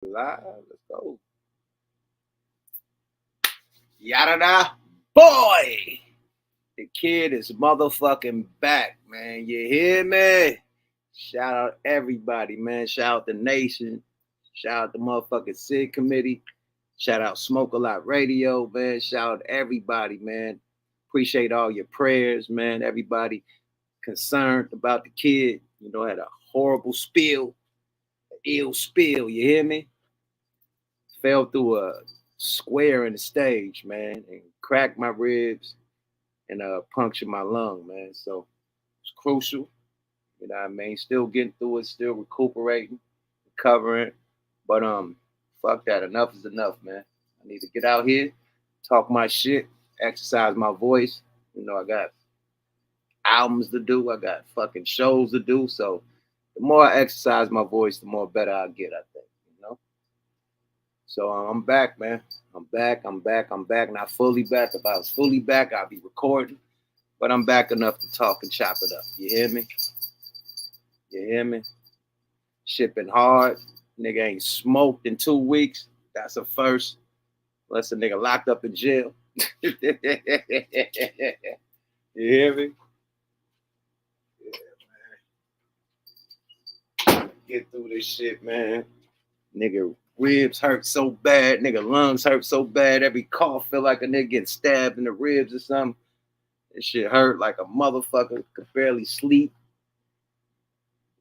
Live. Let's go. Yada boy. The kid is motherfucking back, man. You hear me? Shout out everybody, man. Shout out the nation. Shout out the motherfucking SID committee. Shout out Smoke a Lot Radio, man. Shout out everybody, man. Appreciate all your prayers, man. Everybody concerned about the kid. You know, had a horrible spill, an ill spill. You hear me? Fell through a square in the stage, man, and cracked my ribs and punctured my lung, man. So it's crucial. You know what I mean? Still getting through it, still recuperating, recovering. But fuck that. Enough is enough, man. I need to get out here, talk my shit, exercise my voice. You know, I got albums to do, I got fucking shows to do. So the more I exercise my voice, the more better I get, I think, you know. So I'm back, man. I'm back. Not fully back. If I was fully back, I'd be recording. But I'm back enough to talk and chop it up. You hear me? You hear me? Shipping hard. Nigga ain't smoked in 2 weeks. That's a first. Unless a nigga locked up in jail. You hear me? Yeah, man. Get through this shit, man. Nigga, ribs hurt so bad. Nigga, lungs hurt so bad. Every cough feel like a nigga getting stabbed in the ribs or something. This shit hurt like a motherfucker. Could barely sleep.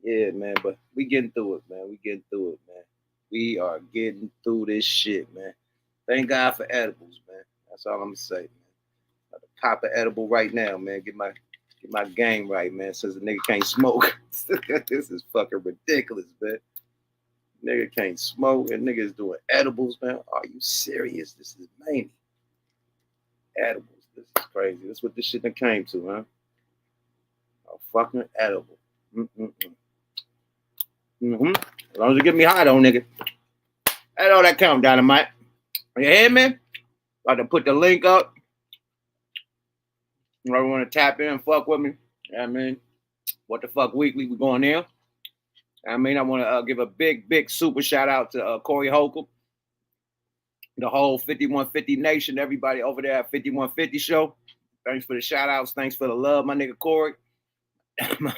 Yeah, man, but we getting through it, man. We getting through it, man. We are getting through this shit, man. Thank God for edibles, man. That's all I'm gonna say, man. I'm about to pop an edible right now, man. Get my game right, man. Since the nigga can't smoke. This is fucking ridiculous, man. Nigga can't smoke and niggas doing edibles, man. Are you serious? This is mania. Edibles. This is crazy. That's what this shit done came to, huh? A fucking edible. As long as you get me high, though, nigga. That's all that count, Dynamite. You hear me? About to put the link up. You ever want to tap in and fuck with me? You know what I mean? What the fuck weekly we going in? I mean, I want to give a big super shout out to Corey Holcomb, the whole 5150 Nation, everybody over there at 5150 Show. Thanks for the shout outs. Thanks for the love, my nigga Corey. my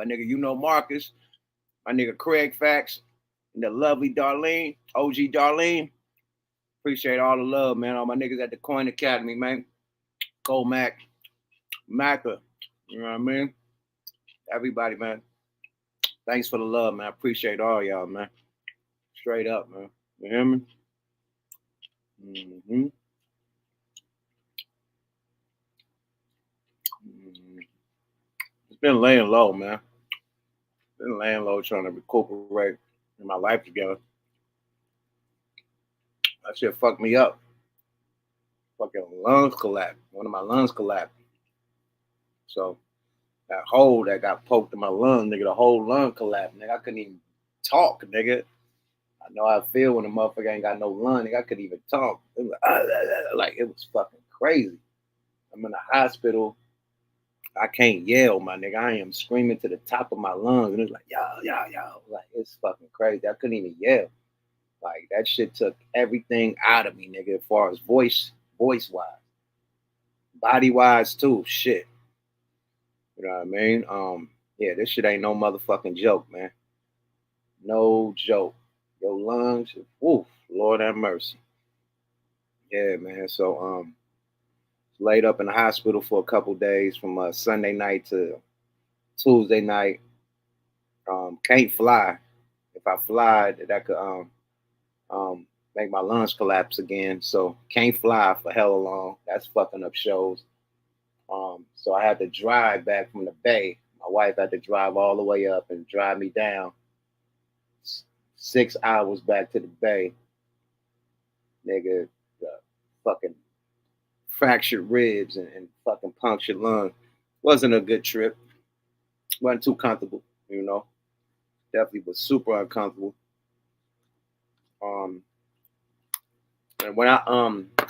nigga, you know Marcus. My nigga Craig Fax. And the lovely Darlene, OG Darlene. Appreciate all the love, man. All my niggas at the Coin Academy, man. Cole Mac, Macca. You know what I mean? Everybody, man. Thanks for the love, man. I appreciate all y'all, man. Straight up, man. You hear me? Mm-hmm. It's been laying low, man. Been laying low trying to recuperate in my life together. That shit fucked me up. Fucking lungs collapsed. One of my lungs collapsed. So that hole that got poked in my lung, nigga, the whole lung collapsed. Nigga, I couldn't even talk, nigga. I know how I feel when a motherfucker ain't got no lung. Nigga, I couldn't even talk. It was like it was fucking crazy. I'm in the hospital. I can't yell, my nigga. I am screaming to the top of my lungs, and it's like, yo. Like, it's fucking crazy. I couldn't even yell. Like, that shit took everything out of me, nigga, as far as voice-wise. Body-wise, too. Shit. You know what I mean? Yeah, this shit ain't no motherfucking joke, man. No joke. Your lungs, woof, Lord have mercy. Yeah, man. So, laid up in the hospital for a couple days from Sunday night to Tuesday night. Can't fly. If I fly, that could make my lungs collapse again. So can't fly for hella long. That's fucking up shows. So I had to drive back from the Bay. My wife had to drive all the way up and drive me down 6 hours back to the Bay. Nigga, fucking fractured ribs and fucking punctured lung. Wasn't a good trip. Wasn't too comfortable, you know. Definitely was super uncomfortable. And when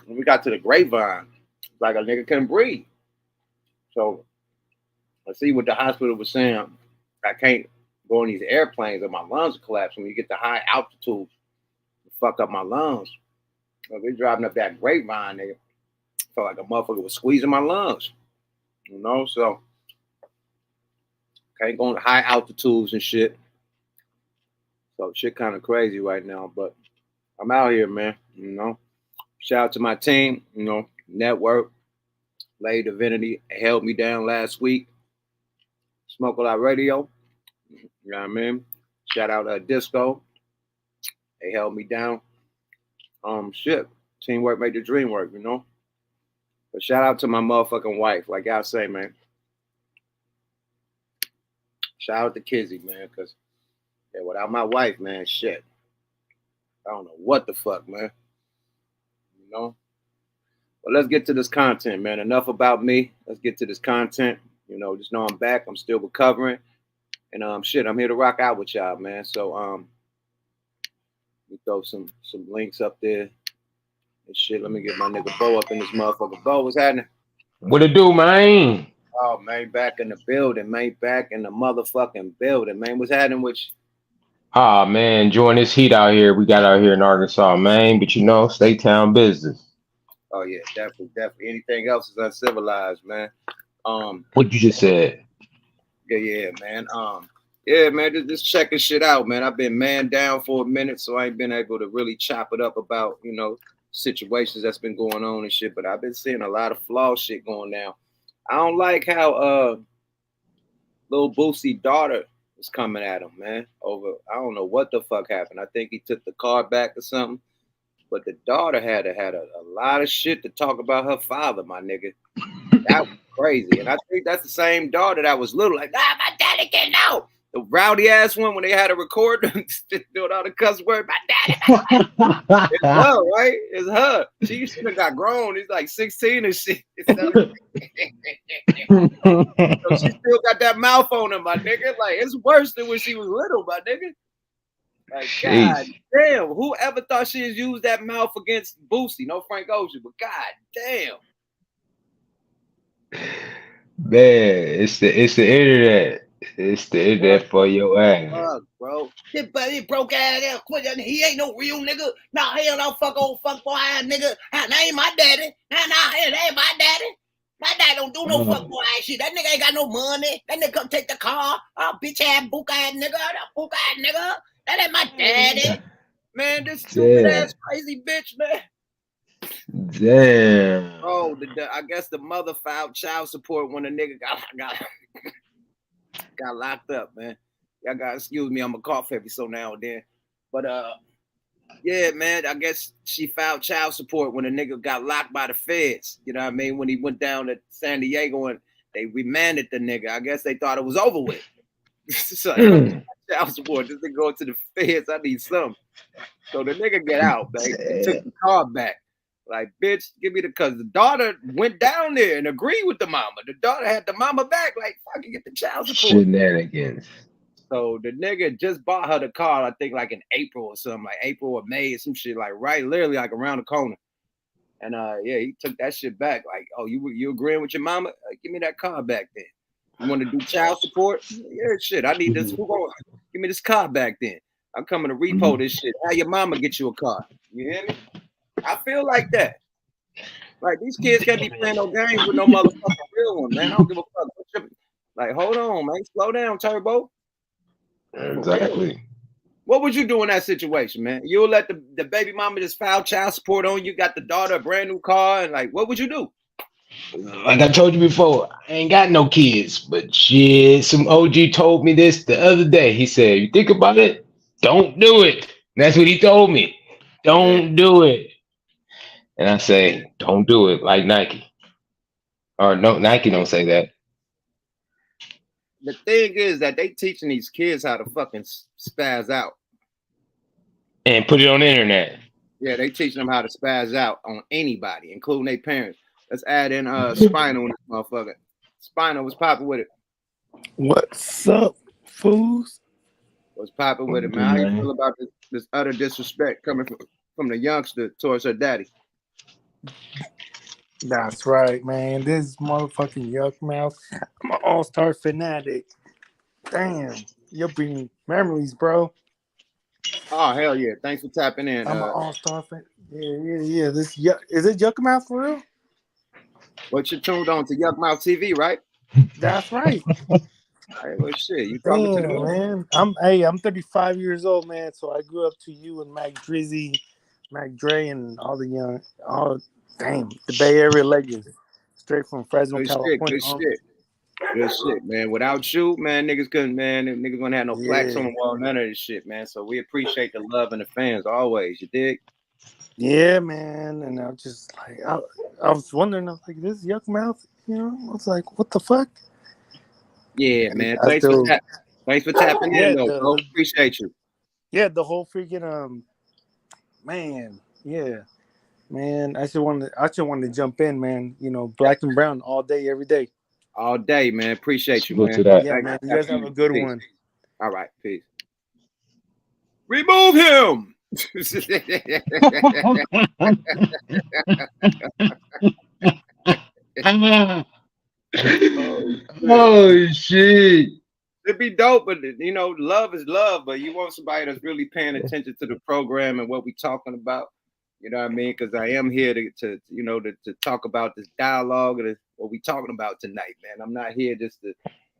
we got to the Grapevine, like a nigga couldn't breathe. So I see what the hospital was saying. I can't go on these airplanes or my lungs are collapsing. When you get to high altitude, fuck up my lungs. We driving up that grapevine, nigga. Felt like a motherfucker was squeezing my lungs. You know, so can't go on high altitudes and shit. So shit kind of crazy right now, but I'm out here, man. You know, shout out to my team. You know, network, Lady Divinity held me down last week. Smoke a Lot Radio. You know what I mean? Shout out Disco. They held me down. Shit. Teamwork made the dream work, you know? But shout out to my motherfucking wife, like y'all say, man. Shout out to Kizzy, man, because without my wife, man, shit. I don't know what the fuck, man. You know? But let's get to this content, man. Enough about me. Let's get to this content. You know, just know I'm back. I'm still recovering. And shit, I'm here to rock out with y'all, man. So we throw some links up there. And shit, let me get my nigga Bo up in this motherfucker. Bo, what's happening? What it do, man? Oh, man, back in the building, man. Back in the motherfucking building, man. What's happening with you? Ah, man, enjoying this heat out here. We got out here in Arkansas, man. But you know, state town business. Oh, yeah, definitely. Anything else is uncivilized, man. What you just said? Yeah, man. Yeah, man, just checking shit out, man. I've been man down for a minute, so I ain't been able to really chop it up about, you know, situations that's been going on and shit. But I've been seeing a lot of flaw shit going down. I don't like how little Boosie daughter was coming at him, man. Over, I don't know what the fuck happened. I think he took the car back or something. But the daughter had a lot of shit to talk about her father, my nigga. That was crazy. And I think that's the same daughter that was little, like, my daddy getting out. The rowdy ass one when they had to record doing all the cuss word, my daddy. It's her, right? It's her. She should have got grown. He's like 16 and shit. So she still got that mouth on her, my nigga. Like, it's worse than when she was little, my nigga. Like, Jeez. God damn, whoever thought she had used that mouth against Boosie? No Frank Ocean, but God damn. Man, it's the internet. It's the internet for your ass. Fuck, bro. This buddy broke ass quit. He ain't no real nigga. Nah, hell no, fuck old fuck boy ass nigga. That ain't my daddy. Nah, hell, that ain't my daddy. My dad don't do no fuck boy ass shit. That nigga ain't got no money. That nigga come take the car. Bitch ass book ass nigga. That book ass nigga. That ain't my daddy. Man, this stupid ass crazy bitch, man. Damn. Oh, I guess the mother filed child support when the nigga got locked up, man. Y'all gotta excuse me, I'm a cough every so now and then. But yeah, man, I guess she filed child support when the nigga got locked by the feds. You know what I mean? When he went down to San Diego and they remanded the nigga. I guess they thought it was over with. So child support, just to go to the feds, I need some. So the nigga get out, man. He took the car back. Like, bitch, give me because the daughter went down there and agreed with the mama. The daughter had the mama back, like, fucking get the child support. Shenanigans. So the nigga just bought her the car, I think, like in April or something, like April or May or some shit, like right, literally like around the corner. And yeah, he took that shit back. Like, oh, you agreeing with your mama? Give me that car back then. You want to do child support? Yeah, shit. I need this. Give me this car back then. I'm coming to repo this shit. How your mama get you a car? You hear me? I feel like that. Like, these kids can't be playing no games with no motherfucking real one, man. I don't give a fuck. Like, hold on, man. Slow down, Turbo. Exactly. What would you do in that situation, man? You'll let the baby mama just file child support on you, got the daughter a brand new car, and like, what would you do? Like I told you before, I ain't got no kids, but shit, some OG told me this the other day. He said, you think about it, don't do it. And that's what he told me. Don't do it. And I say, don't do it, like Nike. Or no, Nike don't say that. The thing is that they teaching these kids how to fucking spaz out. And put it on the internet. Yeah, they teaching them how to spaz out on anybody, including their parents. Let's add in Spinal in this motherfucker. Spinal was popping with it. What's up, fools? Was popping with it, man. How you feel about this utter disrespect coming from the youngster towards her daddy? That's right, man. This motherfucking yuck mouth. I'm an all-star fanatic. Damn, you're bringing memories, bro. Oh hell yeah! Thanks for tapping in. I'm an all-star fan. Yeah. This Yuck, is it Yuck Mouth for real? What you tuned on to Yuck Mouth TV, right? That's right. Hey, well shit, you talking to the Damn, man? man. I'm 35 years old, man. So I grew up to you and Mac Drizzy, Mac Dre, and all the young, all damn the Bay Area legends, straight from Fresno, Good shit, California. good shit. Good shit, man. Without you, man, niggas couldn't, man. Niggas gonna have no plaques on Yeah, the wall, none of this shit, man. So we appreciate the love and the fans always. You dig? yeah, man. And I was just like, I was wondering, I was like, this Yuck Mouth, you know? I was like, what the fuck? Yeah, And man. I still, Thanks for tapping in, yeah, though, bro. Appreciate you. the whole freaking man, yeah. Man, I should want to jump in, man. You know, black and brown all day, every day. All day, man. Appreciate you, Salute man. to that. Yeah, Thanks man. for You guys tapping have a in. good Peace. one. All right, peace. Remove him. Oh shit. It'd be dope, but you know, love is love. But you want somebody that's really paying attention to the program and what we talking about. You know what I mean? Because I am here to you know to talk about this dialogue and what we talking about tonight, man. I'm not here just to,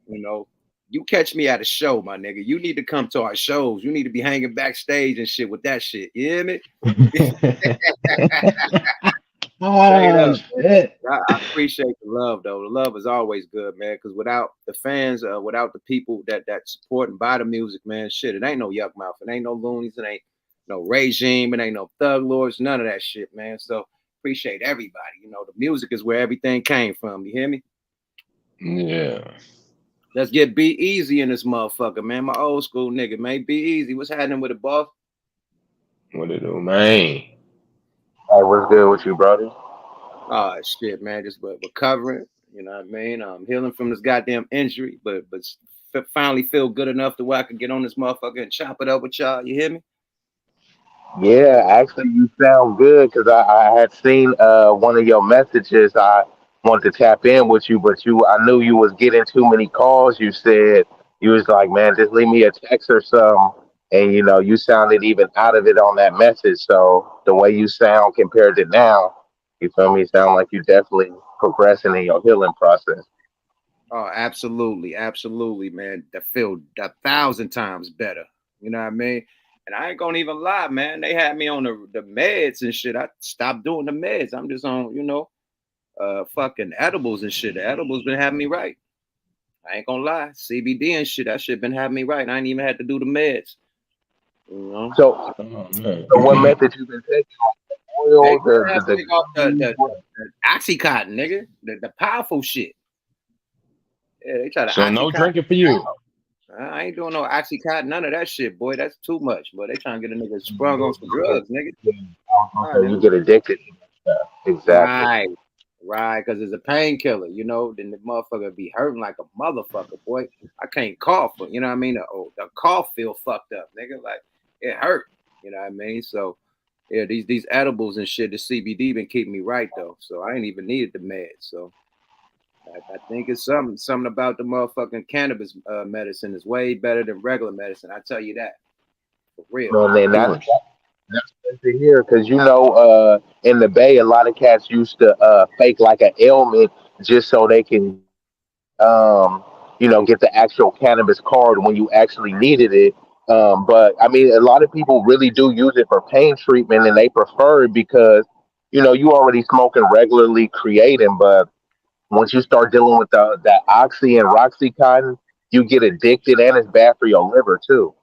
you know, you catch me at a show, my nigga. You need to come to our shows. You need to be hanging backstage and shit with that shit. You hear me? Straight Oh up. shit. I appreciate the love though. The love is always good, man. Because without the fans, without the people that support and buy the music, man, shit, it ain't no Yuck Mouth. It ain't no Loonies. It ain't no regime. It ain't no Thug Lords. None of that shit, man. So appreciate everybody. You know, the music is where everything came from. You hear me? Yeah. Let's get Be Easy in this motherfucker, man. My old school nigga, man. Be Easy. What's happening with the boss? What it do, man? Hey, what's good with you, brother? Oh shit, man. Just recovering. You know what I mean? Healing from this goddamn injury, but finally feel good enough to where I can get on this motherfucker and chop it up with y'all. You hear me? Yeah, actually, you sound good because I had seen one of your messages. I wanted to tap in with you, but I knew you was getting too many calls. You said you was like, man, just leave me a text or something. And you sounded even out of it on that message. So the way you sound compared to now, you feel me? Sound like you definitely progressing in your healing process. Oh, absolutely, absolutely, man. I feel 1,000 times better. You know what I mean? And I ain't gonna even lie, man. They had me on the meds and shit. I stopped doing the meds. I'm just on, fucking edibles and shit. The edibles been having me right. I ain't gonna lie. CBD and shit, that shit been having me right. I ain't even had to do the meds. You know? So, Oh man. so what method you been taking? They Oil, gonna have to the take off greens, the Oxycontin, nigga. The powerful shit. Yeah, they try to So no Oxycontin. drinking for you. I ain't doing no Oxycontin, none of that shit, boy. That's too much. But they trying to get a nigga sprung on some drugs, nigga. Nah, okay, you nigga. get addicted to that stuff. Exactly. Right, right, because it's a painkiller, you know. Then the motherfucker be hurting like a motherfucker, boy. I can't cough, you know what I mean? The cough feel fucked up, nigga. Like it hurt, you know what I mean? So yeah, these edibles and shit, the CBD been keeping me right though. So I ain't even needed the meds. So I think it's something about the motherfucking cannabis medicine is way better than regular medicine. I tell you that for real. And then Sure. that's good to hear because in the Bay, a lot of cats used to fake like an ailment just so they can get the actual cannabis card when you actually needed it. But I mean, a lot of people really do use it for pain treatment, and they prefer it because you already smoking regularly, creating, but once you start dealing with that oxy and roxycontin, you get addicted, and it's bad for your liver too.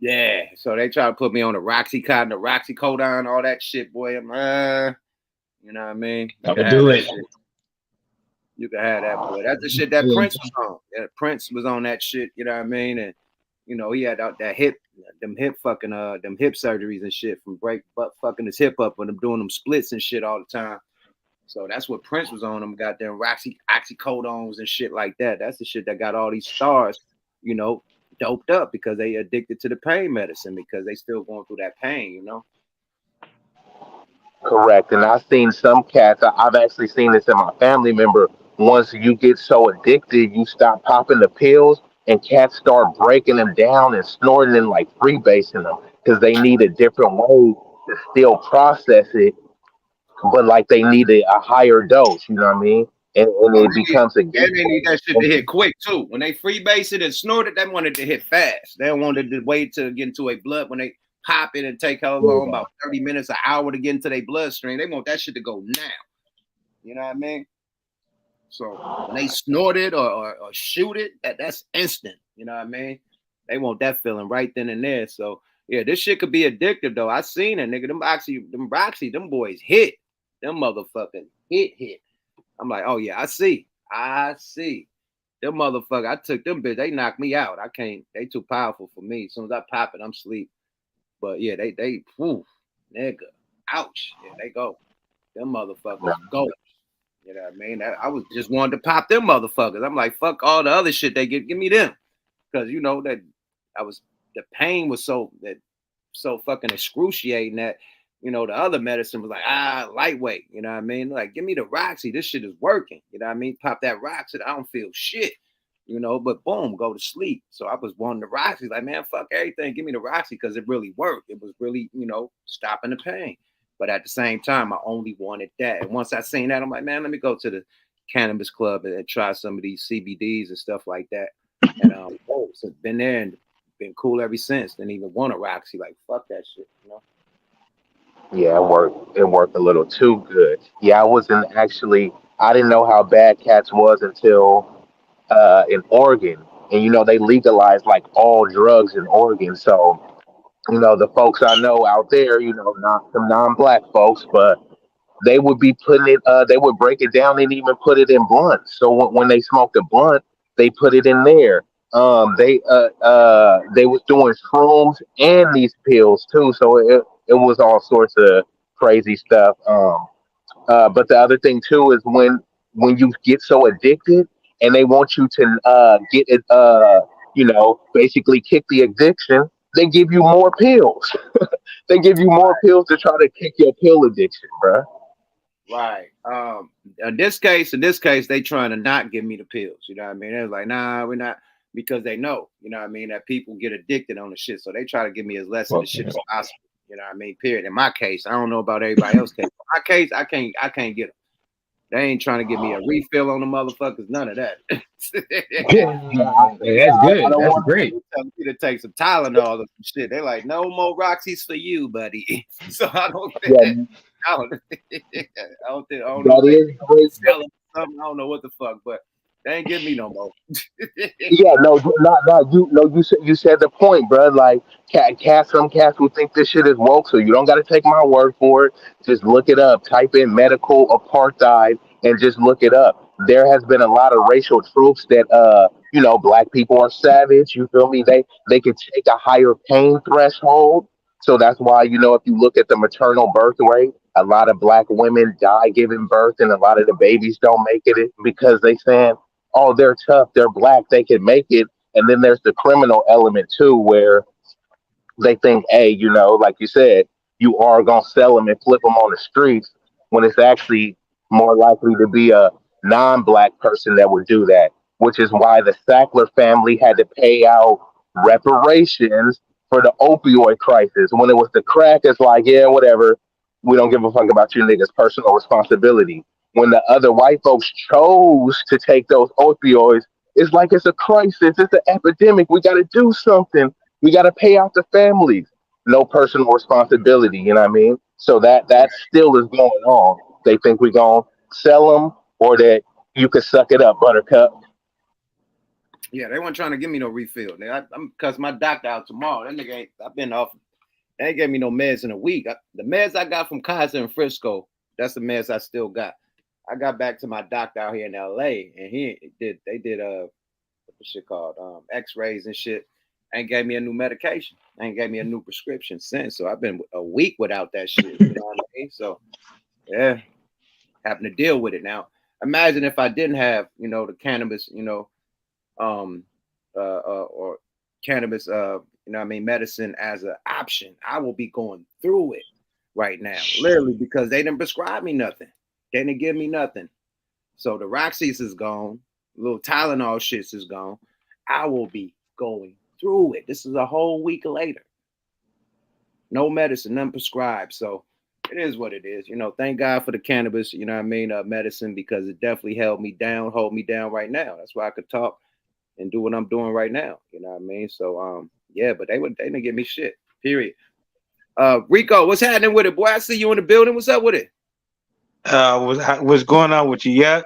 Yeah. So they try to put me on the Roxycontin, the Roxycodone, all that shit, boy. You know what I mean? You That can would have do that it. shit. You can have that, boy. That's the shit that Prince was on. Yeah, Prince was on that shit. You know what I mean? And he had that hip, them hip surgeries and shit from break butt fucking his hip up and them doing them splits and shit all the time. So that's what Prince was on. Them goddamn oxycodones and shit like that. That's the shit that got all these stars, you know, doped up because they addicted to the pain medicine because they still going through that pain. Correct. And I've seen some cats, I've actually seen this in my family member. Once you get so addicted, you stop popping the pills, and cats start breaking them down and snorting and like freebasing them. because they need a different way to still process it, but like they need a higher dose. You know what I mean? And Oh, it becomes a and they need that shit to hit game. quick too. When they freebase it and snort it, they want it to hit fast. They don't want it to wait to get into a blood. When they pop it and take how long, about 30 minutes, an hour to get into their bloodstream. They want that shit to go now. You know what I mean? So when they snort it or shoot it, that's instant. You know what I mean? They want that feeling right then and there. So yeah, this shit could be addictive though. I seen it, nigga. Them boys hit. Them motherfucking hit. I'm like, oh yeah, I see. Them motherfucker, I took them bitch, they knocked me out. I can't, they too powerful for me. As soon as I pop it, I'm asleep. But yeah, whew, nigga, ouch. Yeah, they go. Them motherfuckers go. You know what I mean? I was just wanting to pop them motherfuckers. I'm like, fuck all the other shit they give me them. Because you know that the pain was so fucking excruciating that, you know, the other medicine was like, lightweight. You know what I mean? Like, give me the Roxy. This shit is working. You know what I mean? Pop that Roxy. I don't feel shit. You know, but boom, go to sleep. So I was wanting the Roxy. Like, man, fuck everything. Give me the Roxy because it really worked. It was really, you know, stopping the pain. But at the same time, I only wanted that. And once I seen that, I'm like, man, let me go to the cannabis club and try some of these CBDs and stuff like that. And so been there and been cool ever since. Didn't even want a Roxy. Like, fuck that shit, you know? Yeah, it worked a little too good. Yeah, I didn't know how bad cats was until in Oregon. And you know, they legalized like all drugs in Oregon. So, you know, the folks I know out there, you know, not some non-black folks, but they would be putting it they would break it down and even put it in blunts. So when they smoked a blunt, they put it in there. They was doing shrooms and these pills too, so it was all sorts of crazy stuff. But the other thing too is when you get so addicted and they want you to get it you know, basically kick the addiction, they give you more pills. They give you more pills to try to kick your pill addiction, bruh. Right. In this case, they trying to not give me the pills. You know what I mean? They're like, nah, we're not, because they know, you know what I mean, that people get addicted on the shit. So they try to give me as less of the shit as possible. You know what I mean? Period. In my case, I don't know about everybody else's case. In my case, I can't get them. They ain't trying to give me a refill on the motherfuckers. None of that. Hey, that's I good. don't That's want great. Tell me to take some Tylenol or some shit. They're like, no more Roxy's for you, buddy. So I don't think yeah, I don't, I don't know if that they is great. sell them something. I don't know what the fuck, but they ain't give me no more. Yeah, no, you said the point, bro. Like, some cats will think this shit is woke, so you don't got to take my word for it. Just look it up. Type in medical apartheid and just look it up. There has been a lot of racial tropes that, you know, black people are savage. You feel me? They could take a higher pain threshold. So that's why, you know, if you look at the maternal birth rate, a lot of black women die giving birth, and a lot of the babies don't make it because they saying, oh, they're tough, they're black, they can make it. And then there's the criminal element too, where they think, hey, you know, like you said, you are gonna sell them and flip them on the streets, when it's actually more likely to be a non-black person that would do that. Which is why the Sackler family had to pay out reparations for the opioid crisis. When it was the crack, it's like, yeah, whatever. We don't give a fuck about you niggas' personal responsibility. When the other white folks chose to take those opioids, it's like it's a crisis, it's an epidemic. We got to do something. We got to pay out the families. No personal responsibility. You know what I mean? So that still is going on. They think we gonna sell them, or that you could suck it up, Buttercup. Yeah, they weren't trying to give me no refill. I'm because my doctor out tomorrow. That nigga ain't. I've been off. They ain't gave me no meds in a week. The meds I got from Kaiser and Frisco, that's the meds I still got. I got back to my doctor out here in LA, and they did what the shit called X-rays and shit, and gave me a new medication and gave me a new prescription since. So I've been a week without that shit. You know what I mean? So yeah, having to deal with it now. Imagine if I didn't have, you know, the cannabis, you know, or cannabis, you know what I mean, medicine as an option. I will be going through it right now, literally, because they didn't prescribe me nothing. They didn't give me nothing. So the Roxy's is gone. Little Tylenol shits is gone. I will be going through it. This is a whole week later. No medicine, none prescribed. So it is what it is. You know, thank God for the cannabis, you know what I mean, medicine, because it definitely hold me down right now. That's why I could talk and do what I'm doing right now. You know what I mean? So yeah, but they didn't give me shit. Period. Rico, what's happening with it, boy? I see you in the building. What's up with it? What's going on with you, YUK?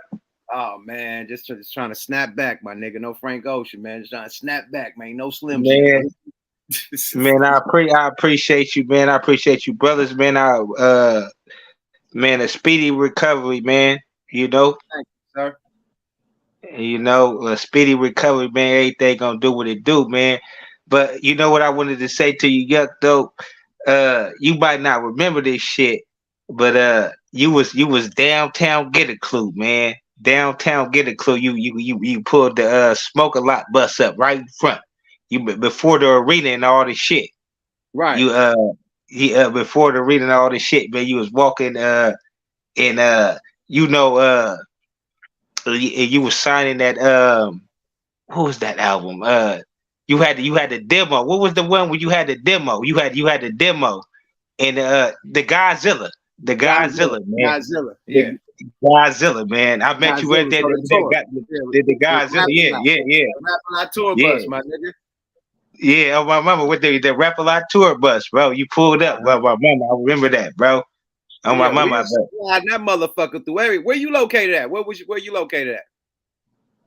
Oh man, just trying to snap back, my nigga. No Frank Ocean, man. Just trying to snap back, man. No Slim Man, Shit. man, I appreciate you, man. I appreciate you, brothers, man. Man, a speedy recovery, man. You know, Thank you, sir. you know, a speedy recovery, man. Everything gonna do what it do, man. But you know what I wanted to say to you, YUK, though. You might not remember this shit, but you was downtown Get a Clue, man. Downtown Get a Clue. You pulled the Smoke a Lot bus up right in front. You before the arena and all this shit. Right. You before the arena and all this shit, man. You was walking and you know you was signing that what was that album? You had the demo. What was the one where you had the demo? You had the demo and the Godzilla. The Godzilla, man. Godzilla, yeah. Godzilla, man. I met you right there. The Godzilla, yeah. Rap-A-Lot tour bus, my nigga. Yeah, oh, my mama with the Rap-A-Lot tour bus, bro. You pulled up, bro. My mama, I remember that, bro. Oh, my mama, that motherfucker through every. Where you located at? Where you located at?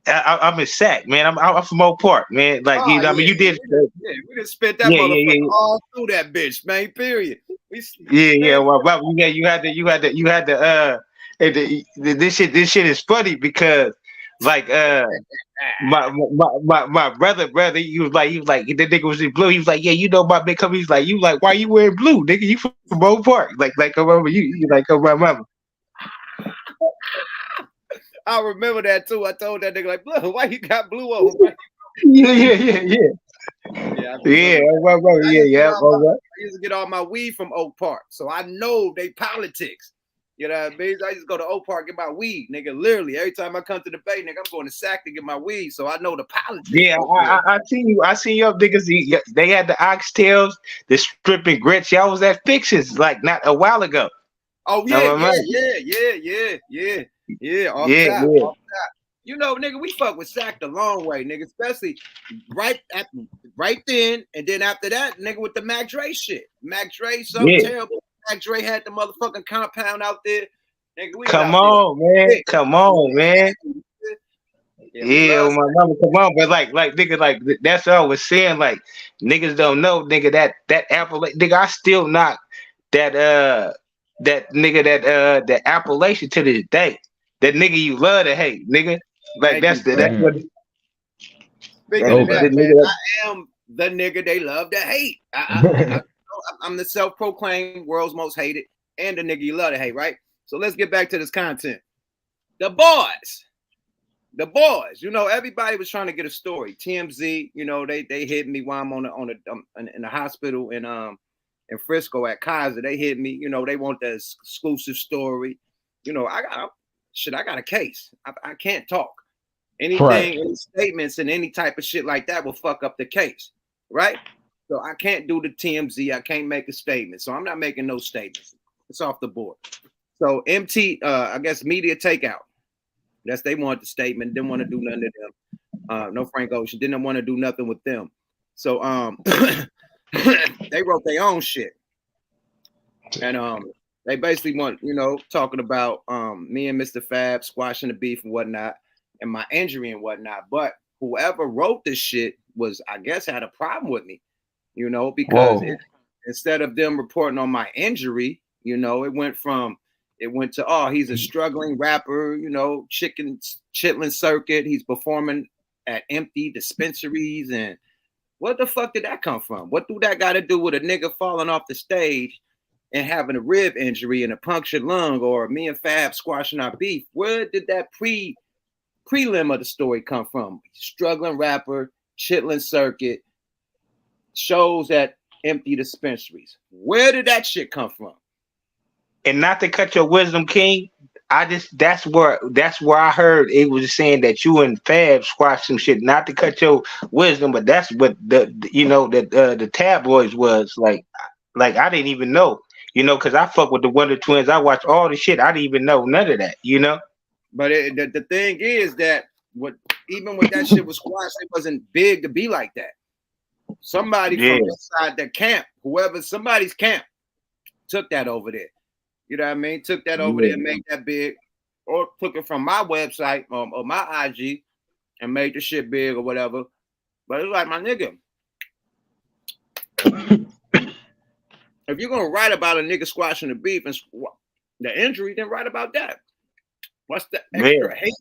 I'm in Sac, man. I'm from Oak Park, man. Like I mean, you did. We just spent that motherfucker all through that bitch, man. Period. Well, you had the this shit is funny because like my brother, he was like the nigga was in blue. He was like, yeah, you know my big company. He's like, you like, why you wearing blue, nigga? You from Oak Park? Like I remember you like my mama. I remember that too. I told that nigga like, blue, why you got blue on? Yeah. I used to get all my weed from Oak Park, so I know they politics. You know what I mean? I used to go to Oak Park get my weed, nigga. Literally, every time I come to the Bay, nigga, I'm going to Sac to get my weed, so I know the politics. Yeah, I seen you. I seen your niggas. They had the oxtails, the stripping grits. Y'all was at Fixes like not a while ago. Oh yeah. Off top. You know, nigga, we fuck with Sac the long way, nigga. Especially right then, and then after that, nigga, with the Mac Dre shit. Mac Dre, so terrible. Mac Dre had the motherfucking compound out there. Nigga, come on, man. Yeah, my mama, come on, but like nigga, like that's what I was saying. Like niggas don't know, nigga, that Appalachian, nigga, I still knock that nigga that Appalachian to this day. That nigga you love to hate, nigga. Like that's what. Speaking of that, man, I am the nigga they love to hate. I'm the self-proclaimed world's most hated and the nigga you love to hate, right? So let's get back to this content. The boys, you know, everybody was trying to get a story. TMZ, you know, they hit me while I'm in the hospital in Frisco at Kaiser. They hit me, you know, they want the exclusive story. You know, I got a case. I can't talk. Anything, any statements and any type of shit like that will fuck up the case, right? So I can't do the TMZ. I can't make a statement. So I'm not making no statements. It's off the board. So I guess media takeout. That's they wanted the statement. Didn't want to do nothing to them. No Frank Ocean. Didn't want to do nothing with them. So they wrote their own shit. And they basically want, you know, talking about me and Mr. Fab squashing the beef and whatnot and my injury and whatnot. But whoever wrote this shit was, I guess, had a problem with me. You know, because instead of them reporting on my injury, you know, it went to, oh, he's a struggling rapper, you know, chitlin circuit. He's performing at empty dispensaries. And what the fuck did that come from? What do that got to do with a nigga falling off the stage and having a rib injury and a punctured lung, or me and Fab squashing our beef? Where did that prelim of the story come from? Struggling rapper, chitlin circuit, shows at empty dispensaries. Where did that shit come from? And not to cut your wisdom, King, that's where I heard it was saying that you and Fab squashed some shit. Not to cut your wisdom, but that's what the tabloids was like. Like I didn't even know, because I fuck with the Wonder Twins. I watch all the shit. I didn't even know none of that, But the thing is that even when that shit was squashed, it wasn't big to be like that. Somebody from inside the camp, somebody's camp, took that over there. You know what I mean? Took that over there and made that big, or took it from my website or my IG and made the shit big or whatever. But it's like, my nigga, if you're gonna write about a nigga squashing the beef and the injury, then write about that. What's the extra hate?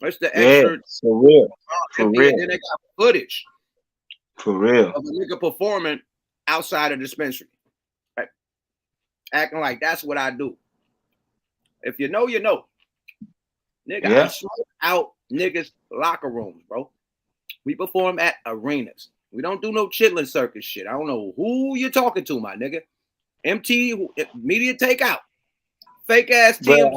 What's the extra? For real. For real. And then they got footage. For real. Of a nigga performing outside of the dispensary. Right? Acting like that's what I do. If you know, you know. Nigga, I smoke out niggas' locker rooms, bro. We perform at arenas. We don't do no chitlin circus shit. I don't know who you're talking to, my nigga. MT, media takeout. Fake ass TMZ.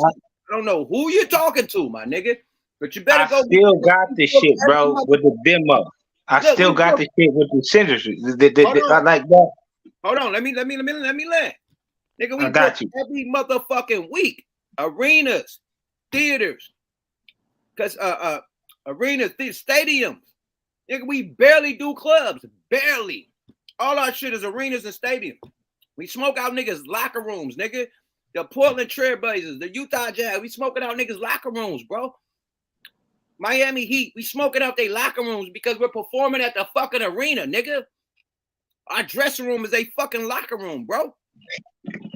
I don't know who you're talking to, my nigga. But you better go. I still got this shit, bro, with the demo. I still got this shit with the synergy. I like that. Hold on, let me land. Nigga, we got you every motherfucking week. Arenas, theaters, cause arenas, stadiums. Nigga, we barely do clubs. Barely. All our shit is arenas and stadiums. We smoke out niggas' locker rooms, nigga. The Portland Trailblazers, the Utah Jazz, we smoking out niggas' locker rooms, bro. Miami Heat, we smoking out their locker rooms because we're performing at the fucking arena, nigga. Our dressing room is a fucking locker room, bro.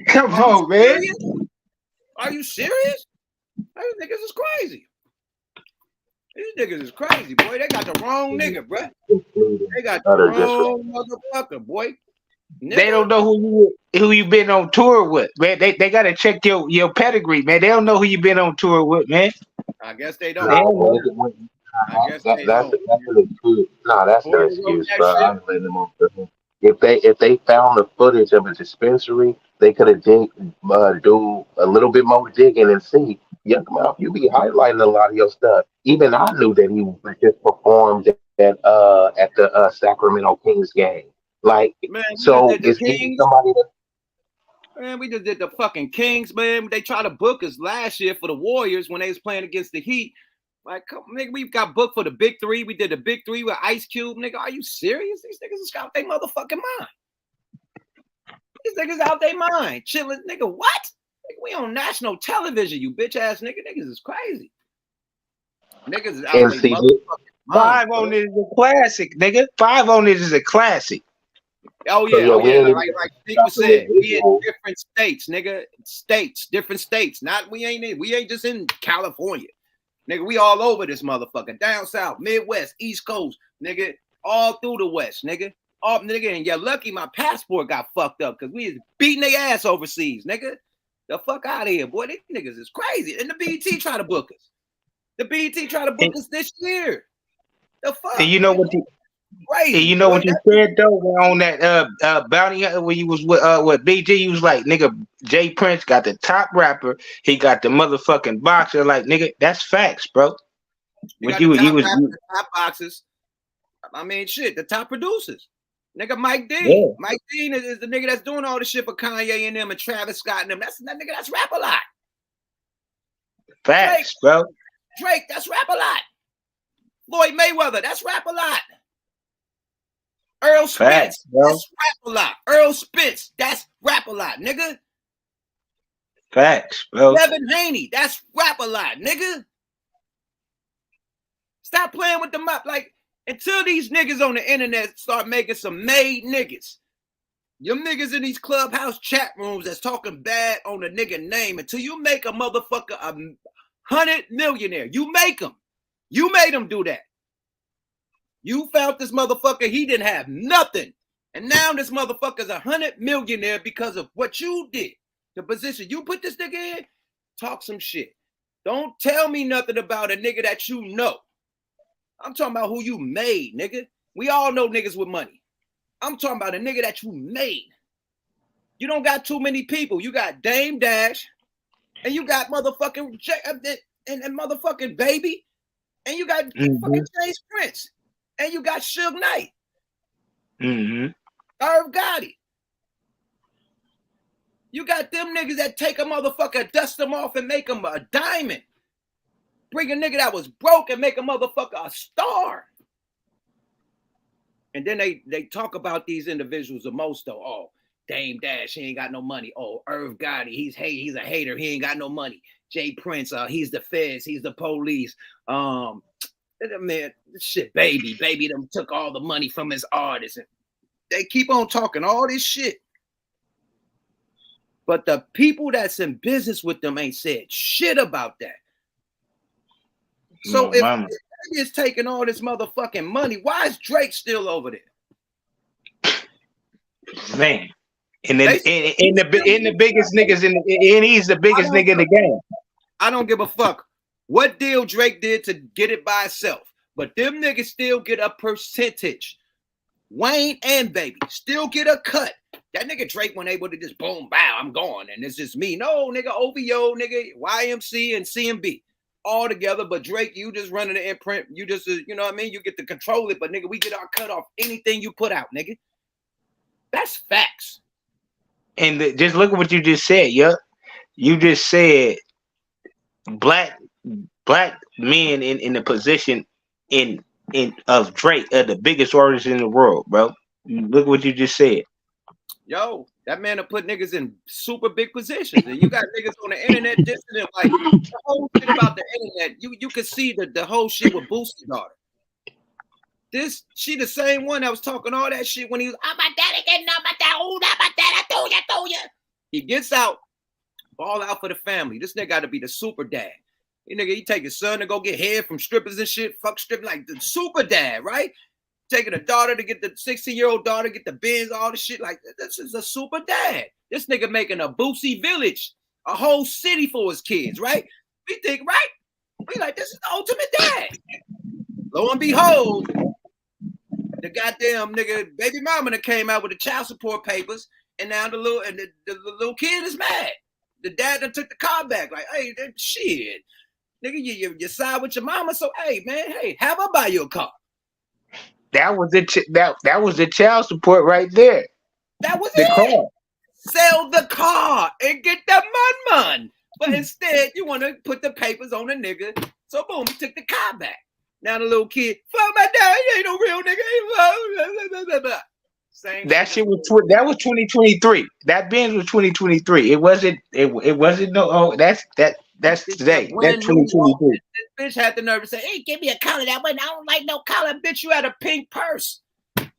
Come on, man. Are you serious? These niggas is crazy. These niggas is crazy, boy. They got the wrong nigga, bro. They got the wrong motherfucker, boy. Nigga. They don't know who you been on tour with, man. They gotta check your pedigree, man. They don't know who you been on tour with, man. I guess they don't. I guess that's an excuse. No, that's no excuse, bro. I'm letting them on. If they found the footage of a dispensary, they could have do a little bit more digging and see. Young Mouth, you be highlighting a lot of your stuff. Even I knew that he just performed at the Sacramento Kings game. Like, man, so it's even somebody that. Man, we just did the fucking Kings, man. They tried to book us last year for the Warriors when they was playing against the Heat. Like, nigga, we got booked for the Big Three. We did the Big Three with Ice Cube. Nigga, are you serious? These niggas is out their motherfucking mind. These niggas out their mind. Chilling. Nigga, what? Nigga, we on national television, you bitch ass nigga. Niggas is crazy. Niggas is out their motherfucking mind. 5 on it is a classic, nigga. 5 on it is a classic. Oh yeah, like people said, we in different states, nigga. Different states. We ain't just in California. Nigga, we all over this motherfucker. Down south, Midwest, East Coast, nigga, all through the West, nigga. All nigga, and you're lucky my passport got fucked up because we is beating their ass overseas, nigga. The fuck out of here, boy. These niggas is crazy. And the BET try to book us. The BET try to book us this year. The fuck? And you know what crazy. And you know what you said though on that bounty hunter when you was with BG, you was like, nigga, Jay Prince got the top rapper, he got the motherfucking boxer. Like, nigga, that's facts, bro. The top boxers. I mean, shit, the top producers. Nigga, Mike Dean. Yeah. Mike Dean is the nigga that's doing all the shit for Kanye and them and Travis Scott and them. That's Rap A Lot. Facts, bro. Drake, that's Rap A Lot. Floyd Mayweather, that's Rap A Lot. Earl Spence, that's Rap A Lot. Earl Spence, that's Rap A Lot, nigga. Facts, bro. Devin Haney, that's Rap A Lot, nigga. Stop playing with the mop. Like, until these niggas on the internet start making some made niggas, them niggas in these clubhouse chat rooms that's talking bad on the nigga name, until you make a motherfucker a 100 millionaire, you make him. You made him do that. You found this motherfucker, he didn't have nothing. And now this motherfucker's 100 millionaire because of what you did. The position you put this nigga in, talk some shit. Don't tell me nothing about a nigga that you know. I'm talking about who you made, nigga. We all know niggas with money. I'm talking about a nigga that you made. You don't got too many people. You got Dame Dash, and you got motherfucking and motherfucking Baby, and you got fucking James Prince. And you got Suge Knight. Irv Gotti. You got them niggas that take a motherfucker, dust them off, and make them a diamond. Bring a nigga that was broke and make a motherfucker a star. And then they talk about these individuals the most though. Oh, Dame Dash, he ain't got no money. Oh, Irv Gotti, he's a hater, he ain't got no money. Jay Prince, he's the feds, he's the police. Man, shit, baby them took all the money from his artists. And they keep on talking all this shit. But the people that's in business with them ain't said shit about that. So if Drake is taking all this motherfucking money, why is Drake still over there? Man. And then the biggest niggas and he's the biggest nigga in the game. I don't give a fuck what deal Drake did to get it by itself, but them niggas still get a percentage. Wayne and Baby still get a cut. That nigga Drake wasn't able to just boom, bow, I'm gone, and it's just me. No, nigga, OVO, nigga, YMC, and CMB all together. But Drake, you just running the imprint. You just, you know what I mean? You get to control it, but nigga, we get our cut off anything you put out, nigga. That's facts. And just look at what you just said, yuck. You just said black men in the position of Drake, the biggest artist in the world, bro. Look what you just said. Yo, that man will put niggas in super big positions. And you got niggas on the internet dissing him. Like, the whole shit about the internet, you can see the whole shit with Boosie's daughter. She the same one that was talking all that shit when he was, my daddy getting out, my dad, oh, my dad, I told you. He gets out, ball out for the family. This nigga got to be the super dad. He take his son to go get head from strippers and shit, fuck stripping like the super dad, right? Taking a daughter to get the 16-year-old daughter, get the Benz, all the shit. Like, this is a super dad. This nigga making a Boosie village, a whole city for his kids, right? We think, right? We like, this is the ultimate dad. Lo and behold, the goddamn nigga baby mama that came out with the child support papers, and now the little kid is mad. The dad that took the car back, like, hey, shit, nigga, you side with your mama, so hey, man, have her buy you a car. That was the child support right there. That was it. Car. Sell the car and get the man. But instead, you want to put the papers on the nigga. So boom, he took the car back. Now the little kid, fuck my dad, he ain't no real nigga. Same. That shit was that was 2023. That Benz was 2023. It wasn't no. Oh, that's today. That's 2023. This bitch had the nerve to say, "Hey, give me a collar that way. I don't like no collar, bitch. You had a pink purse.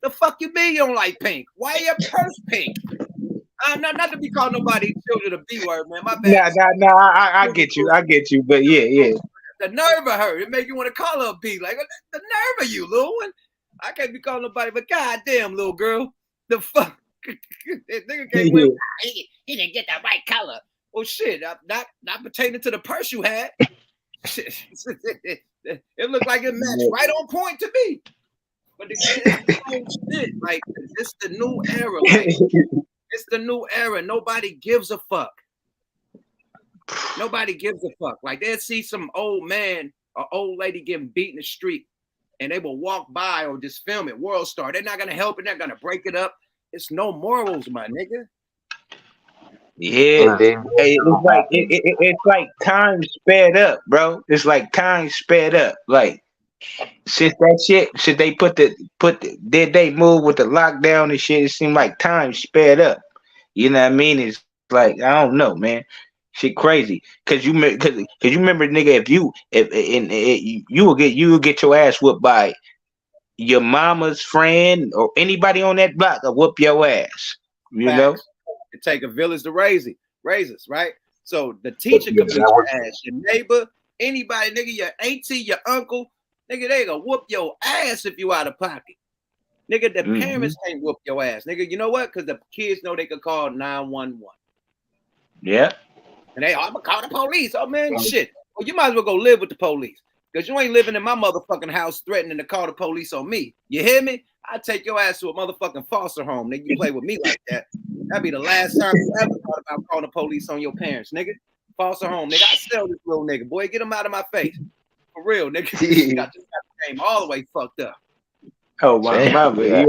The fuck you mean you don't like pink? Why your purse pink?" Not to be calling nobody children a B word, man. My bad. Nah. I get you. But yeah. The nerve of her, it make you want to call her a B. Like the nerve of you, little one. I can't be calling nobody, but goddamn, little girl, the fuck. That nigga came with. He didn't get the right color. Well, shit, not pertaining to the purse you had. It looked like it matched right on point to me. But shit, like it's the new era. Like, it's the new era. Nobody gives a fuck. Nobody gives a fuck. Like they'll see some old man or old lady getting beat in the street, and they will walk by or just film it. World Star. They're not gonna help it. They're gonna break it up. It's no morals, my nigga. Yeah, it's like time sped up, bro. It's like time sped up. Like since that shit, should they did they move with the lockdown and shit? It seemed like time sped up. You know what I mean? It's like I don't know, man. Shit crazy. Cause you remember, nigga, if you will get your ass whooped by your mama's friend or anybody on that block will whoop your ass. You know. It take a village to raise us, right? So the teacher could beat your ass, your neighbor, anybody, nigga, your auntie, your uncle, nigga, they gonna whoop your ass if you out of pocket. Nigga, the parents can't whoop your ass. Nigga, you know what? Because the kids know they could call 911. Yeah. And I'm gonna call the police. Oh man, shit. Well, you might as well go live with the police. Because you ain't living in my motherfucking house threatening to call the police on me. You hear me? I take your ass to a motherfucking foster home, nigga. You play with me like that. That'd be the last time you ever thought about calling the police on your parents, nigga. Foster home, nigga. I sell this little nigga. Boy, get him out of my face. For real, nigga. You got this game all the way fucked up. Oh, my mama. Yeah.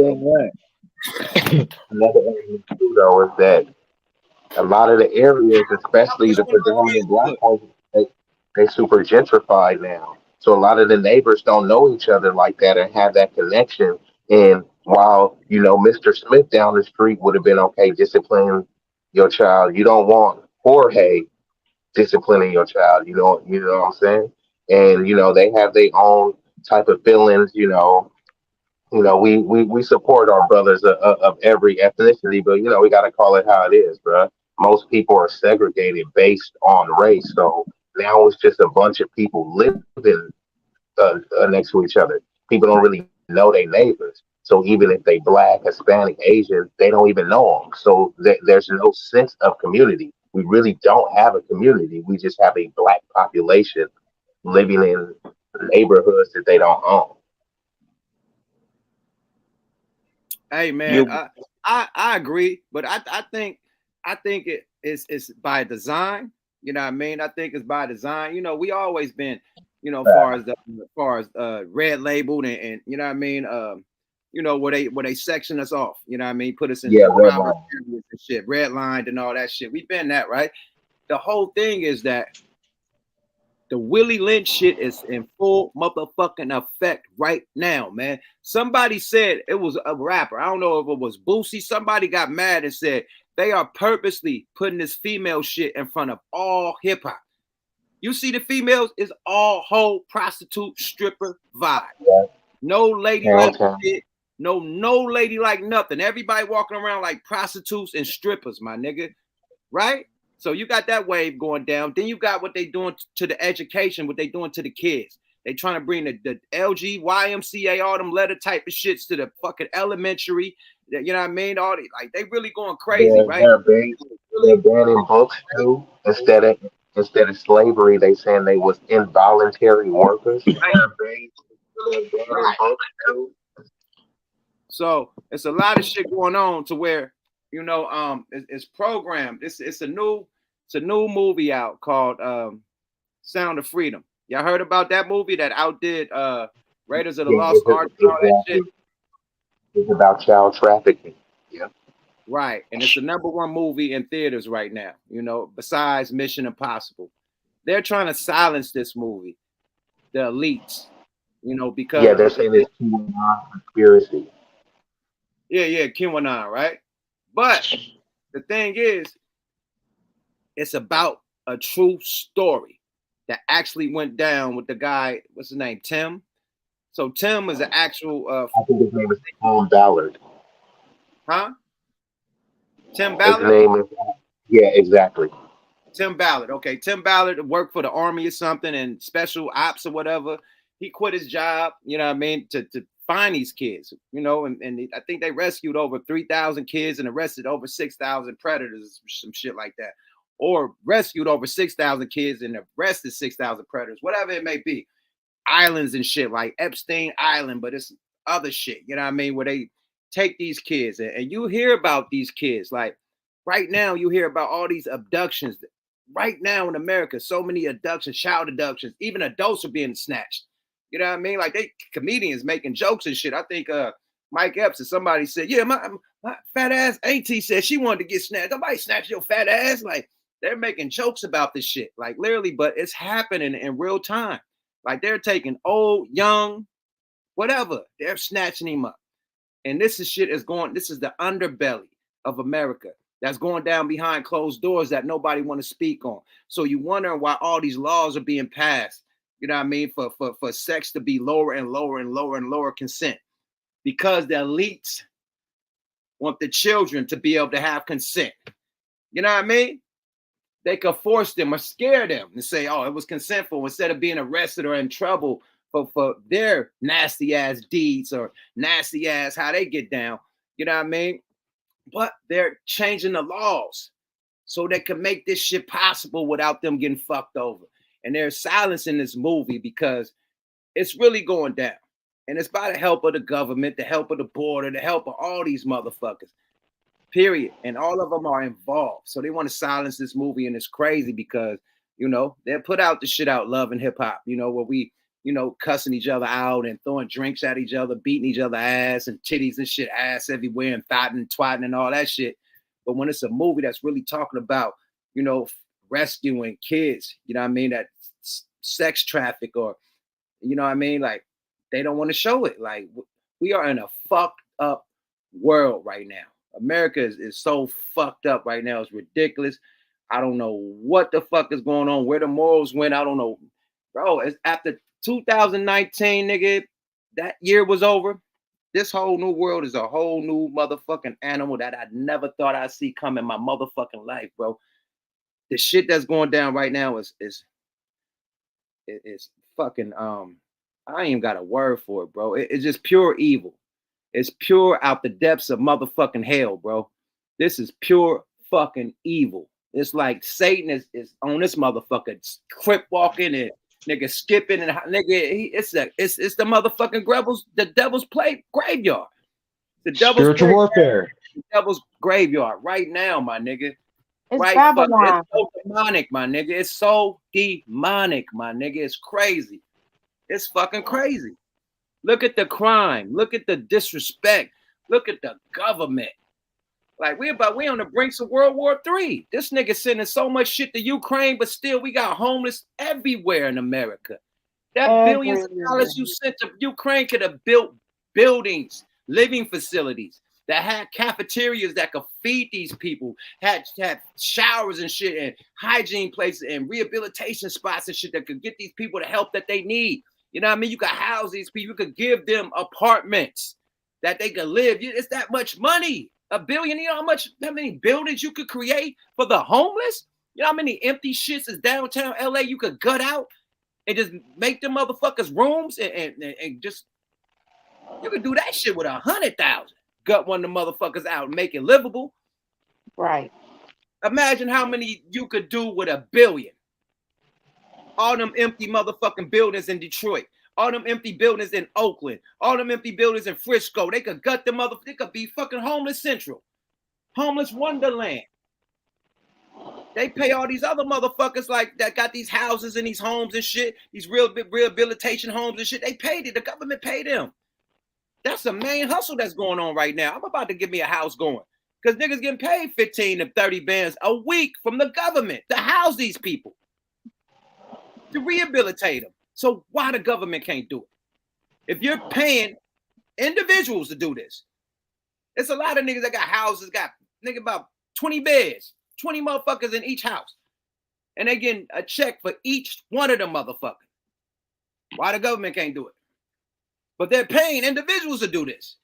Another thing too, though, is that A lot of the areas, especially Which the one of the predominant kids black good? ones, they super gentrified now. So a lot of the neighbors don't know each other like that and have that connection. And while, Mr. Smith down the street would have been okay disciplining your child, you don't want Jorge disciplining your child. You know what I'm saying? And they have their own type of feelings. We support our brothers of every ethnicity, but we got to call it how it is, bruh. Most people are segregated based on race, so now it's just a bunch of people living next to each other. People don't really know their neighbors, so even if they black, Hispanic, Asian, they don't even know them. So there's no sense of community. We really don't have a community. We just have a black population living in neighborhoods that they don't own. Hey man, You I agree, but I think it's by design. You know what I mean? I think it's by design. We always been, far as red labeled and you know what I mean. Where they section us off. You know what I mean? Put us in Yeah, red impoverished line. areas and shit, redlined and all that shit. We've been that, right? The whole thing is that the Willie Lynch shit is in full motherfucking effect right now, man. Somebody said it was a rapper. I don't know if it was Boosie. Somebody got mad and said they are purposely putting this female shit in front of all hip hop. You see the females is all whole prostitute stripper vibe. Yeah, No lady like downtown. shit. No lady like nothing. Everybody walking around like prostitutes and strippers, my nigga. Right? So you got that wave going down. Then you got what they doing to the education, what they doing to the kids. They trying to bring the LG, YMCA, all them letter type of shits to the fucking elementary. You know what I mean? All like they really going crazy, They're right? they're ban- they're Really banning books too. Instead of slavery, they saying they was involuntary workers. They're banning right. books too. So it's a lot of shit going on to where it's programmed. It's a new movie out called Sound of Freedom. Y'all heard about that movie that outdid Raiders of the Yeah, Lost Ark and all that shit? exactly. It's about child trafficking. Yeah. Right. And it's the number one movie in theaters right now, besides Mission Impossible. They're trying to silence this movie, the elites, Yeah, because they're saying it's QAnon conspiracy. yeah, QAnon, right? But the thing is, it's about a true story that actually went down with the guy, what's his name? Tim. So Tim is an actual I think his name is Ballard. huh? Tim His Ballard? name is yeah, exactly. Tim Ballard. Okay, Tim Ballard worked for the army or something and special ops or whatever. He quit his job, you know what I mean, to find these kids, and I think they rescued over 3,000 kids and arrested over 6,000 predators, some shit like that. Or rescued over 6,000 kids and arrested 6,000 predators, whatever it may be. Islands and shit like Epstein Island, but it's other shit, you know what I mean, where they take these kids and you hear about these kids. Like right now, you hear about all these abductions. Right now in America, so many abductions, child abductions, even adults are being snatched. You know what I mean? Like they comedians making jokes and shit. I think Mike Epps or somebody said, yeah, my fat ass auntie said she wanted to get snatched. Nobody snatched your fat ass. Like they're making jokes about this shit, like literally, but it's happening in real time. Like they're taking old, young, whatever, they're snatching him up. And this is shit is going, this is the underbelly of America that's going down behind closed doors that nobody want to speak on. So you wondering why all these laws are being passed, you know what I mean, for sex to be lower and lower and lower and lower consent. Because the elites want the children to be able to have consent. You know what I mean? They could force them or scare them and say, oh, it was consentful, instead of being arrested or in trouble for their nasty ass deeds or nasty ass how they get down. You know what I mean? But they're changing the laws so they can make this shit possible without them getting fucked over. And they're silencing this movie because it's really going down. And it's by the help of the government, the help of the border, the help of all these motherfuckers. Period. And all of them are involved. So they want to silence this movie. And it's crazy because, they'll put out the shit out, love and hip hop, where we, cussing each other out and throwing drinks at each other, beating each other ass and titties and shit, ass everywhere and thotting and twatting and all that shit. But when it's a movie that's really talking about, you know, rescuing kids, you know what I mean, that sex traffic, or, you know what I mean, like, they don't want to show it. Like, we are in a fucked up world right now. America is so fucked up right now. It's ridiculous. I don't know what the fuck is going on, where the morals went. I don't know. Bro, it's after 2019, nigga, that year was over. This whole new world is a whole new motherfucking animal that I never thought I'd see come in my motherfucking life, bro. The shit that's going down right now is fucking I ain't even got a word for it, bro. It's just pure evil. It's pure out the depths of motherfucking hell, bro. This is pure fucking evil. It's like Satan is on this motherfucker, crip walking and nigga skipping, and nigga, it's the motherfucking the devil's play graveyard. The devil's spiritual warfare. The devil's graveyard right now, my nigga. It's Right, Babylon. it's so demonic, my nigga. It's so demonic, my nigga. It's crazy. It's fucking crazy. Look at the crime. Look at the disrespect. Look at the government. Like, we on the brinks of World War III. This nigga sending so much shit to Ukraine, but still we got homeless everywhere in America. That billions of dollars you sent to Ukraine could have built buildings, living facilities that had cafeterias that could feed these people, had showers and shit, and hygiene places and rehabilitation spots and shit that could get these people the help that they need. You know what I mean? You could house these people. You could give them apartments that they could live. It's that much money. $1 billion. You know how many buildings you could create for the homeless? You know how many empty shits is downtown LA you could gut out and just make them motherfuckers rooms and just, you could do that shit with 100,000. Gut one of the motherfuckers out and make it livable. Right. Imagine how many you could do with $1 billion. All them empty motherfucking buildings in Detroit. All them empty buildings in Oakland. All them empty buildings in Frisco. They could gut the motherfuckers. They could be fucking homeless central. Homeless wonderland. They pay all these other motherfuckers like that got these houses and these homes and shit. These rehabilitation homes and shit. They paid it. The government paid them. That's the main hustle that's going on right now. I'm about to get me a house going. Because niggas getting paid 15 to 30 bands a week from the government to house these people. To rehabilitate them. So why the government can't do it? If you're paying individuals to do this, it's a lot of niggas that got houses, got nigga about 20 beds, 20 motherfuckers in each house. And they getting a check for each one of them motherfuckers. Why the government can't do it? But they're paying individuals to do this.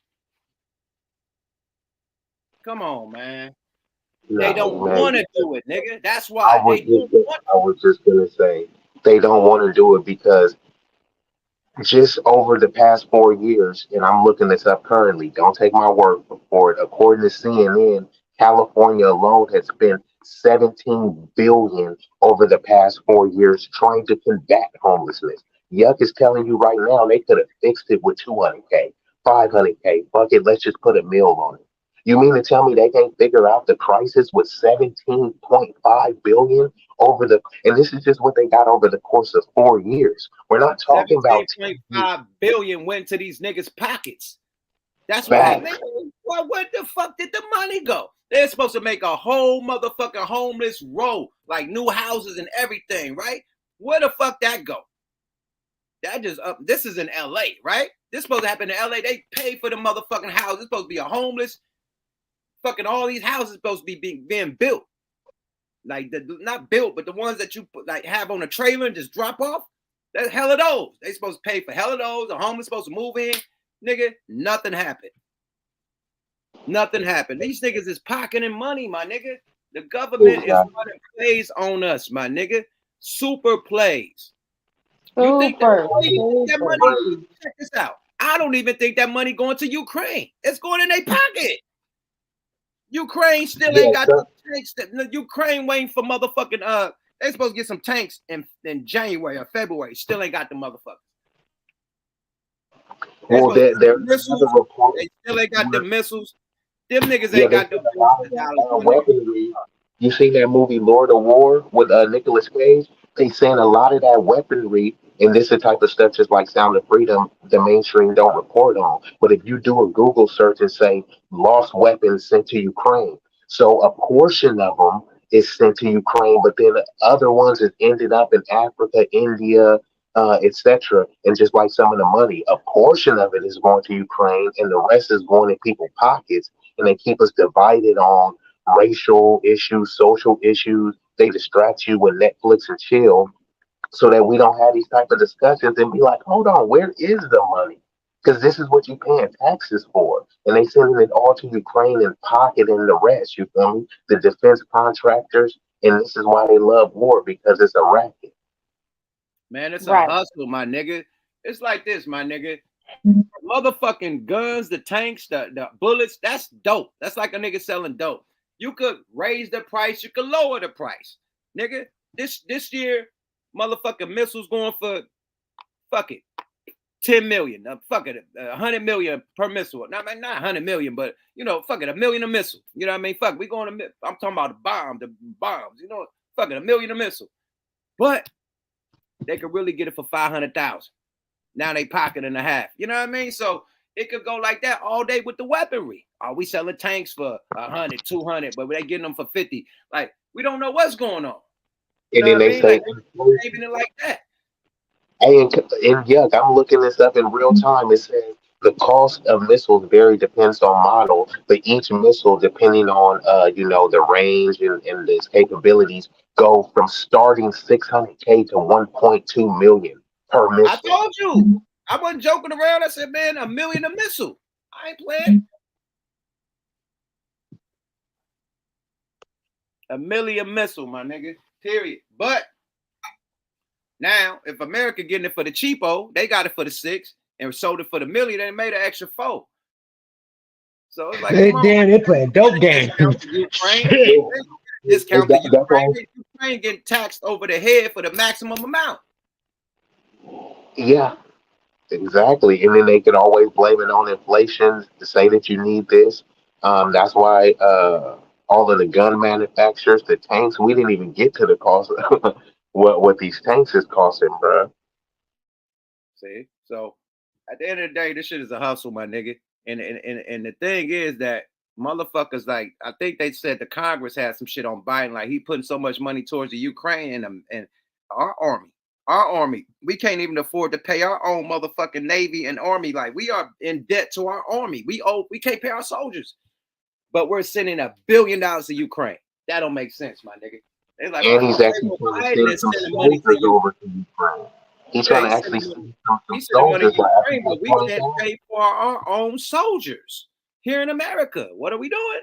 Come on, man. No, they don't man. want to do it, nigga. That's why. I was just gonna say they don't want to do it because just over the past 4 years, and I'm looking this up currently, don't take my word for it. According to CNN, California alone has spent $17 billion over the past 4 years trying to combat homelessness. YUK is telling you right now they could have fixed it with $200K, $500K. Fuck it, let's just put a mill on it. You mean to tell me they can't figure out the crisis with $17.5 billion over the, and this is just what they got over the course of 4 years. We're not talking about $17.5 billion went to these niggas' pockets. That's why. Well, where the fuck did the money go? They're supposed to make a whole motherfucking homeless row, like new houses and everything, right? Where the fuck that go? That just up. This is in LA, right? This supposed to happen in LA. They pay for the motherfucking house. It's supposed to be a homeless. Fucking all these houses supposed to be being built. Like not built, but the ones that you like have on a trailer and just drop off. That's hell of those. They supposed to pay for hell of those. The homeless supposed to move in. Nigga, nothing happened. Nothing happened. These niggas is pocketing money, my nigga. The government is running plays on us, my nigga. Super plays. You think that money? Check this out. I don't even think that money going to Ukraine. It's going in their pocket. Ukraine still ain't got the tanks. Ukraine waiting for motherfucking they supposed to get some tanks in January or February. Still ain't got the motherfuckers. Well, they're missiles. They still ain't got the missiles. Them niggas ain't got the weaponry. You seen that movie Lord of War with Nicolas Cage? They saying a lot of that weaponry, and this is the type of stuff just like Sound of Freedom, the mainstream don't report on. But if you do a Google search and say lost weapons sent to Ukraine, So a portion of them is sent to Ukraine, but then the other ones is ended up in Africa, India, etc. And just like some of the money, a portion of it is going to Ukraine, and the rest is going in people's pockets, and they keep us divided on racial issues, social issues. They distract you with Netflix and chill, so that we don't have these type of discussions and be like, hold on, where is the money? Because this is what you're paying taxes for. And they sending it all to Ukraine and pocketing the rest, you feel me? The defense contractors. And this is why they love war, because it's a racket. Man, it's a Right. hustle, my nigga. It's like this, my nigga. Motherfucking guns, the tanks, the bullets, that's dope. That's like a nigga selling dope. You could raise the price, you could lower the price. Nigga, this year, motherfucking missiles going for, fuck it, 10 million. Fuck it, 100 million per missile. Not 100 million, but, you know, fuck it, $1 million a missile. You know what I mean? Fuck, we going to, I'm talking about the bombs, you know, fuck it, $1 million a missile. But they could really get it for 500,000. Now they pocket and a half. You know what I mean? So it could go like that all day with the weaponry. Are we selling tanks for 100, 200, but they getting them for 50? Like, we don't know what's going on. You And know then what I they mean? say, Like, we're saving it like that. hey, and yuck, I'm looking this up in real time. It says the cost of missiles vary depends on model, but each missile, depending on the range and its capabilities, go from starting 600K to 1.2 million per I missile. told you. I wasn't joking around. I said, man, $1 million a missile. I ain't playing. $1 million missile, my nigga. Period. But now, if America getting it for the cheapo, they got it for the 6 and sold it for the $1 million, they made an extra 4. So it's like, come on, Damn, they playing dope game. discount the Ukraine. Shit. Discount the That's Ukraine. all. Ukraine getting taxed over the head for the maximum amount. Yeah, exactly. And then they can always blame it on inflation to say that you need this. That's why all of the gun manufacturers, the tanks, we didn't even get to the cost of what these tanks is costing, bro. See? So at the end of the day, this shit is a hustle, my nigga. And the thing is that motherfuckers, like, I think they said the Congress had some shit on Biden, like he putting so much money towards the Ukraine and our army. Our army, we can't even afford to pay our own motherfucking Navy and Army. Like, we are in debt to our army. We can't pay our soldiers, but we're sending $1 billion to Ukraine. That don't make sense, my nigga. They're like, And oh, he's actually trying to Biden send is some sending money to soldiers you. over to Ukraine. He's Yeah, trying to actually send some he's sending money soldiers to like Ukraine, but we can't 20,000. pay for our own soldiers here in America. What are we doing?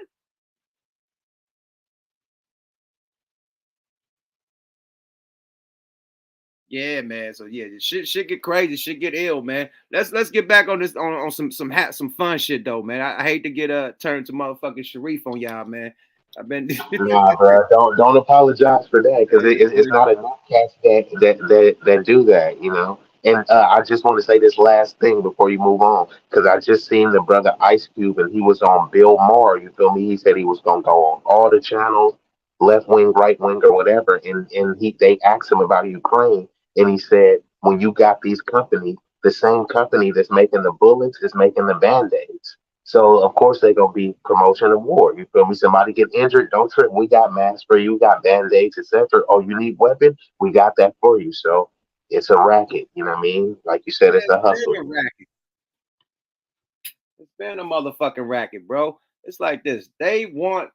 Yeah, man. So yeah, shit get crazy, shit get ill, man. Let's get back on this on some fun shit though, man. I hate to get turned to motherfucking Sharif on y'all, man. I've been Nah, bro, don't apologize for that because it's not enough cats that do that, you know. And I just want to say this last thing before you move on because I just seen the brother Ice Cube and he was on Bill Maher. You feel me? He said he was gonna go on all the channels, left wing, right wing, or whatever. And they asked him about Ukraine, and he said when you got these companies, the same company that's making the bullets is making the band-aids. So of course they're gonna be promotion of war. You feel me? Somebody get injured, don't trip. We got masks for you, we got band-aids, etc. Oh, you need weapon? We got that for you. So it's a racket, you know what I mean? Like you said, it's a it's hustle. been a racket. It's been a motherfucking racket, bro. It's like this. They want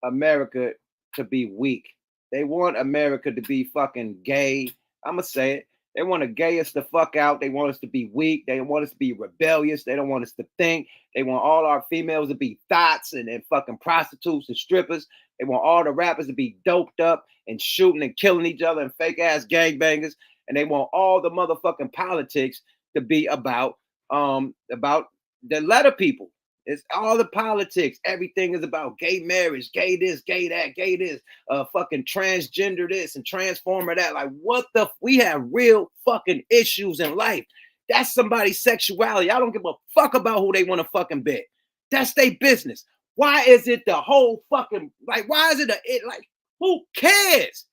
America to be weak. They want America to be fucking gay. I'ma say it. They want to gay us the fuck out. They want us to be weak. They want us to be rebellious. They don't want us to think. They want all our females to be thoughts and fucking prostitutes and strippers. They want all the rappers to be doped up and shooting and killing each other and fake ass gangbangers. And they want all the motherfucking politics to be about the letter people. It's all the politics. Everything is about gay marriage, gay this, gay that, gay this, fucking transgender this and transformer that. Like, what the? We have real fucking issues in life. That's somebody's sexuality. I don't give a fuck about who they want to fucking be. That's their business. Why is it the whole fucking, like, why is it like, who cares?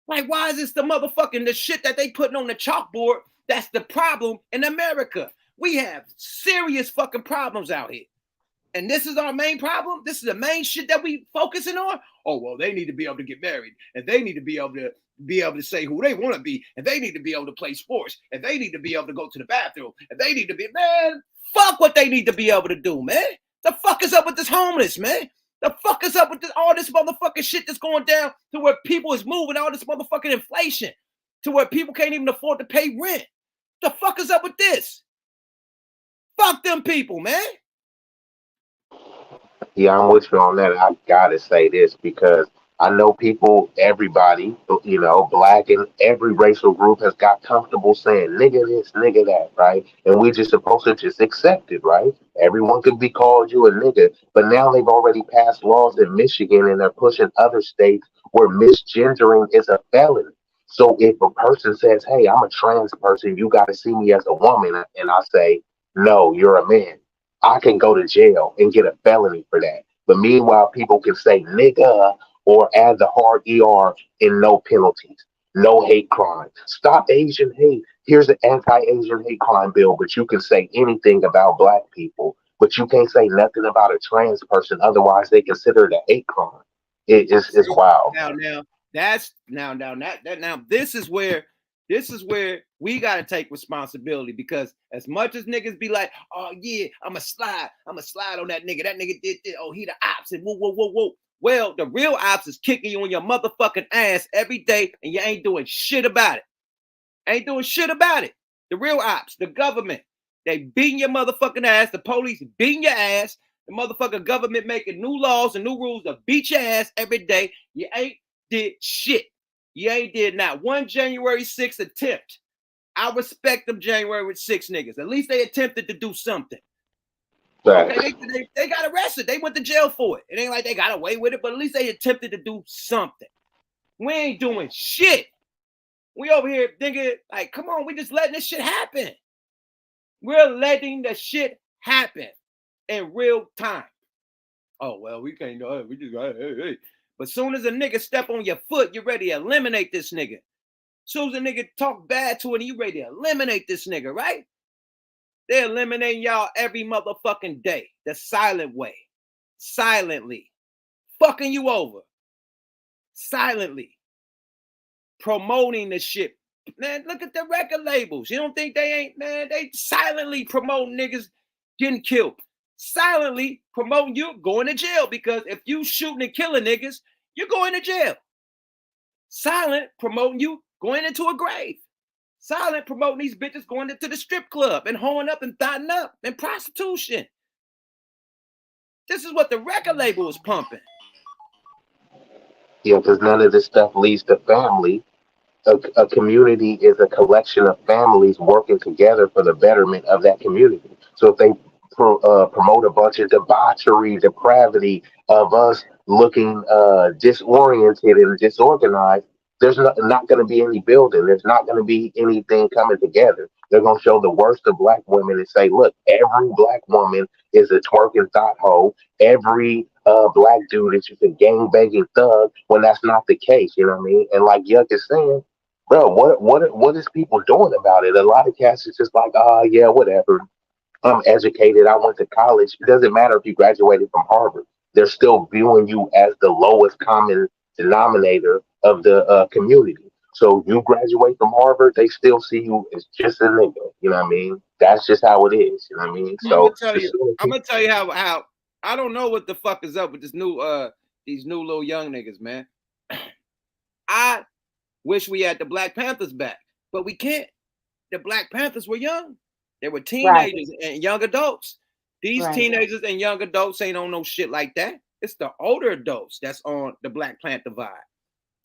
Like, why is this the motherfucking, the shit that they putting on the chalkboard? That's the problem in America. We have serious fucking problems out here. And this is our main problem. This is the main shit that we focusing on. Oh, well, they need to be able to get married, and they need to be able to say who they want to be, and they need to be able to play sports, and they need to be able to go to the bathroom, and they need to be, man, fuck what they need to be able to do, man. The fuck is up with this homeless, man? The fuck is up with all this motherfucking shit that's going down to where people is moving, all this motherfucking inflation, to where people can't even afford to pay rent. The fuck is up with this? Fuck them people, man. Yeah, I'm with you on that. I gotta say this because I know people, everybody, you know, black and every racial group has got comfortable saying nigga this, nigga that, right? And we just supposed to just accept it, right? Everyone could be called you a nigga, but now they've already passed laws in Michigan and they're pushing other states where misgendering is a felony. So if a person says, "Hey, I'm a trans person, you got to see me as a woman," and I say, "No, you're a man," I can go to jail and get a felony for that. But meanwhile, people can say nigga or add the hard ER and no penalties, no hate crime. Stop Asian hate. Here's an anti-Asian hate crime bill, but you can say anything about black people, but you can't say nothing about a trans person. Otherwise, they consider it a hate crime. It's wild. Now this is where we gotta take responsibility, because as much as niggas be like, oh yeah, I'ma slide on that nigga. That nigga did this. Oh, he the ops and whoa. Well, the real ops is kicking you on your motherfucking ass every day, and you ain't doing shit about it. The real ops, the government, they beating your motherfucking ass. The police beating your ass. The motherfucking government making new laws and new rules to beat your ass every day. You ain't did shit. You ain't did not one January 6th attempt. I respect them January 6 niggas. At least they attempted to do something. Okay, they got arrested. They went to jail for it. It ain't like they got away with it, but at least they attempted to do something. We ain't doing shit. We over here thinking, like, come on, we just letting this shit happen. We're letting the shit happen in real time. Oh, well, we can't do it. We just, hey. But soon as a nigga step on your foot, you're ready to eliminate this nigga. Soon as a nigga talk bad to it, you ready to eliminate this nigga, right? They're eliminating y'all every motherfucking day. The silent way. Silently. Fucking you over. Silently. Promoting the shit. Man, look at the record labels. You don't think they ain't, man? They silently promote niggas getting killed. Silently promoting you going to jail, because if you shooting and killing niggas, you're going to jail. Silent promoting you going into a grave. Silent promoting these bitches going into the strip club and hoeing up and thotting up and prostitution. This is what the record label is pumping. Yeah, because none of this stuff leads to family. A community is a collection of families working together for the betterment of that community. So if they promote a bunch of debauchery, depravity of us looking disoriented and disorganized, there's not going to be any building. There's not going to be anything coming together. They're going to show the worst of black women and say, look, every black woman is a twerking thought hoe. Every black dude is just a gang banging thug, when that's not the case. You know what I mean? And like Yuck is saying, bro, what is people doing about it? A lot of cats is just like, yeah, whatever. I'm educated. I went to college. It doesn't matter if you graduated from Harvard. They're still viewing you as the lowest common denominator of the community. So you graduate from Harvard, they still see you as just a nigga. You know what I mean? That's just how it is. You know what I mean? So I'm gonna tell you how I don't know what the fuck is up with this new these new little young niggas, man. I wish we had the Black Panthers back, but we can't. The Black Panthers were young. They were teenagers and young adults. These teenagers and young adults ain't on no shit like that. It's the older adults that's on the Black Panther vibe.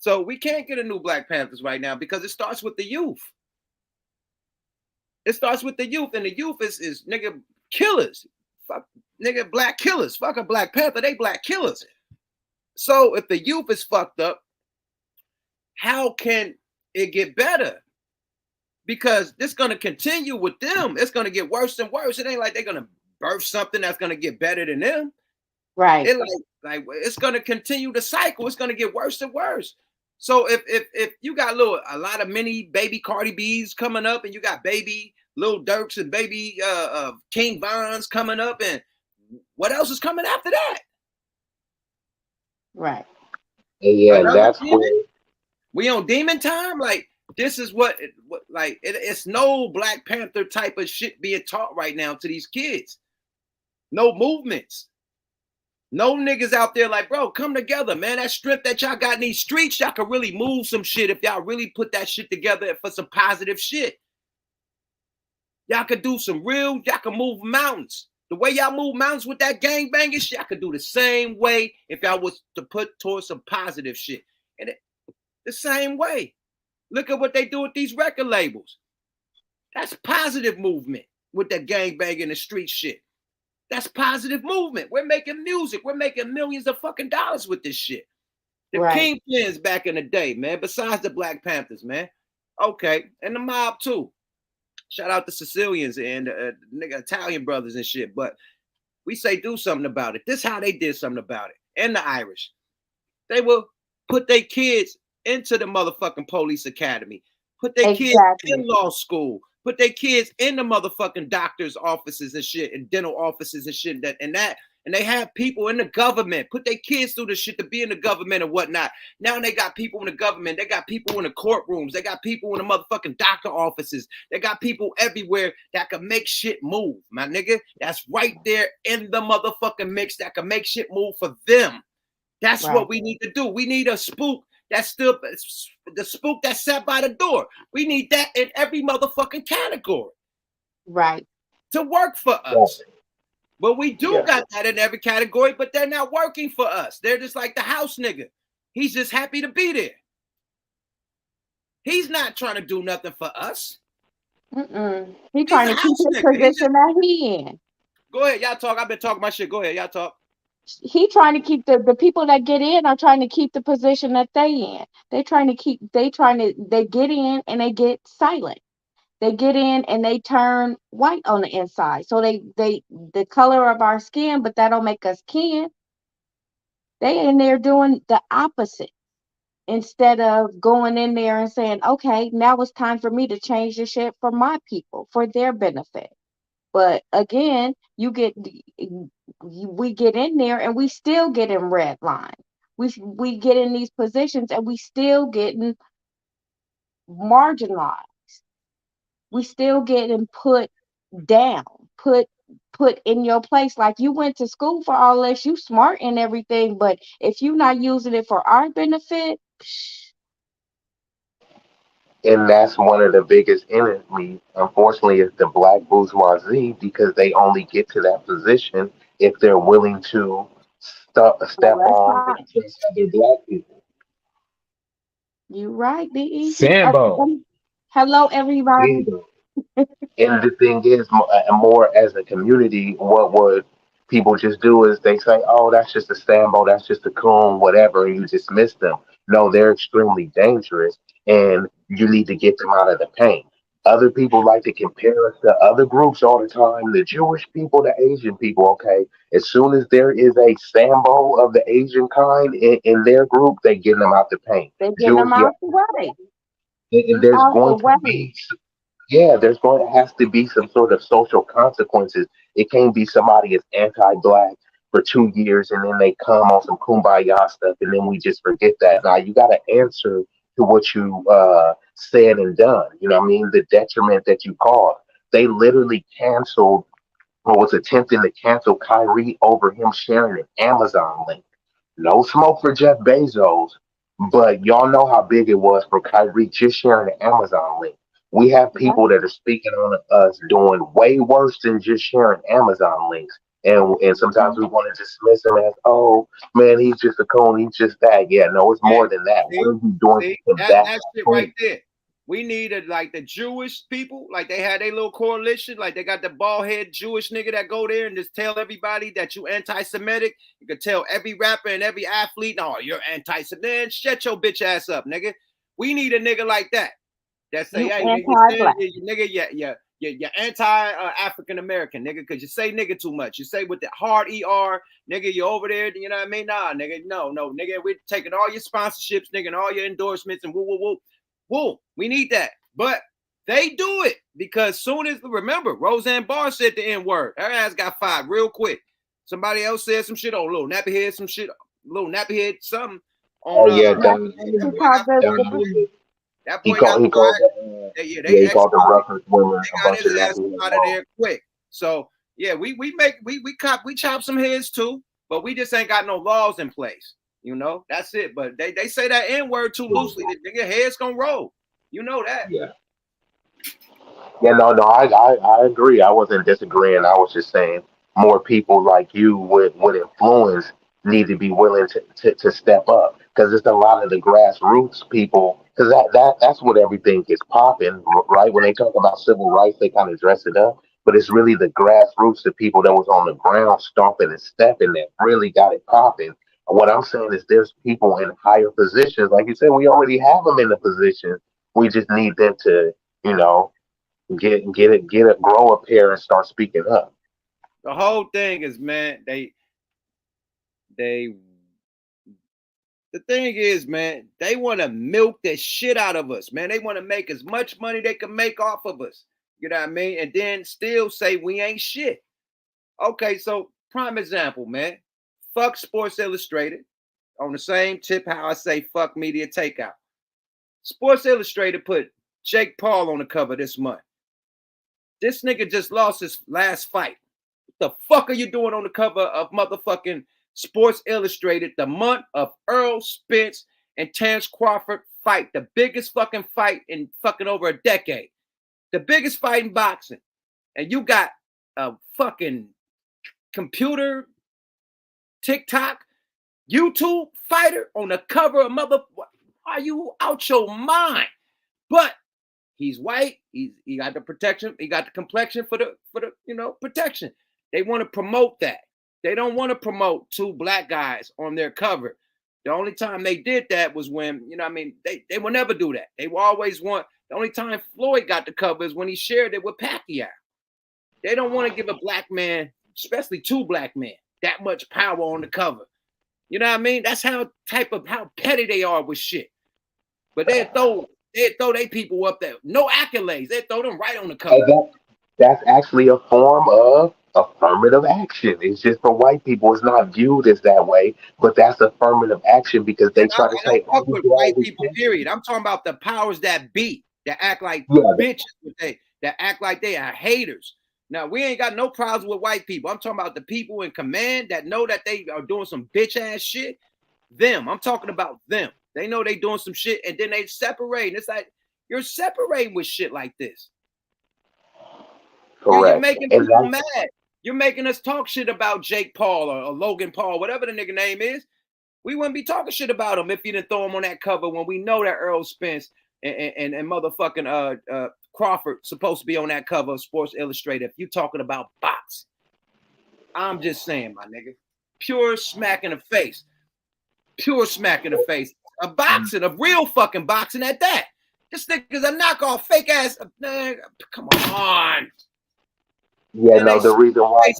So we can't get a new Black Panthers right now, because it starts with the youth. It starts with the youth, and the youth is nigga killers. Fuck nigga black killers. Fuck a Black Panther, they black killers. So if the youth is fucked up, how can it get better? Because it's going to continue with them. It's going to get worse and worse. It ain't like they're going to birth something that's going to get better than them. Right. It like it's going to continue the cycle. It's going to get worse and worse. So if you got a lot of mini baby Cardi B's coming up, and you got baby Lil Durks and baby King Vons coming up, and What else is coming after that? Right. Yeah, and Another that's demon? where We on demon time? Like, this is what it's no Black Panther type of shit being taught right now to these kids. No movements. No niggas out there like, bro, come together, man. That strength that y'all got in these streets, y'all can really move some shit if y'all really put that shit together for some positive shit. Y'all could do some real, y'all can move mountains. The way y'all move mountains with that gangbanging shit, y'all could do the same way if y'all was to put towards some positive shit. And the same way. Look at what they do with these record labels. That's positive movement with that gangbanging and the street shit. That's positive movement. We're making music. We're making millions of fucking dollars with this shit. The Right. Kingpins back in the day, man, besides the Black Panthers, man. Okay, and the mob too. Shout out the Sicilians and nigga Italian brothers and shit. But we say do something about it. This is how they did something about it. And the Irish. They will put their kids into the motherfucking police academy. Put their kids in law school. Put their kids in the motherfucking doctor's offices and shit, and dental offices and shit. And they have people in the government. Put their kids through the shit to be in the government and whatnot. Now they got people in the government. They got people in the courtrooms. They got people in the motherfucking doctor offices. They got people everywhere that can make shit move, my nigga. That's right there in the motherfucking mix that can make shit move for them. That's Right. what we need to do. We need a spook that's still the spook that sat by the door. We need that in every motherfucking category. Right. To work for us. But we do Yeah. got that in every category, but they're not working for us. They're just like the house nigga. He's just happy to be there. He's not trying to do nothing for us. He's trying a to keep house his nigga. position that he in. Go ahead, y'all talk. I've been talking my shit. Go ahead, y'all talk. He trying to keep the people that get in are trying to keep the position that they in. They get in and they get silent. They get in and they turn white on the inside. So they the color of our skin, but that don't make us kin. They in there doing the opposite instead of going in there and saying, okay, now it's time for me to change the shit for my people, for their benefit. But again, we get in there and we still get in red line. We get in these positions and we still getting marginalized. We still getting put down, put in your place. Like, you went to school for all this, you smart and everything, but if you're not using it for our benefit, And that's one of the biggest enemies, unfortunately, is the black bourgeoisie, because they only get to that position if they're willing to step on and oppress other black people. you right, be easy. Sambo. Hello, everybody. Yeah. And the thing is, more as a community, what would people just do is they say, "Oh, that's just a Sambo, that's just a coon, whatever," and you dismiss them. No, they're extremely dangerous, and you need to get them out of the paint. Other people like to compare us to other groups all the time. The Jewish people, the Asian people. Okay, as soon as there is a Sambo of the Asian kind in their group, they get them out the paint. They get them Jewish, yeah, out the way. and there's Out the going to way. be, yeah, there's going to have to be some sort of social consequences. It can't be somebody is anti-black for 2 years and then they come on some kumbaya stuff and then we just forget that. Now you got to answer to what you said and done. You know what I mean? The detriment that you caused. They literally canceled or was attempting to cancel Kyrie over him sharing an Amazon link. No smoke for Jeff Bezos, but y'all know how big it was for Kyrie just sharing the Amazon link. We have people that are speaking on us doing way worse than just sharing Amazon links. And sometimes we want to dismiss him as, oh man, he's just a coon, he's just that. Yeah, no, it's more than that. What are you doing to combat That shit that? right there. We needed like the Jewish people, like they had their little coalition, like they got the bald head Jewish nigga that go there and just tell everybody that you anti-Semitic. You could tell every rapper and every athlete, no, you're anti-Semitic. Shut your bitch ass up, nigga. We need a nigga like that. That say, You hey, anti-black. nigga, you're anti-African American, nigga, because you say nigga too much. You say with the hard ER, nigga, you over there, you know what I mean? Nah, nigga, no, nigga, we're taking all your sponsorships, nigga, and all your endorsements and woo. We need that. But they do it because soon as, remember, Roseanne Barr said the N-word. Her ass got fired real quick. Somebody else said some shit. Oh, little nappy head, some shit. Little nappy head, something. Oh On yeah, that boy got fired. That he boy got called fired. the, They called the Rufford women they a got bunch his of ass nappy out of there quick. So yeah, we chop some heads too, but we just ain't got no laws in place. You know, that's it. But they say that N-word too loosely. The nigga heads gonna roll. You know that. Yeah. Yeah, no, I agree. I wasn't disagreeing. I was just saying more people like you with influence need to be willing to step up because it's a lot of the grassroots people because that's what everything gets popping, right? When they talk about civil rights, they kind of dress it up, but it's really the grassroots, the people that was on the ground stomping and stepping that really got it popping. What I'm saying is there's people in higher positions, like you said, we already have them in the position. We just need them to, you know, grow up here and start speaking up. The whole thing is, man, they the thing is, man, they want to milk the shit out of us, man. They want to make as much money they can make off of us. You know what I mean? And then still say we ain't shit. Okay, so prime example, man. Fuck Sports Illustrated. On the same tip how I say fuck media takeout. Sports Illustrated put Jake Paul on the cover this month. This nigga just lost his last fight. What the fuck are you doing on the cover of motherfucking Sports Illustrated the month of Earl Spence and Terrence Crawford fight? The biggest fucking fight in fucking over a decade. The biggest fight in boxing. And you got a fucking computer, TikTok, YouTube fighter on the cover of mother. Are you out your mind? But he's white. He got the protection. He got the complexion for the protection. They want to promote that. They don't want to promote two black guys on their cover. The only time they did that was when, they will never do that. They will always want, the only time Floyd got the cover is when he shared it with Pacquiao. They don't want to give a black man, especially two black men, that much power on the cover. You know what I mean? That's how petty they are with shit. But they throw their people up there. No accolades. They throw them right on the cover. That's actually a form of affirmative action. It's just for white people. It's not viewed as that way, but that's affirmative action because they try to say, I don't fuck with white people, period. I'm talking about the powers that be, that act like bitches, that act like they are haters. Now, we ain't got no problems with white people. I'm talking about the people in command that know that they are doing some bitch-ass shit. Them. I'm talking about them. They know they doing some shit, and then they separate. It's like, you're separating with shit like this. Correct. You're making people mad. You're making us talk shit about Jake Paul or Logan Paul, whatever the nigga name is. We wouldn't be talking shit about him if you didn't throw him on that cover when we know that Earl Spence and motherfucking Crawford supposed to be on that cover of Sports Illustrated. If you talking about box, I'm just saying, my nigga, pure smack in the face, a boxing, a real fucking boxing at that. This nigga's a knockoff, fake ass. Come on. Yeah, no, the reason why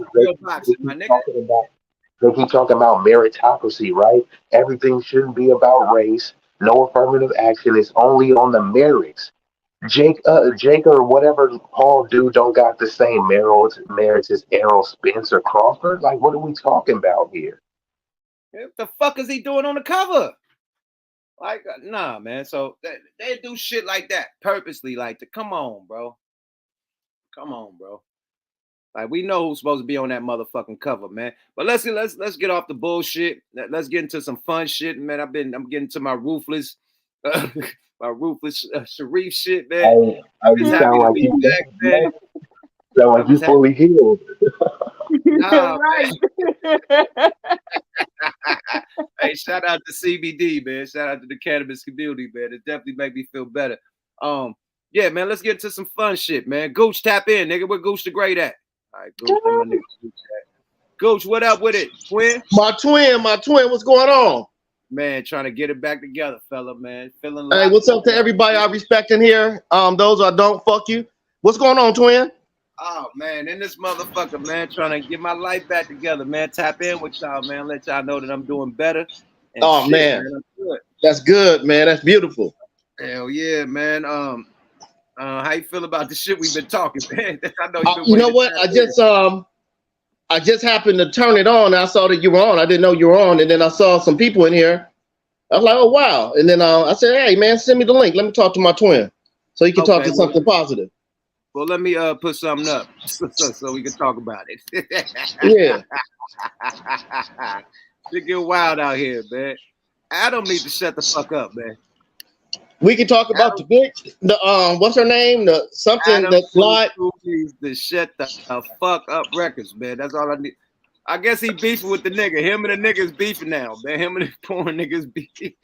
they keep talking about meritocracy, right? Everything shouldn't be about race. No affirmative action. It's only on the merits. Jake or whatever Paul dude don't got the same merits as Errol Spence or Crawford. Like, what are we talking about here? What the fuck is he doing on the cover? Like, nah, man. So they do shit like that purposely. Like, come on, bro. Like, we know who's supposed to be on that motherfucking cover, man. But let's get off the bullshit. Let's get into some fun shit, man. I'm getting to my ruthless Sharif shit, man. You sound like you back, man. Sound like you fully healed. Nah, right. Hey, shout out to CBD, man. Shout out to the cannabis community, man. It definitely make me feel better. Yeah, man. Let's get into some fun shit, man. Gooch, tap in, nigga. Where Gooch the Great at? All right, Gooch, my nigga. Gooch, what up with it, twin? My twin, what's going on? Man, trying to get it back together, fella, man. Feeling. Hey, what's up to everybody I respect in here? Those I don't, fuck you. What's going on, twin? Oh man, in this motherfucker, man, trying to get my life back together, man. Tap in with y'all, man. Let y'all know that I'm doing better. And oh shit, man, I'm good. That's good, man. That's beautiful. Hell yeah, man. How you feel about the shit we've been talking, man? I know you know what? I just I just happened to turn it on. And I saw that you were on. I didn't know you were on. And then I saw some people in here. I was like, oh, wow. And then I said, hey, man, send me the link. Let me talk to my twin so he can talk to something positive. Well, let me put something up so we can talk about it. Yeah. It get wild out here, man. Adam needs to shut the fuck up, man. We can talk about the bitch, what's her name? The something Adam that fly. needs to shut the fuck up records, man. That's all I need. I guess he beefing with the nigga. Him and the niggas beefing now, man. Him and the porn niggas beefing.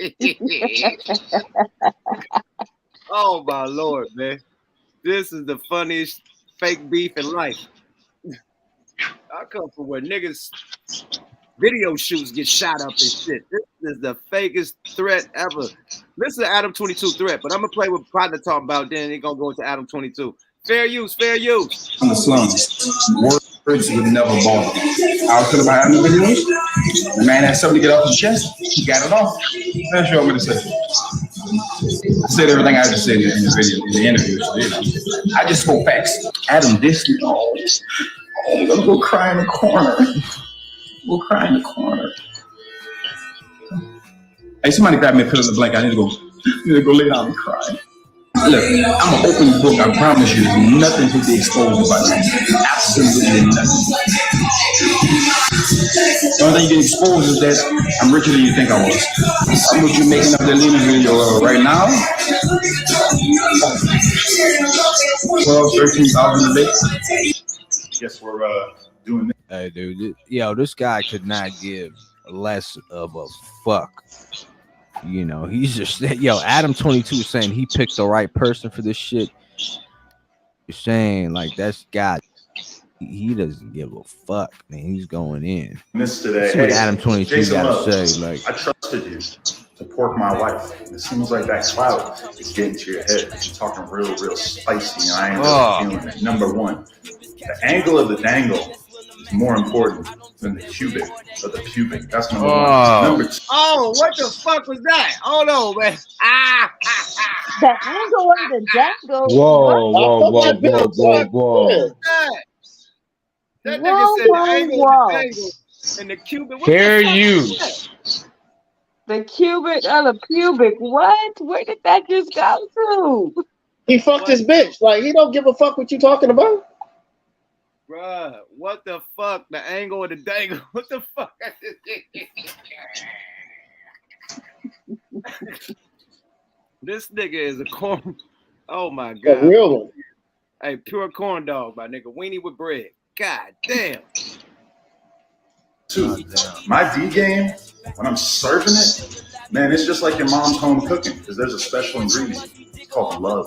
Oh my Lord, man. This is the funniest fake beef in life. I come from where niggas video shoots get shot up and shit. This is the fakest threat ever. Listen to Adam22 threat, but I'm gonna play what partner talking about, then he gonna go to Adam22. Fair use, fair use. On the slums. Words would never bother me. I was talking about Adam videos. The man had something to get off his chest. He got it off. That's what you want me to say. I said everything I had to say in the video, in the interview. So, you know, I just spoke facts. Adam dissed me. Oh, I'm gonna go cry in the corner. Go cry in the corner. Hey, somebody grab me a pillow in the blanket. I need to go lay down and cry. Look, I'm an open book. I promise you, there's nothing to be exposed about me. Absolutely nothing. The only thing you get exposed is that I'm richer than you think I was. How much you making up the Lena video right now? 12, 13,000 a day. Guess we're doing this. Hey, dude, yo, this guy could not give less of a fuck. You know, he's just, yo, Adam22 is saying he picked the right person for this shit. You're saying, like, that's God. He doesn't give a fuck, man. He's going in. This today. That's what Adam22 got to say. Like, I trusted you to pork my wife. And it seems like that cloud is getting to your head. You're talking real spicy, and I ain't really feeling it. Number one, the angle of the dangle is more important than the cubic of the pubic. That's number one. Number two. Oh, what the fuck was that? Hold on, man. The angle of the dangle. Whoa. That nigga said the angle of the dangle and the cubic. Fair use. The cubic of the pubic. What? Where did that just go to? He fucked his bitch. Like, he don't give a fuck what you talking about. Bruh, what the fuck? The angle of the dangle. What the fuck? This nigga is a corn. Oh my god. A real one. Hey, pure corn dog, my nigga. Weenie with bread. God damn. Two, my D game, when I'm serving it, man, it's just like your mom's home cooking because there's a special ingredient called love.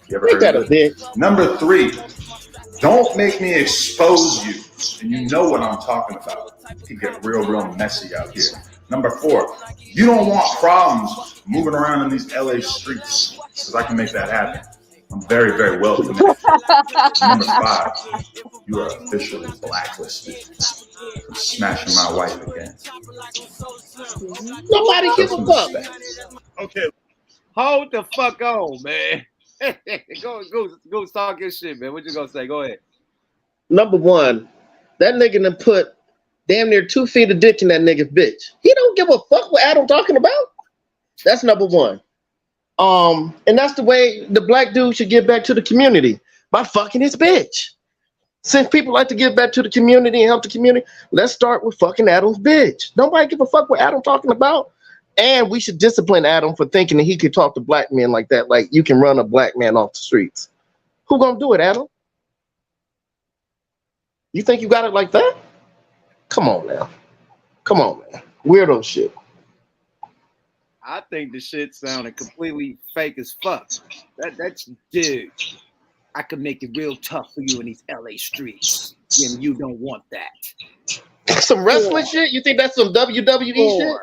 You ever heard of it? Number three, don't make me expose you. And you know what I'm talking about. It can get real messy out here. Number four, you don't want problems moving around in these LA streets because I can make that happen. I'm very wealthy. Number five, you are officially blacklisted for smashing my wife again. Nobody gives a fuck. Okay. Hold the fuck on, man. Go talk your shit, man. What you gonna say? Go ahead. Number one, that nigga done put damn near 2 feet of dick in that nigga's bitch. He don't give a fuck what Adam talking about. That's number one. And that's the way the black dude should give back to the community, by fucking his bitch. Since people like to give back to the community and help the community, let's start with fucking Adam's bitch. Nobody give a fuck what Adam talking about. And we should discipline Adam for thinking that he could talk to black men like that. Like, you can run a black man off the streets. Who gonna do it, Adam? You think you got it like that? Come on now. Come on, man. Weirdo shit. I think the shit sounded completely fake as fuck. That's dude. I could make it real tough for you in these LA streets, and you don't want that. Some wrestling shit? You think that's some WWE shit?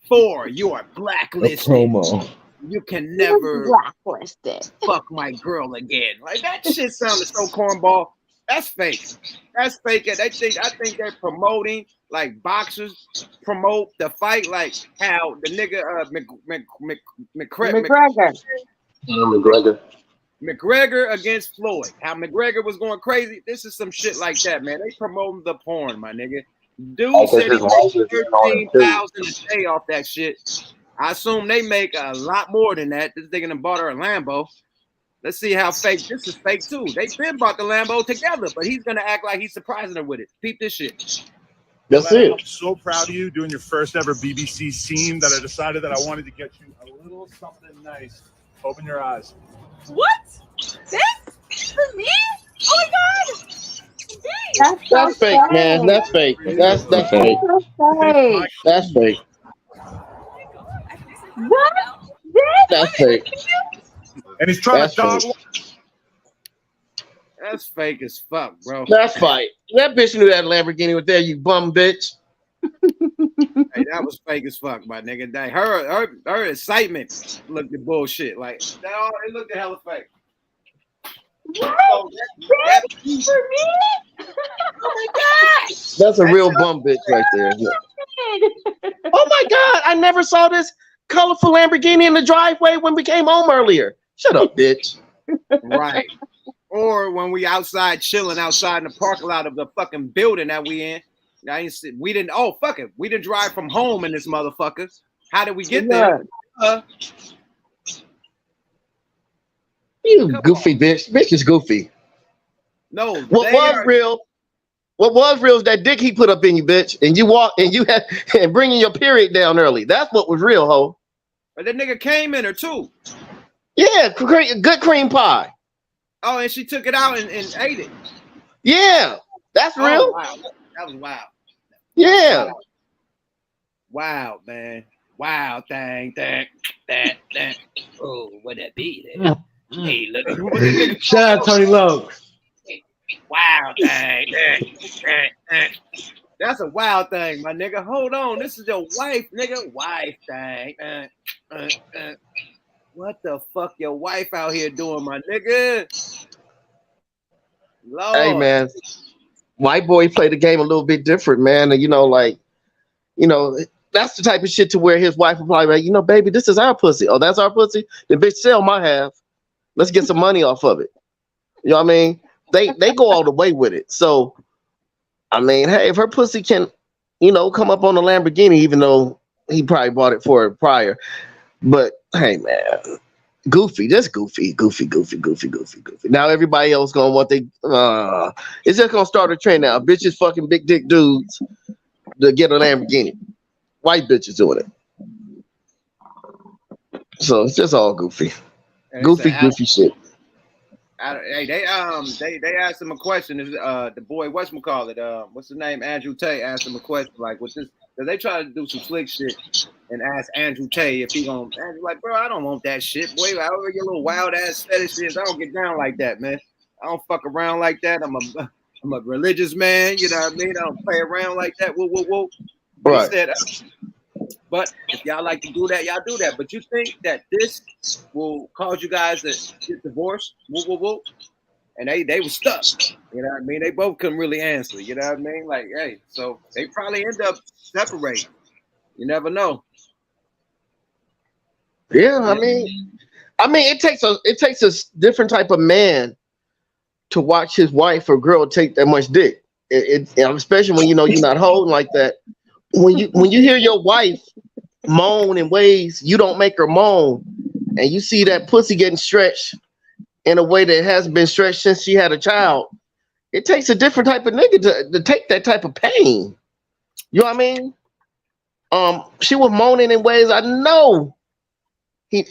Four, you are blacklisted. Promo. You can never blacklisted. Fuck my girl again. Like, that shit sounded so cornball. That's fake. That's fake. I think they're promoting, like boxers promote the fight, like how the nigga McGregor. McGregor against Floyd. How McGregor was going crazy. This is some shit like that, man. They promoting the porn, my nigga. Dude said he made 13,000 a day off that shit. I assume they make a lot more than that. This nigga done bought her a Lambo. Let's see how fake this is. Fake too. They been bought the Lambo together, but he's gonna act like he's surprising her with it. Peep this shit. That's it. I'm so proud of you doing your first ever BBC scene that I decided that I wanted to get you a little something nice. Open your eyes. What? This for me? Oh my god! That's fake, man. That's fake. That's fake. That's fake. What? That's fake. And he's trying to dog. That's fake as fuck, bro. That's fake. That bitch knew that Lamborghini was there, you bum bitch. Hey, that was fake as fuck, my nigga. Dang, her excitement looked at bullshit. Like that all it looked at hella fake. What? So that For me? Oh my god! That's a real bum bitch right there. Oh my god, I never saw this colorful Lamborghini in the driveway when we came home earlier. Shut up, bitch. Right. Or when we outside chilling outside in the parking lot of the fucking building that we in. We didn't. Oh fuck it. We didn't drive from home in this motherfucker. How did we get there? You goofy bitch. Bitch is goofy. No. What was real is that dick he put up in you, bitch, and you walk and you had and bringing your period down early. That's what was real, ho. But that nigga came in her too. Yeah, good cream pie. Oh, and she took it out and ate it. Yeah, that's real. Wow. That was wild. Yeah. Wow, man. Wow, thing. Oh, what that be? Hey, look. Shout out Tony Lowe. Wow, thing. That's a wild thing, my nigga. Hold on. This is your wife, nigga. Wife thing. What the fuck your wife out here doing, my nigga? Lord. Hey, man. White boy played the game a little bit different, man. And, that's the type of shit to where his wife would probably be like, baby, this is our pussy. Oh, that's our pussy? The bitch sell my half. Let's get some money off of it. You know what I mean? They go all the way with it. So, I mean, hey, if her pussy can, come up on the Lamborghini, even though he probably bought it for her prior. But, hey, man. Goofy, just goofy. Now everybody else gonna want it's just gonna start a trend now. Bitches fucking big dick dudes to get a Lamborghini. White bitches doing it. So it's just all goofy. Goofy shit. Hey, they asked him a question. The boy whatchamacallit, what's his name? Andrew Tate asked him a question like, "What's this?" Because they try to do some slick shit and ask Andrew Tate if he gonna. Andrew like, bro, I don't want that shit, boy. I over your little wild ass fetishes. I don't get down like that, man. I don't fuck around like that. I'm a religious man. You know what I mean? I don't play around like that. Whoa. Right. He said, but if y'all like to do that, y'all do that. But you think that this will cause you guys to get divorced? Whoa. And they were stuck. You know what I mean? They both couldn't really answer. You know what I mean? Like, hey, so they probably end up separating. You never know. Yeah, I mean, it takes a different type of man to watch his wife or girl take that much dick. Especially when you're not holding like that. When you hear your wife moan in ways you don't make her moan, and you see that pussy getting stretched in a way that hasn't been stretched since she had a child, it takes a different type of nigga to take that type of pain. You know what I mean? She was moaning in ways I know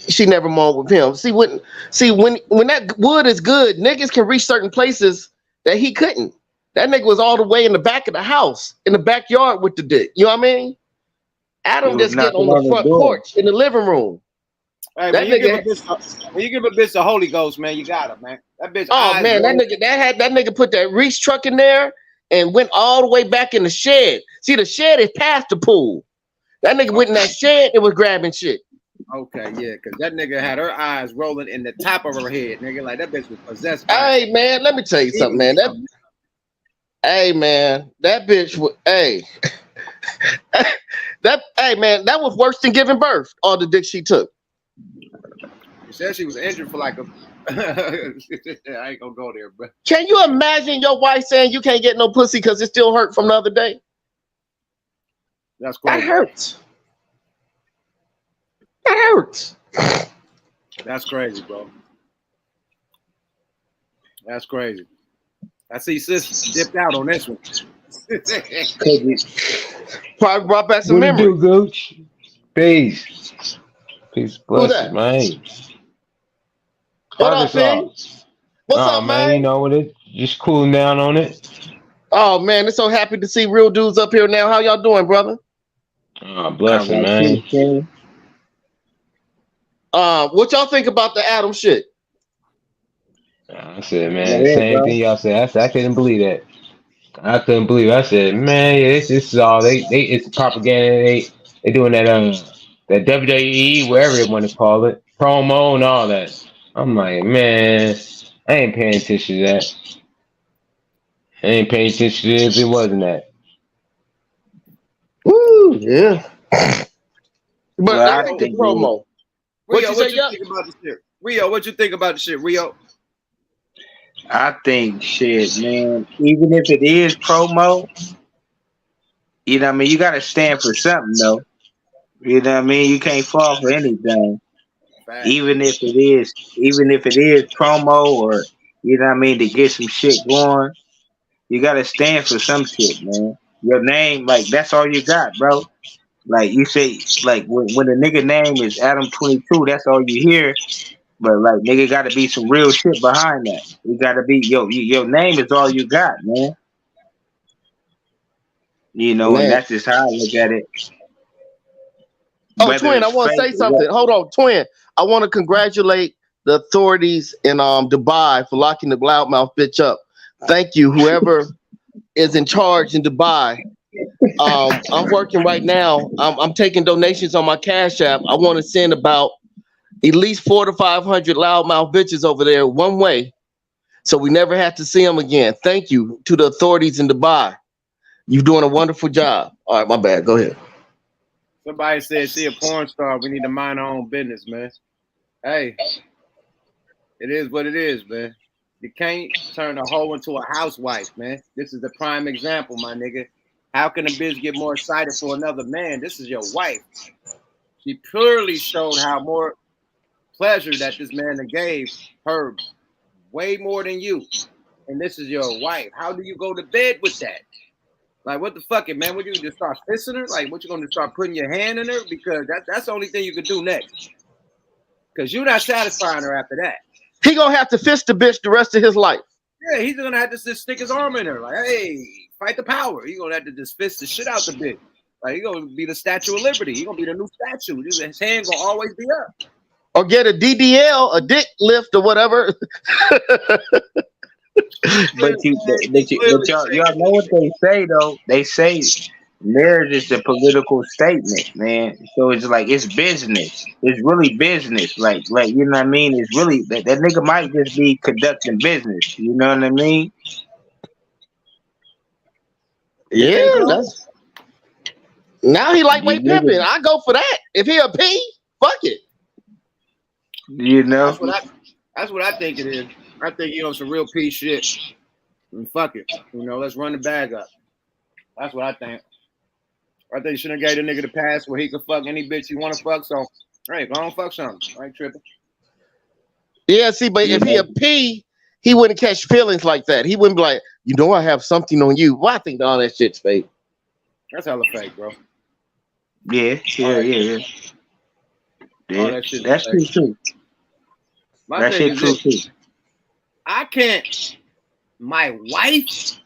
she never moaned with him. See when that wood is good, niggas can reach certain places that he couldn't. That nigga was all the way in the back of the house, in the backyard with the dick. You know what I mean? Adam just getting on the front porch in the living room. Hey, when you give a bitch the Holy Ghost, man, you got her, man. That bitch. Oh man, that nigga put that reach truck in there and went all the way back in the shed. See, the shed is past the pool. That nigga went in that shed and was grabbing shit. Okay, yeah, because that nigga had her eyes rolling in the top of her head, nigga. Like that bitch was possessed. Hey man, let me tell you something, man. Hey man, that bitch was that was worse than giving birth. All the dick she took. She said she was injured for like a. I ain't gonna go there, bro. Can you imagine your wife saying you can't get no pussy because it still hurt from the other day? That's crazy. That hurts. That hurts. That's crazy, bro. That's crazy. I see sis dipped out on this one. Probably brought back some What memories. you do, Gooch? Peace. Peace, blessings, man. What up, P? What's up, man? You know what it? Just cooling down on it. Oh man, it's so happy to see real dudes up here now. How y'all doing, brother? Blessing, man. What y'all think about the Adam shit? I said, man, same thing y'all said. I couldn't believe that. I couldn't believe it. I said, man, this is all it's propaganda. They doing that that WWE, wherever they want to call it, promo and all that. I'm like, man, I ain't paying attention to that. I ain't paying attention to it if it wasn't that. Woo, yeah. But I think the promo. Rio, what you think about the shit? Rio, what you think about the shit, Rio? I think shit, man. Even if it is promo, you know what I mean? You gotta stand for something though. You know what I mean? You can't fall for anything. Fact. Even if it is promo or you know what I mean, to get some shit going, you gotta stand for some shit, man. Your name, like that's all you got, bro. Like you say, like when the nigga name is Adam22, that's all you hear. But like nigga gotta be some real shit behind that. You gotta be your name is all you got, man. You know, and that's just how I look at it. Oh, whether Twin, I want to say something. Hold on, Twin. I want to congratulate the authorities in Dubai for locking the loudmouth bitch up. Thank you, whoever is in charge in Dubai. I'm working right now. I'm taking donations on my Cash App. I want to send about at least 400 to 500 loudmouth bitches over there one way, so we never have to see them again. Thank you to the authorities in Dubai. You're doing a wonderful job. All right, my bad. Go ahead. Somebody said she a porn star. We need to mind our own business, man. Hey, it is what it is, man. You can't turn a hoe into a housewife, man. This is the prime example, my nigga. How can a bitch get more excited for another man? This is your wife. She purely showed how more pleasure that this man gave her, way more than you. And this is your wife. How do you go to bed with that? Like, what the fuck, man? What you just start fixing her? Like, what you gonna start putting your hand in her? Because that's the only thing you could do next. Because you're not satisfying her after that. He gonna have to fist the bitch the rest of his life. Yeah, he's gonna have to just stick his arm in her. Like, hey, fight the power. He's gonna have to just fist the shit out the bitch. Like, he's gonna be the Statue of Liberty. He's gonna be the new statue. His hand gonna always be up. Or get a DDL, a dick lift or whatever. But y'all know what they say though. They say marriage is a political statement, man. So it's like it's business. It's really business. Like you know what I mean? It's really that nigga might just be conducting business. You know what I mean? Yeah, that's now he lightweight pimping. I go for that. If he a P, fuck it. You know, that's what I think it is. I think he on some real P shit. And fuck it. You know, let's run the bag up. That's what I think. I think you shouldn't have gave the nigga the pass where he could fuck any bitch he want to fuck. So, hey, go on fuck something. I ain't tripping. Yeah, see, but if he a P, he wouldn't catch feelings like that. He wouldn't be like, you know, I have something on you. Well, I think all that shit's fake. That's hella fake, bro. Yeah. That's true too. That shit true too. I can't. My wife.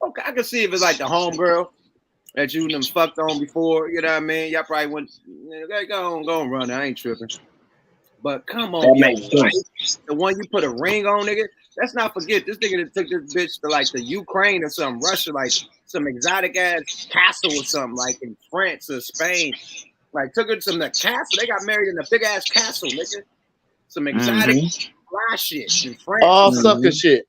Okay, I can see if it's like the homegirl that you done fucked on before. You know what I mean? Y'all probably went. Go on, run. I ain't tripping. But come on, your wife, the one you put a ring on, nigga. Let's not forget this nigga that took this bitch to like the Ukraine or something, Russia, like some exotic ass castle or something, like in France or Spain. Like took her to the castle. They got married in a big ass castle, nigga. Some exotic fly shit in France. All sucker shit.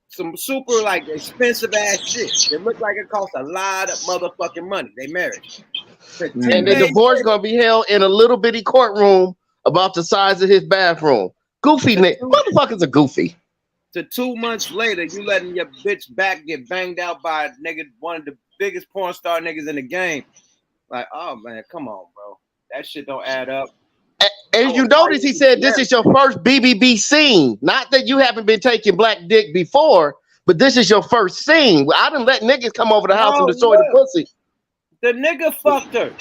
Some super like expensive ass shit. It looked like it cost a lot of motherfucking money. They married. And the divorce gonna be held in a little bitty courtroom about the size of his bathroom. Goofy nigga. Motherfuckers are goofy. To 2 months later, you letting your bitch back get banged out by a nigga, one of the biggest porn star niggas in the game. Like, oh man, come on, bro. That shit don't add up. And you notice he said this is your first BBB scene. Not that you haven't been taking black dick before, but this is your first scene. I done let niggas come over the house and destroy the pussy. The nigga fucked her.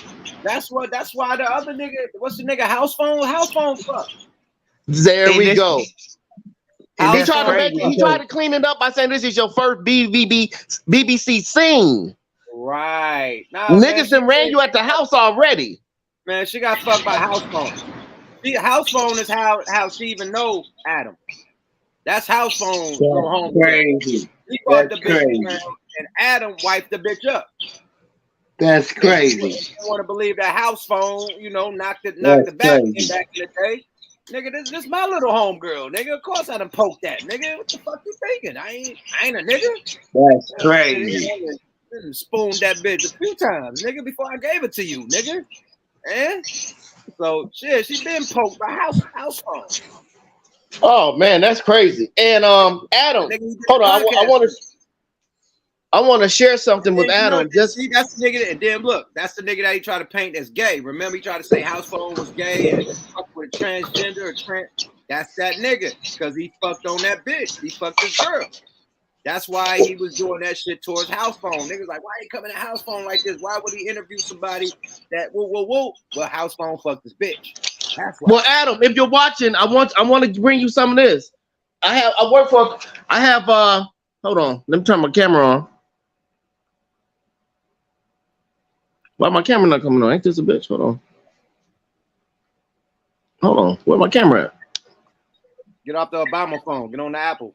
That's why the other nigga, what's the nigga, house phone fucked. There we go. He tried to clean it up by saying this is your first BBC scene. Right. Nah, niggas done ran you at the house already. Man, she got fucked by house phone. House phone is how she even know Adam. That's house phone. Go home. Crazy. He bought the bitch, man, and Adam wiped the bitch up. That's crazy. You want to believe that house phone, you know, knocked the back in the day. Nigga, this my little homegirl, nigga. Of course I done poked that, nigga. What the fuck you thinking? I ain't a nigga. That's crazy. I spooned that bitch a few times, nigga, before I gave it to you, nigga. Eh? So shit, she been poked by house phone. Oh man, that's crazy. And Adam, hold on, I want to share something with Adam. That's the nigga, and then look, that's the nigga that he tried to paint as gay. Remember, he tried to say house phone was gay and fuck with a transgender or That's that nigga, because he fucked on that bitch. He fucked his girl. That's why he was doing that shit towards house phone. Niggas like, why he coming to house phone like this? Why would he interview somebody that whoa? Well, house phone fucked this bitch. That's why. Well, Adam, if you're watching, I want to bring you some of this. I have hold on, let me turn my camera on. Why my camera not coming on? Ain't this a bitch? Hold on. Where my camera at? Get off the Obama phone. Get on the Apple.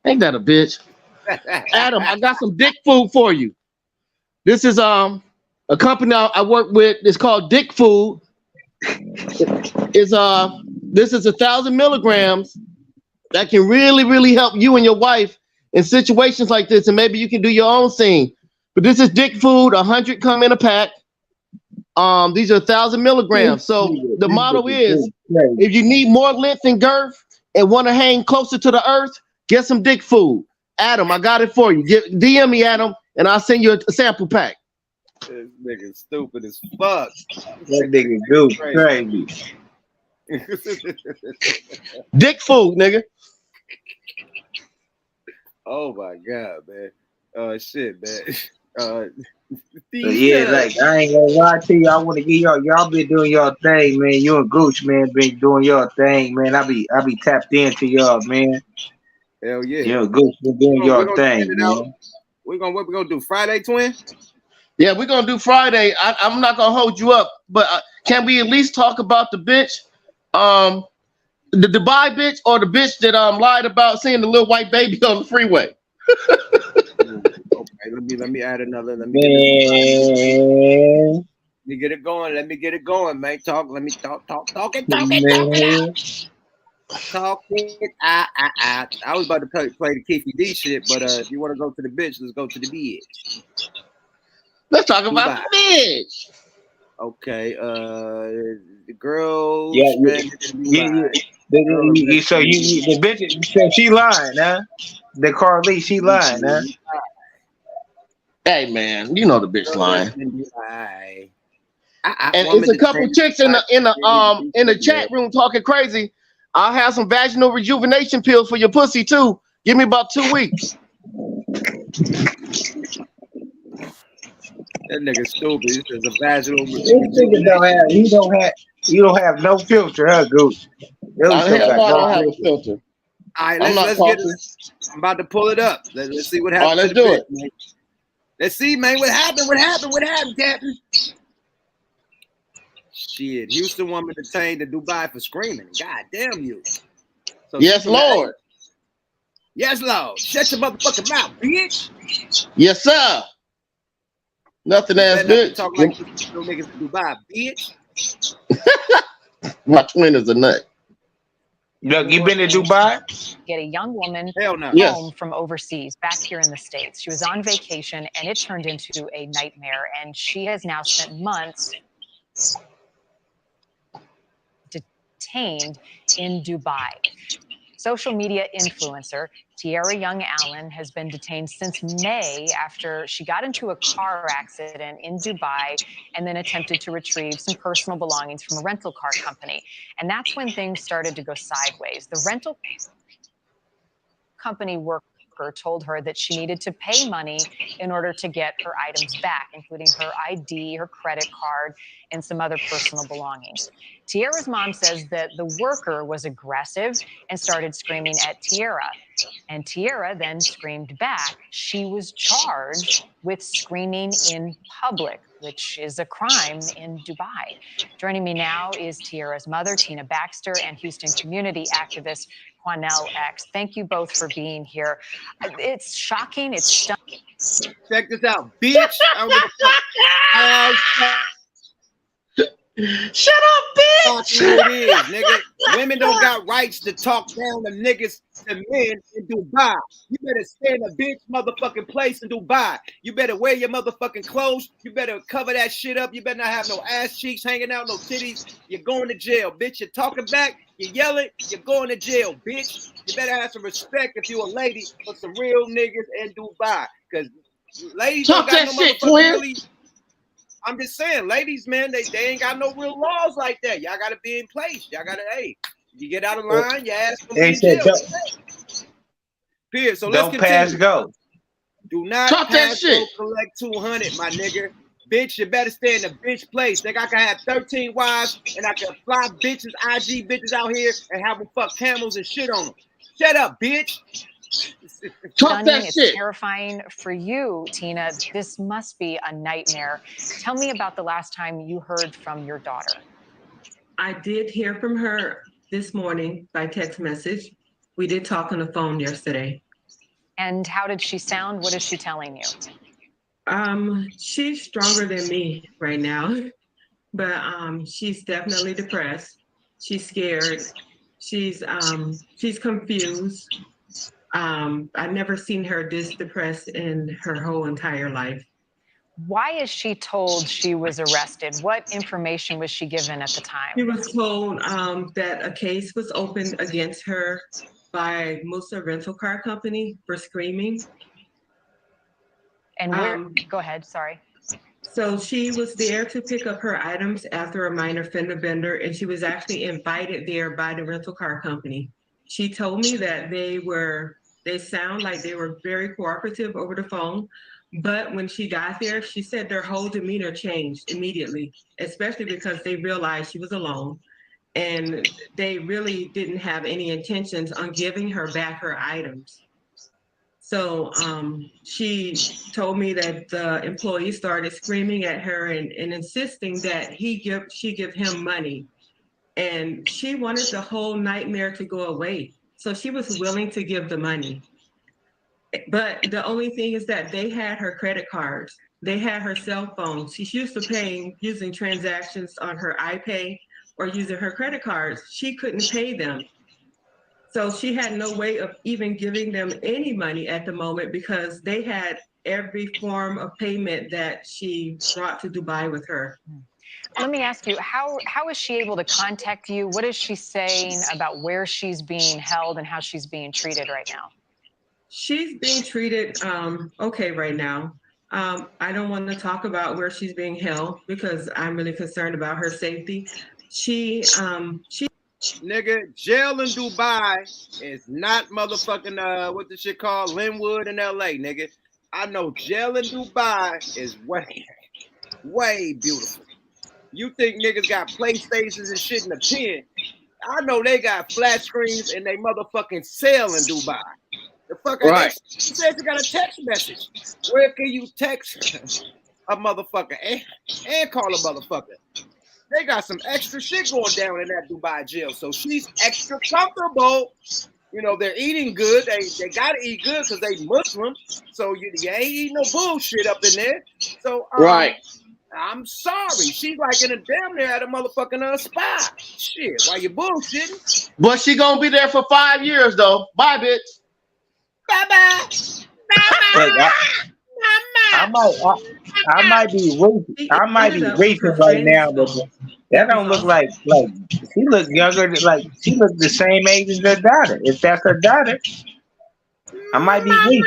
Ain't that a bitch? Adam, I got some dick food for you. This is a company I work with. It's called Dick Food. This is 1,000 milligrams that can really help you and your wife in situations like this, and maybe you can do your own scene. But this is Dick Food. 100 come in a pack. These are 1,000 milligrams. So the motto is, if you need more length and girth and want to hang closer to the earth, get some Dick Food. Adam, I got it for you. DM me, Adam, and I'll send you a sample pack. This nigga stupid as fuck. That nigga goofy crazy. Dick Food, nigga. Oh my god, man. Shit, man. Yeah, like I ain't gonna lie to you. I want to give y'all been doing y'all thing, man. You and Gooch, man, been doing y'all thing, man. I be tapped into y'all, man. Hell yeah. You and Gooch been doing y'all thing, man. What we gonna do? Friday, twin? Yeah, we're gonna do Friday. I'm not gonna hold you up, but can we at least talk about the bitch, the Dubai bitch, or the bitch that lied about seeing the little white baby on the freeway? Okay, let me add another. Let me get it going. Let me get it going, man. Let me talk it. I was about to play the KEEFE-D shit, but if you want to go to the bitch, let's go to the bitch. Let's talk about the bitch. Okay, the girl. Yeah. So the bitch said she lying, huh? The Carly, she lying, huh? Hey man, you know the bitch lying. And it's a couple chicks in the chat room talking crazy. I'll have some vaginal rejuvenation pills for your pussy too. Give me about 2 weeks. That nigga stupid. This is a vaginal. You don't have no filter, huh, Goose? I don't have a filter. All right, let's get it. I'm about to pull it up. Let's see what happens. All right, let's do it. Man. Let's see, man. What happened, Captain? Shit, Houston woman detained in Dubai for screaming. God damn you. So yes, Lord. Yes, Lord. Shut your motherfucking mouth, bitch. Yes, sir. Nothing ass bitch. Talk like you niggas in Dubai, bitch. My twin is a nut. Look, you been to Dubai? Get a young woman home from overseas, back here in the States. She was on vacation, and it turned into a nightmare. And she has now spent months detained in Dubai. Social media influencer Tierra Young Allen has been detained since May after she got into a car accident in Dubai and then attempted to retrieve some personal belongings from a rental car company. And that's when things started to go sideways. The rental company worker told her that she needed to pay money in order to get her items back, including her ID, her credit card, and some other personal belongings. Tierra's mom says that the worker was aggressive and started screaming at Tierra. And Tierra then screamed back. She was charged with screaming in public, which is a crime in Dubai. Joining me now is Tierra's mother, Tina Baxter, and Houston community activist Quanell X. Thank you both for being here. It's shocking. It's stunning. Check this out, bitch. I don't give a fuck. Shut up, bitch. It is, nigga. Women don't got rights to talk down to niggas to men in Dubai. You better stay in a bitch motherfucking place in Dubai. You better wear your motherfucking clothes. You better cover that shit up. You better not have no ass cheeks hanging out, no titties. You're going to jail, bitch. You're talking back. You're yelling. You're going to jail, bitch. You better have some respect if you're a lady for some real niggas in Dubai. Because ladies talk don't got that no shit, motherfucking twin. really. I'm just saying, ladies, man, they ain't got no real laws like that. Y'all gotta be in place. Y'all gotta, hey, you get out of line, your ass gonna be in jail. Period. So let's continue. Don't pass go. Do not talk that pass shit. go collect 200, my nigga. Bitch, you better stay in the bitch place. Nigga, I can have 13 wives and I can fly bitches, IG bitches out here and have them fuck camels and shit on them. Shut up, bitch. Stunning. It's terrifying for you, Tina. This must be a nightmare. Tell me about the last time you heard from your daughter. I did hear from her this morning by text message. We did talk on the phone yesterday. And how did she sound? What is she telling you? She's stronger than me right now, but she's definitely depressed. She's scared. She's confused. I've never seen her this depressed in her whole entire life. Why is she told she was arrested? What information was she given at the time? She was told that a case was opened against her by Musa Rental Car Company for screaming. And where? Go ahead, sorry. So she was there to pick up her items after a minor fender bender, and she was actually invited there by the rental car company. She told me that they sound like they were very cooperative over the phone, but when she got there, she said their whole demeanor changed immediately, especially because they realized she was alone, and they really didn't have any intentions on giving her back her items. So she told me that the employee started screaming at her and insisting that she give him money. And she wanted the whole nightmare to go away. So she was willing to give the money. But the only thing is that they had her credit cards. They had her cell phone. She's used to paying using transactions on her iPay or using her credit cards. She couldn't pay them. So she had no way of even giving them any money at the moment because they had every form of payment that she brought to Dubai with her. Let me ask you, how is she able to contact you? What is she saying about where she's being held and how she's being treated right now? She's being treated okay right now. I don't want to talk about where she's being held because I'm really concerned about her safety. Nigga, jail in Dubai is not motherfucking what the shit called Linwood in LA, nigga. I know jail in Dubai is way beautiful. You think niggas got PlayStations and shit in the pen? I know they got flat screens in they motherfucking cell in Dubai. The fuck right. She said you got a text message. Where can you text a motherfucker and call a motherfucker? They got some extra shit going down in that Dubai jail. So she's extra comfortable. You know, they're eating good. They got to eat good because they Muslim. So you ain't eating no bullshit up in there. So right. I'm sorry. She's like in a damn near at a motherfucking spot. Shit, why you bullshitting? But she gonna be there for 5 years though. Bye, bitch. Bye-bye. I might be racing right now, but That don't look like she look younger. She look the same age as her daughter. If that's her daughter, I might be weak.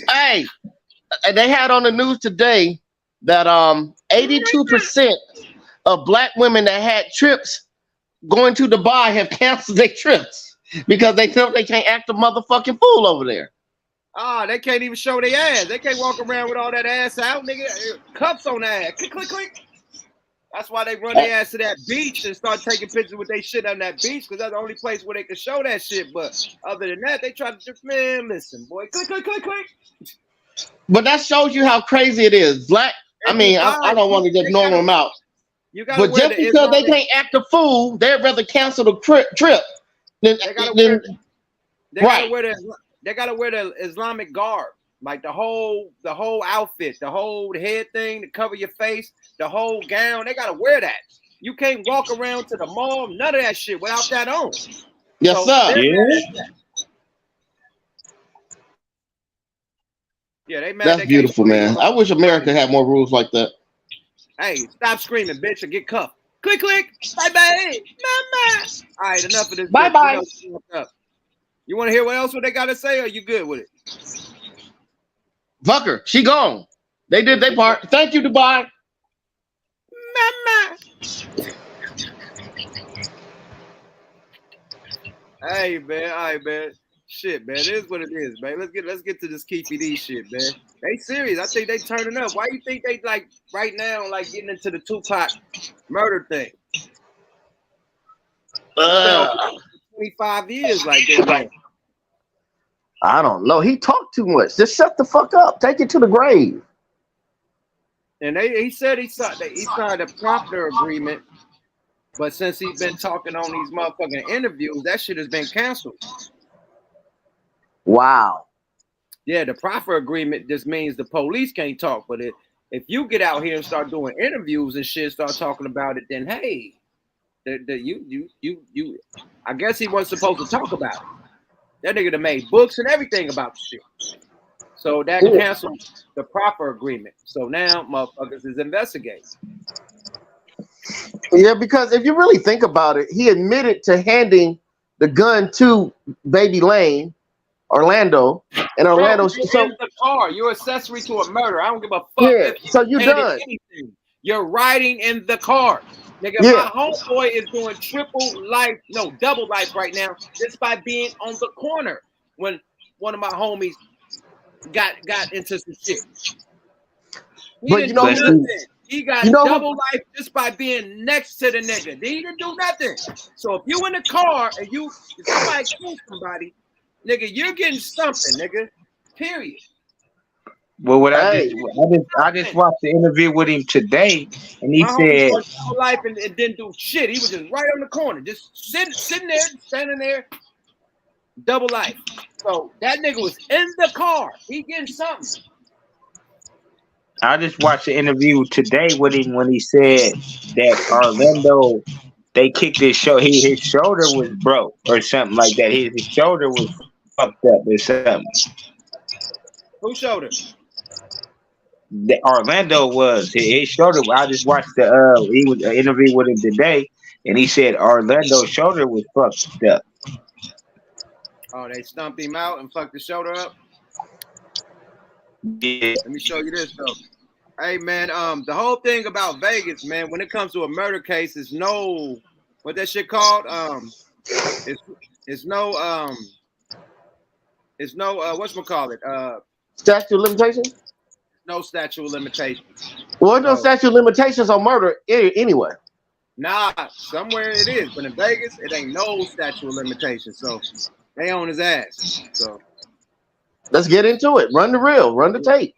Hey, they had on the news today that 82% of black women that had trips going to Dubai have canceled their trips because they feel they can't act a motherfucking fool over there. Ah, they can't even show their ass. They can't walk around with all that ass out, nigga. Cups on their ass. Click, click, click. That's why they run their ass to that beach and start taking pictures with their shit on that beach, because that's the only place where they can show that shit. But other than that, they try to just, man, listen, boy. Click, click, click, click. But that shows you how crazy it is. Black, I mean, I don't want to just normal them out. But just because they can't act a fool, they'd rather cancel the trip than they gotta wear the Islamic garb, like the whole outfit, the whole head thing to cover your face, the whole gown. They gotta wear that. You can't walk around to the mall, none of that shit without that on. Yes, sir. Yeah, they mad. That's beautiful, man. I wish America had more rules like that. Hey, stop screaming, bitch, or get cuffed. Click, click. Bye, bye. Mama. All right, enough of this. Bye, bye. You want to hear what else they got to say, or you good with it? Fuck her. She gone. They did their part. Thank you, Dubai. Mama. Hey, man. All right, man. Shit, man. It is what it is, man. Let's get to this KEEFE-D shit, man. They serious. I think they turning up. Why you think they like right now, like getting into the Tupac murder thing? 25 years, like that. I don't know. He talked too much. Just shut the fuck up. Take it to the grave. And he said he signed a prompter agreement, but since he's been talking on these motherfucking interviews, that shit has been canceled. Wow. Yeah, the proffer agreement just means the police can't talk. But if you get out here and start doing interviews and shit, start talking about it, then hey, you I guess he wasn't supposed to talk about it. That nigga done made books and everything about the shit. So that canceled the proffer agreement. So now motherfuckers is investigating. Yeah, because if you really think about it, he admitted to handing the gun to Baby Lane, Orlando, and Orlando. You're in the car. You're accessory to a murder. I don't give a fuck. Yeah, so you done. Anything. You're riding in the car. Nigga, my homeboy is doing double life right now just by being on the corner when one of my homies got into some shit. He got double life just by being next to the nigga. He didn't do nothing. So if you in the car and somebody kills somebody, nigga, you're getting something, nigga. Period. Well, I just watched the interview with him today, and he said life and didn't do shit. He was just right on the corner, just sitting there, standing there, double life. So that nigga was in the car. He getting something. I just watched the interview today with him when he said that Orlando, they kicked his shoulder. His shoulder was broke or something like that. His shoulder was fucked up or something. Whose shoulder? Orlando was his shoulder. I just watched he was an interview with him today, and he said Orlando's shoulder was fucked up. Oh, they stumped him out and fucked his shoulder up. Yeah. Let me show you this though. Hey man, the whole thing about Vegas, man, when it comes to a murder case, is no what that shit called? It's no whatchamacallit? Statute of limitations? No statute of limitations. Well, there's no statute of limitations on murder anyway. Nah, somewhere it is, but in Vegas, it ain't no statute of limitations. So they on his ass. So let's get into it. Run the reel, run the tape.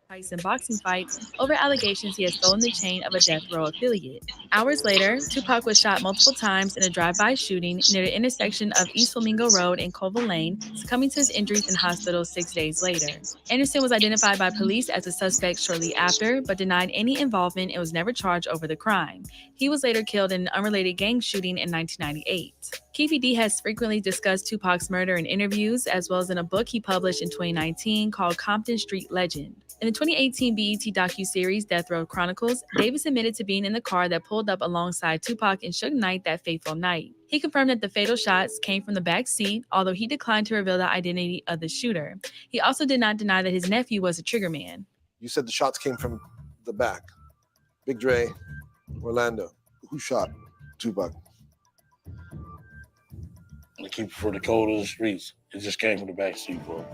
Tyson boxing fights over allegations he had stolen the chain of a death row affiliate. Hours later, Tupac was shot multiple times in a drive-by shooting near the intersection of East Flamingo Road and Colville Lane, succumbing to his injuries in hospital 6 days later. Anderson was identified by police as a suspect shortly after, but denied any involvement and was never charged over the crime. He was later killed in an unrelated gang shooting in 1998. KEEFE-D has frequently discussed Tupac's murder in interviews, as well as in a book he published in 2019 called Compton Street Legend. In the 2018 BET docuseries Death Row Chronicles, Davis admitted to being in the car that pulled up alongside Tupac and Suge Knight that fateful night. He confirmed that the fatal shots came from the back seat, although he declined to reveal the identity of the shooter. He also did not deny that his nephew was a triggerman. You said the shots came from the back. Big Dre, Orlando. Who shot Tupac? To keep for the code of the streets. It just came from the backseat, bro.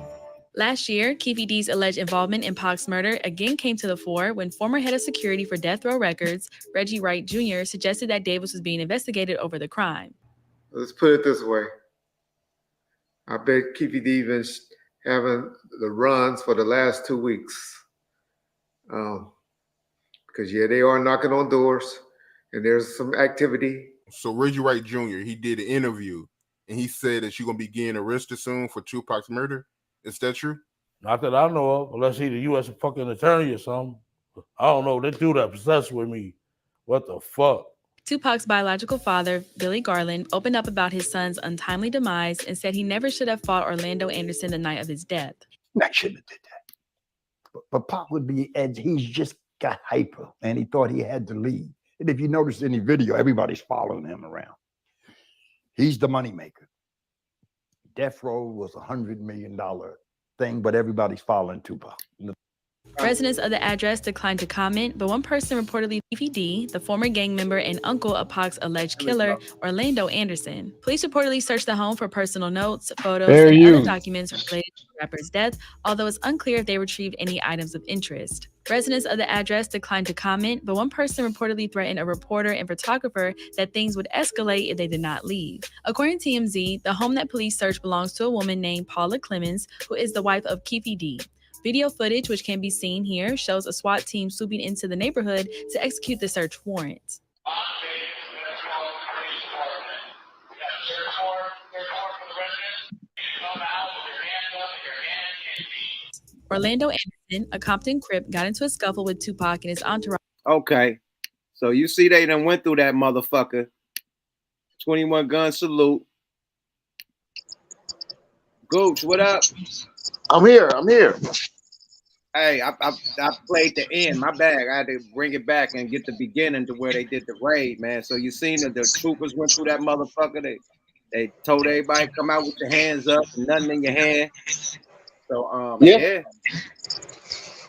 Last year, KEEFE-D's alleged involvement in Pac's murder again came to the fore when former head of security for Death Row Records, Reggie Wright Jr., suggested that Davis was being investigated over the crime. Let's put it this way. I bet KEEFE-D been having the runs for the last 2 weeks. Because, yeah, they are knocking on doors, and there's some activity. So Reggie Wright Jr., he did an interview, and he said that you're going to be getting arrested soon for Tupac's murder. Is that true? Not that I know of, unless he's the U.S. fucking attorney or something. I don't know. They do that obsessed with me. What the fuck? Tupac's biological father, Billy Garland, opened up about his son's untimely demise and said he never should have fought Orlando Anderson the night of his death. I shouldn't have did that. But Pac would be edgy. He's just got hyper, and he thought he had to lead. And if you notice any video, everybody's following him around. He's the moneymaker. Death Row was $100 million thing, but everybody's following Tupac. Residents of the address declined to comment, but one person reportedly KEEFE-D, the former gang member and uncle of Pac's alleged killer, Orlando Anderson. Police reportedly searched the home for personal notes, photos, and other documents related to the rapper's death, although it's unclear if they retrieved any items of interest. Residents of the address declined to comment, but one person reportedly threatened a reporter and photographer that things would escalate if they did not leave. According to TMZ, the home that police searched belongs to a woman named Paula Clemens, who is the wife of KEEFE-D. Video footage, which can be seen here, shows a SWAT team swooping into the neighborhood to execute the search warrant. Orlando Anderson, a Compton Crip, got into a scuffle with Tupac and his entourage. Okay, so you see they done went through that motherfucker. 21 gun salute. Gooch, what up? I'm here. Hey, I played the end. My bad. I had to bring it back and get the beginning to where they did the raid, man. So you seen that the troopers went through that motherfucker. They told everybody come out with your hands up, nothing in your hand. So yeah.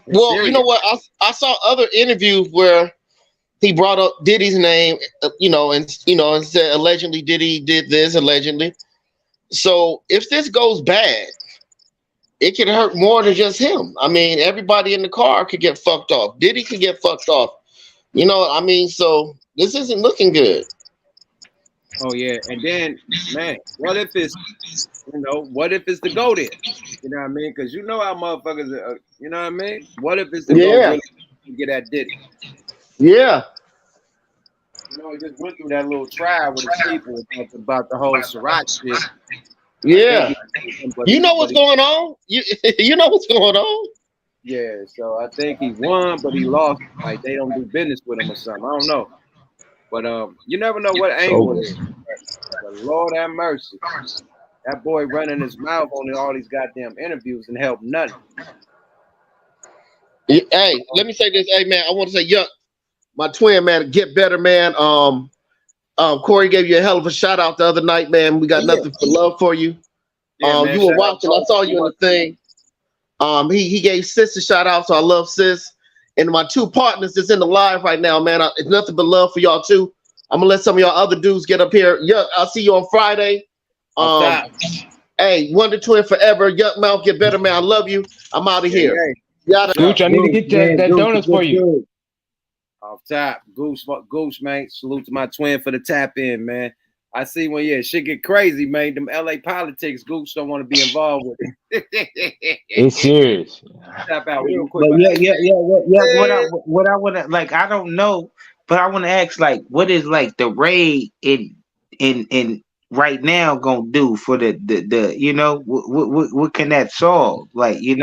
Well, you know what? I saw other interviews where he brought up Diddy's name, and said allegedly Diddy did this allegedly. So if this goes bad, it can hurt more than just him. I mean, everybody in the car could get fucked off. Diddy could get fucked off. So this isn't looking good. Oh yeah, and then man, what if it's the GOAT is? You know what I mean? Because you know how motherfuckers are, you know what I mean? What if it's the GOAT really get at Diddy? Yeah. He just went through that little trial with his people about the whole Ciroc shit. Yeah. You know what's going on? You know what's going on? Yeah, so I think he won, but he lost. Like they don't do business with him or something. I don't know. But you never know what angle it is. But Lord have mercy. That boy running his mouth on all these goddamn interviews and help nothing. Hey, let me say this. Hey man, I want to say YUK, my twin man, get better, man. Corey gave you a hell of a shout out the other night, man. We got nothing but love for you. Yeah, man, you were watching. I saw you in the thing. He gave Sis a shout out, so I love Sis. And my two partners that's in the live right now, man. It's nothing but love for y'all too. I'm gonna let some of y'all other dudes get up here. YUK, I'll see you on Friday. Hey, Wonder Twin forever. YUK Mouth, get better, man. I love you. I'm out of here. Gooch, I need to get that donuts for you. Off top, Goose, man. Salute to my twin for the tap in, man. I see when shit get crazy, man. Them LA politics, Goose don't want to be involved with it. It's serious. Tap out real quick. What I want to like, I don't know, but I want to ask, like, what is like the raid in right now gonna do for the what can that solve? Like, you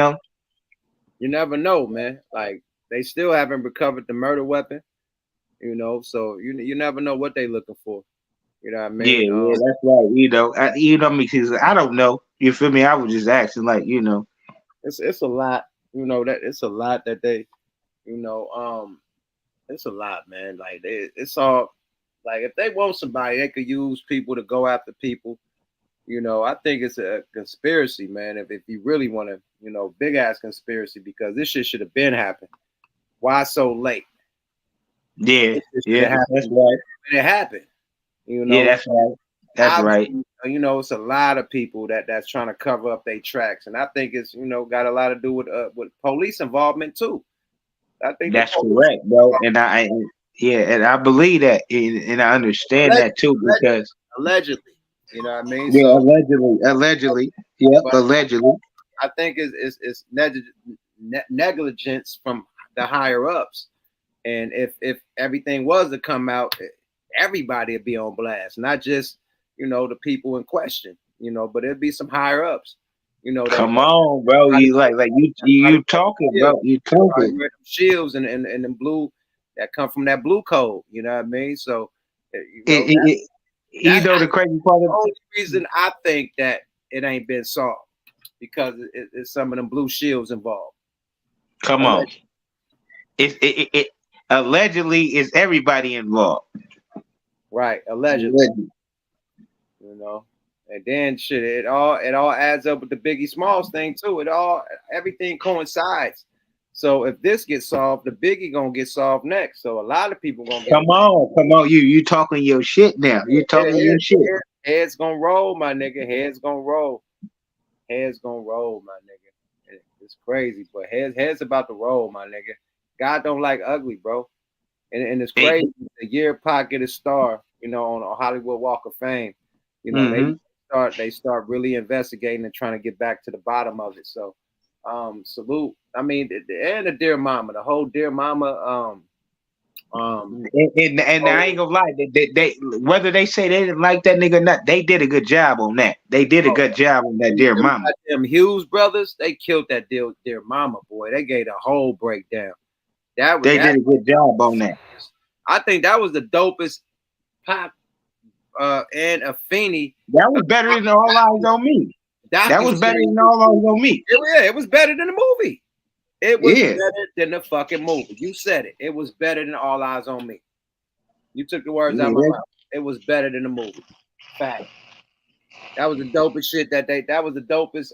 never know, man. Like they still haven't recovered the murder weapon. You know, so you never know what they looking for. You know what I mean? Yeah, that's right. Because I don't know. You feel me? I was just asking, like, it's a lot. You know that it's a lot that they, you know, it's a lot, man. Like it's all like if they want somebody, they could use people to go after people. You know, I think it's a conspiracy, man. If you really want to, you know, big ass conspiracy because this shit should have been happened. Why so late? Yeah, It yeah, that's right. It happened. You Yeah, know, that's right. That's right. you know, it's a lot of people that's trying to cover up their tracks, and I think it's got a lot to do with police involvement too. I think That's correct, bro. And and I believe that, and I understand that too because allegedly, you know what I mean. Yeah, So, allegedly, yeah, allegedly. I think it's negligence from the higher ups, and if everything was to come out, everybody would be on blast, not just the people in question, but it'd be some higher ups, Come on, bro. You you talking, bro. You talking. Shields and the blue that come from that blue code. You know what I mean? So the crazy part of the only reason I think that it ain't been solved because it's some of them blue shields involved. Come on. It allegedly is everybody involved. Right, allegedly. And then shit, it all adds up with the Biggie Smalls thing too. Everything coincides. So if this gets solved, the Biggie gonna get solved next. So a lot of people gonna come on. You talking your shit now. You talking your shit. Heads gonna roll, my nigga. Heads gonna roll. Heads gonna roll, my nigga. It's crazy, but heads about to roll, my nigga. God don't like ugly, bro. And it's crazy. The year Pac get a star, on a Hollywood Walk of Fame, they start really investigating and trying to get back to the bottom of it. So, salute. I mean, and the Dear Mama, the whole Dear Mama. And I ain't gonna lie, they whether they say they didn't like that nigga or not, they did a good job on that. They did a good job on that Dear Mama. Them Hughes brothers, they killed that Dear Mama, boy. They gave a whole breakdown. They did a good job on that. I think that was the dopest Pac and Afeni. That was better than All Eyes on Me. That was better than All Eyes on Me. It was better than the movie. It was better than the fucking movie. You said it. It was better than All Eyes on Me. You took the words out of my mouth. It was better than the movie. Fact. That was the dopest shit that was the dopest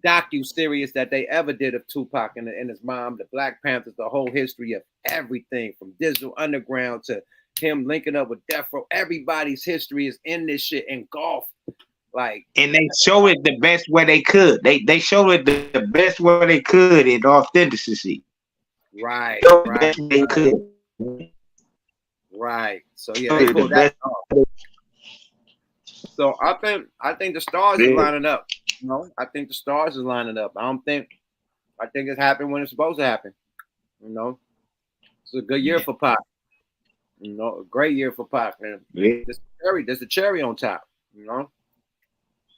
docu-series that they ever did of Tupac and his mom, the Black Panthers, the whole history of everything from Digital Underground to him linking up with Death Row. Everybody's history is in this shit engulfed. And they show it the best way they could. They show it the best way they could in authenticity. Right. They could. Right. So yeah, they pulled that off. So I think the stars is lining up. I think the stars is lining up. I think it's happened when it's supposed to happen. It's a good year for Pac. A great year for Pac, man. There's the cherry on top.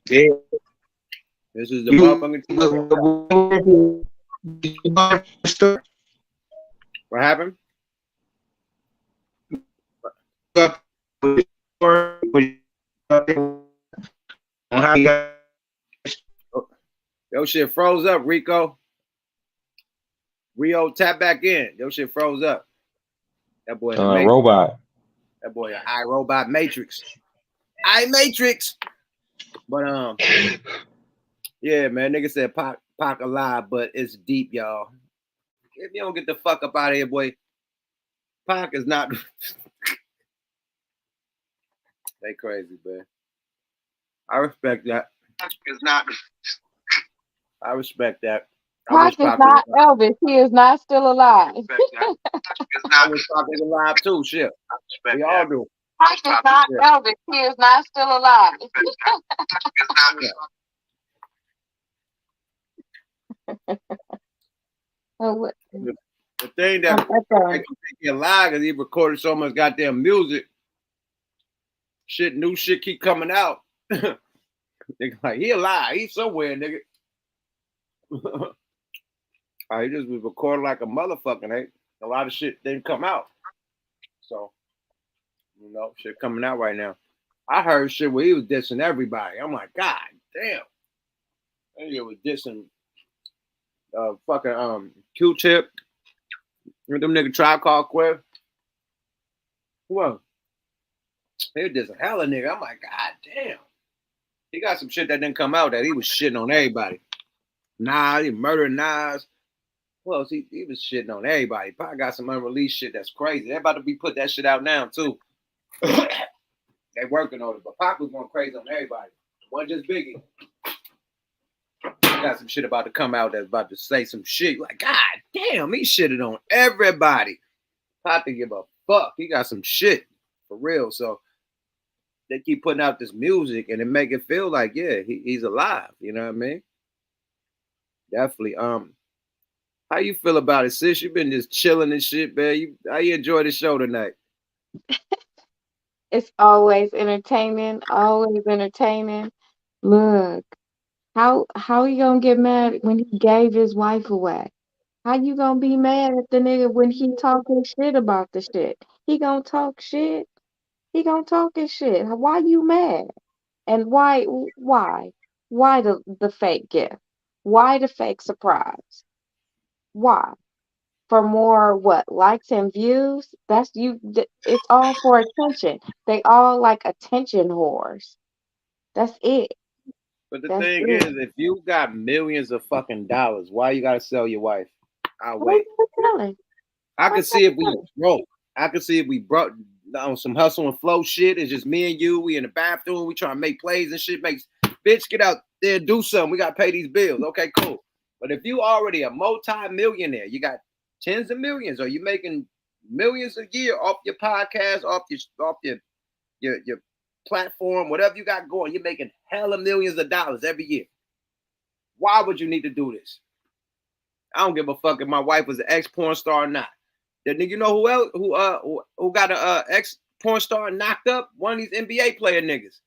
Yeah. This is the motherfucking cherry. What happened? Yo, shit froze up, Rico. Rio, tap back in. Yo, shit froze up. That boy, robot. That boy, iRobot Matrix. iMatrix. But yeah, man, nigga said Pac alive, but it's deep, y'all. If you don't get the fuck up out of here, boy, Pac is not. They crazy, man. I respect that. I respect that. Pac is not Elvis. He is not still alive. I wish Pac was alive too. Shit, we all do. Pac is not Elvis. He is not still alive. The thing that makes you alive is he recorded so much goddamn music. Shit, new shit keep coming out. Nigga, like he alive. He's somewhere, nigga. He just was recording like a motherfucking, hey. a lot of shit didn't come out. So, shit coming out right now. I heard shit where he was dissing everybody. I'm like, God damn. And he was dissing fucking Q-Tip. Them nigga Tribe Called Quest. Who else? He was dissing hella nigga. I'm like, God damn. He got some shit that didn't come out that he was shitting on everybody. Nas, he murdered Nas. Who else? He was shitting on everybody. Probably got some unreleased shit that's crazy. They're about to be put that shit out now, too. They working on it, but Pac was going crazy on everybody. One just Biggie. Got some shit about to come out that's about to say some shit. Like, God damn, he shitted on everybody. Pac didn't give a fuck. He got some shit for real. So they keep putting out this music and it make it feel like, yeah, he's alive. You know what I mean? Definitely. How you feel about it, sis? You been just chilling and shit, man. How you enjoy the show tonight? It's always entertaining. Always entertaining. Look, how you gonna get mad when he gave his wife away? How you gonna be mad at the nigga when he talking shit about the shit? He gonna talk shit. He gonna talk his shit. Why you mad? And why the fake gift? Why the fake surprise? Why? For more likes and views? That's you. It's all for attention. They all like attention whores. That's it. But the That's thing it. is, if you got millions of fucking dollars, why you gotta sell your wife? I'll Why wait. you telling? I could see if we broke. I could see if we brought on some hustle and flow shit. It's just me and you. We in the bathroom. We trying to make plays and shit. Bitch, get out there and do something. We got to pay these bills. Okay, cool. But if you already a multi-millionaire, you got tens of millions, or you making millions a year off your podcast, off your platform, whatever you got going, you're making hella millions of dollars every year. Why would you need to do this? I don't give a fuck if my wife was an ex-porn star or not. Then you know who else who got a ex-porn star knocked up? One of these NBA player niggas.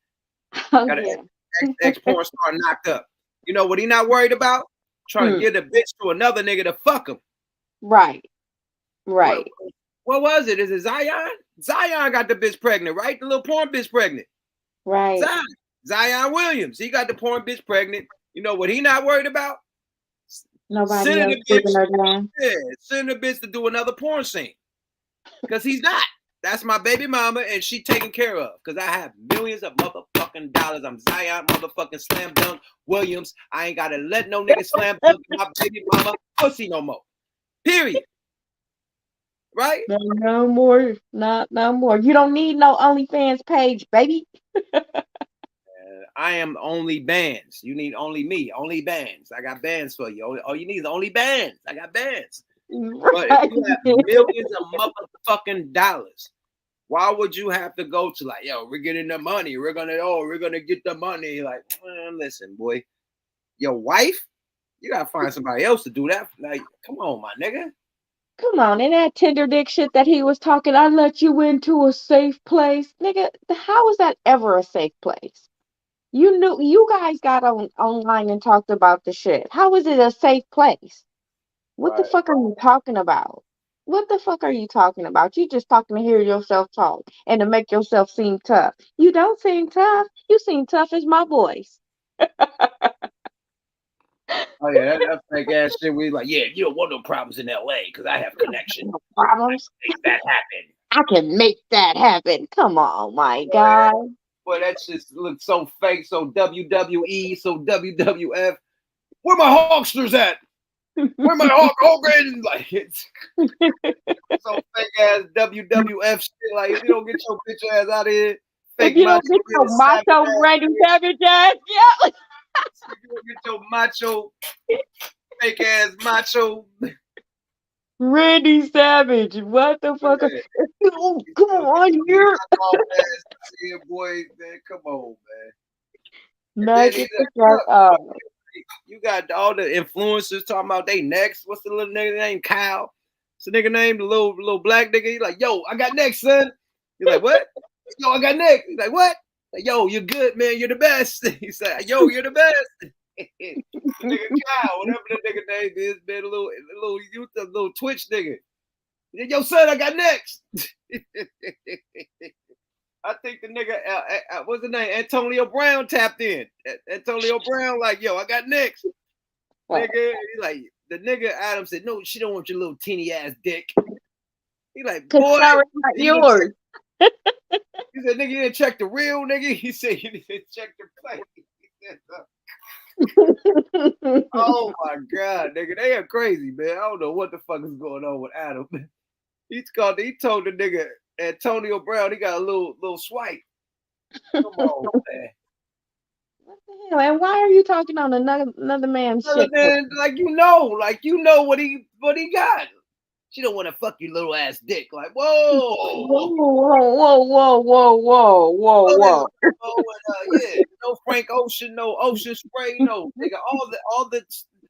Oh, Got yeah. an ex-porn star knocked up. You know what he not worried about? Trying to get a bitch to another nigga to fuck him. Right. Right. What was it? Is it Zion? Zion got the bitch pregnant, right? The little porn bitch pregnant. Right. Zion Williams. He got the porn bitch pregnant. You know what he not worried about? Nobody Sending else the keeping her down. bitch, sending the bitch to do another porn scene. Because he's not. That's my baby mama, and she taken care of. Because I have millions of motherfucking dollars. I'm Zion motherfucking Slam Dunk Williams. I ain't got to let no nigga slam dunk my baby mama pussy no more. Period. Right? No more. Not no more. You don't need no OnlyFans page, baby. I am only bands. You need only me. Only bands. I got bands for you. All you need is only bands. I got bands. But if you have millions of motherfucking dollars, why would you have to go to like, yo, we're getting the money. We're gonna get the money. Like, listen, boy, your wife, you gotta find somebody else to do that. Like, come on, my nigga. Come on, and that Tinder dick shit that he was talking, I let you into a safe place. Nigga, how is that ever a safe place? You guys got online and talked about the shit. How is it a safe place? What the fuck are you talking about? What the fuck are you talking about? You just talking to hear yourself talk and to make yourself seem tough. You don't seem tough. You seem tough as my voice. Oh yeah, that fake ass shit. We like, yeah, you don't want no problems in LA because I have connections. No problems. Make that happen. I can make that happen. Come on, my God. Boy, that shit looks so fake, so WWE, so WWF. Where my Hawksters at? Where my Hulk Hogan? Like, it's so fake ass WWF shit. Like, if you don't get your bitch ass out of here, if you don't get your macho Randy Savage ass, yeah. If you don't get your macho, fake ass macho Randy Savage, what the fuck? Yeah. Come on here. Yeah, boy, man, come on, man. Knock it the fuck up. You got all the influencers talking about they next. What's the little nigga name? Kyle. It's a nigga named the little black nigga. He's like, yo, I got next, son. You're like, what? Yo, I got next. He's like, what? Like, yo, you're good, man. You're the best. He said, yo, you're the best. Nigga Kyle, whatever the nigga name is, man, a little Twitch nigga. He said, yo, son, I got next. I think the nigga, what's the name? Antonio Brown tapped in. Antonio Brown, like, yo, I got next. Nigga, he like, the nigga Adam said, no, she don't want your little teeny ass dick. He like, boy, not yours. He said, nigga, you didn't check the real nigga. He said, you didn't check the play. Oh my God, nigga, they are crazy, man. I don't know what the fuck is going on with Adam. He told the nigga Antonio Brown he got a little swipe. Come on, man. What the hell? And why are you talking on another man's shit? Man, like you know what he got. She don't want to fuck your little ass dick. Like, whoa. Whoa. Yeah, no Frank Ocean, no Ocean Spray, no nigga. All the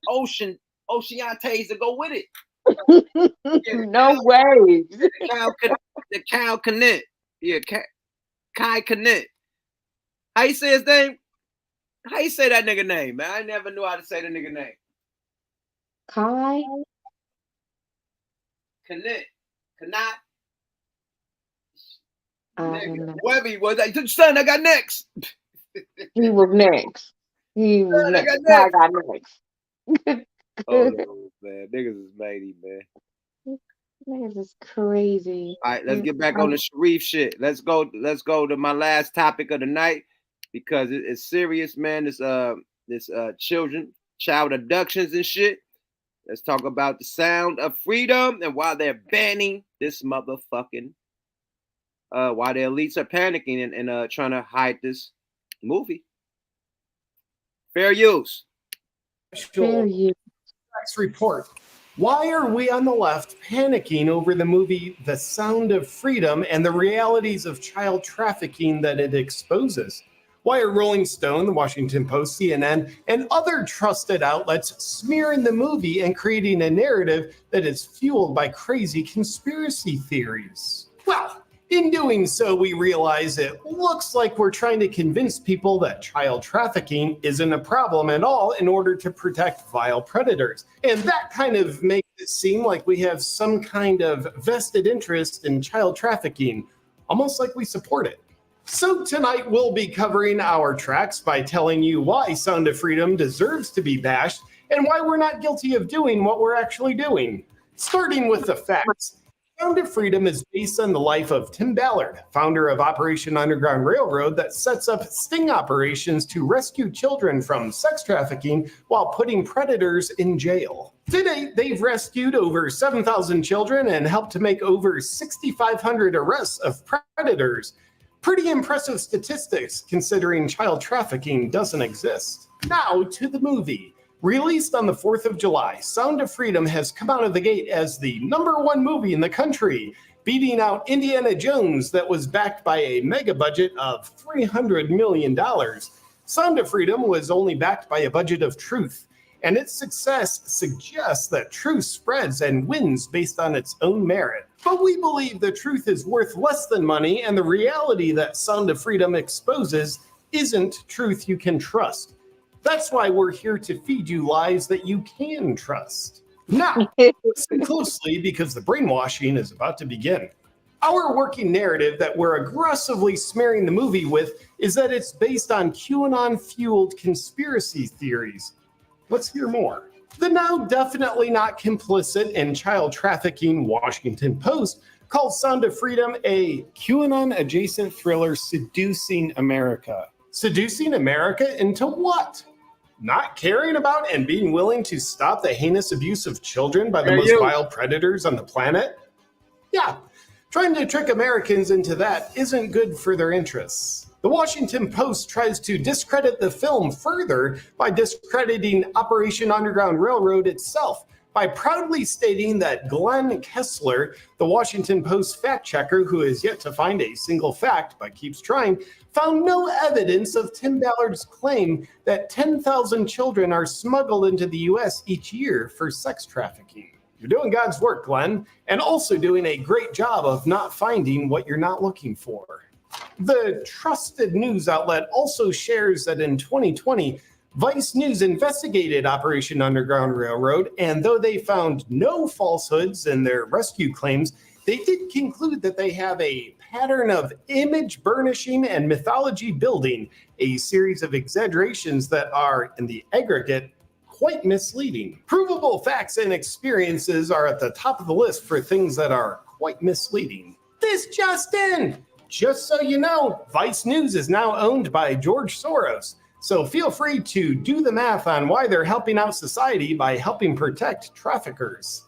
Oceantes that go with it. No way. The Kyle Connect. Yeah, Kai Connect. How you say his name? How you say that nigga name, man? I never knew how to say the nigga name. Kai? Connect. Cannot. Whoever he was, like, son, I got next. He was next. He was next. I got next. Oh no, man. Niggas is mighty, man. Niggas is crazy. All right, let's get back on the Sharif shit. Let's go to my last topic of the night because it's serious, man. This child abductions and shit. Let's talk about the Sound of Freedom and why they're banning this motherfucking why the elites are panicking and trying to hide this movie. Fair use. Fair use. Next report. Why are we on the left panicking over the movie The Sound of Freedom and the realities of child trafficking that it exposes? Why are Rolling Stone, The Washington Post, CNN, and other trusted outlets smearing the movie and creating a narrative that is fueled by crazy conspiracy theories? Well, in doing so, we realize it looks like we're trying to convince people that child trafficking isn't a problem at all in order to protect vile predators. And that kind of makes it seem like we have some kind of vested interest in child trafficking, almost like we support it. So tonight we'll be covering our tracks by telling you why Sound of Freedom deserves to be bashed and why we're not guilty of doing what we're actually doing. Starting with the facts. Sound of Freedom is based on the life of Tim Ballard, founder of Operation Underground Railroad that sets up sting operations to rescue children from sex trafficking while putting predators in jail. To date, they've rescued over 7,000 children and helped to make over 6,500 arrests of predators. Pretty impressive statistics considering child trafficking doesn't exist. Now to the movie. Released on the 4th of July, Sound of Freedom has come out of the gate as the #1 movie in the country, beating out Indiana Jones that was backed by a mega budget of $300 million. Sound of Freedom was only backed by a budget of truth, and its success suggests that truth spreads and wins based on its own merit. But we believe the truth is worth less than money, and the reality that Sound of Freedom exposes isn't truth you can trust. That's why we're here to feed you lies that you can trust. Now, listen closely because the brainwashing is about to begin. Our working narrative that we're aggressively smearing the movie with is that it's based on QAnon-fueled conspiracy theories. Let's hear more. The now definitely not complicit in child trafficking Washington Post called Sound of Freedom a QAnon-adjacent thriller seducing America. Seducing America into what? Not caring about and being willing to stop the heinous abuse of children by the most vile predators on the planet? Yeah, trying to trick Americans into that isn't good for their interests. The Washington Post tries to discredit the film further by discrediting Operation Underground Railroad itself, by proudly stating that Glenn Kessler, the Washington Post fact checker who has yet to find a single fact but keeps trying, found no evidence of Tim Ballard's claim that 10,000 children are smuggled into the U.S. each year for sex trafficking. You're doing God's work, Glenn, and also doing a great job of not finding what you're not looking for. The trusted news outlet also shares that in 2020, Vice News investigated Operation Underground Railroad, and though they found no falsehoods in their rescue claims, they did conclude that they have a pattern of image burnishing and mythology building, a series of exaggerations that are, in the aggregate, quite misleading. Provable facts and experiences are at the top of the list for things that are quite misleading. This just in! Just so you know, Vice News is now owned by George Soros. So feel free to do the math on why they're helping out society by helping protect traffickers.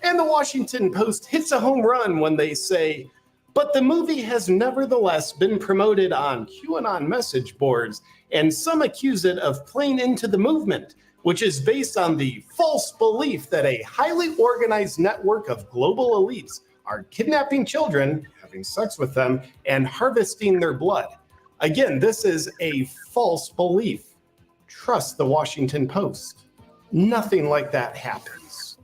And the Washington Post hits a home run when they say, but the movie has nevertheless been promoted on QAnon message boards, and some accuse it of playing into the movement, which is based on the false belief that a highly organized network of global elites are kidnapping children, having sex with them, and harvesting their blood. Again, this is a false belief. Trust the Washington Post. Nothing like that happens.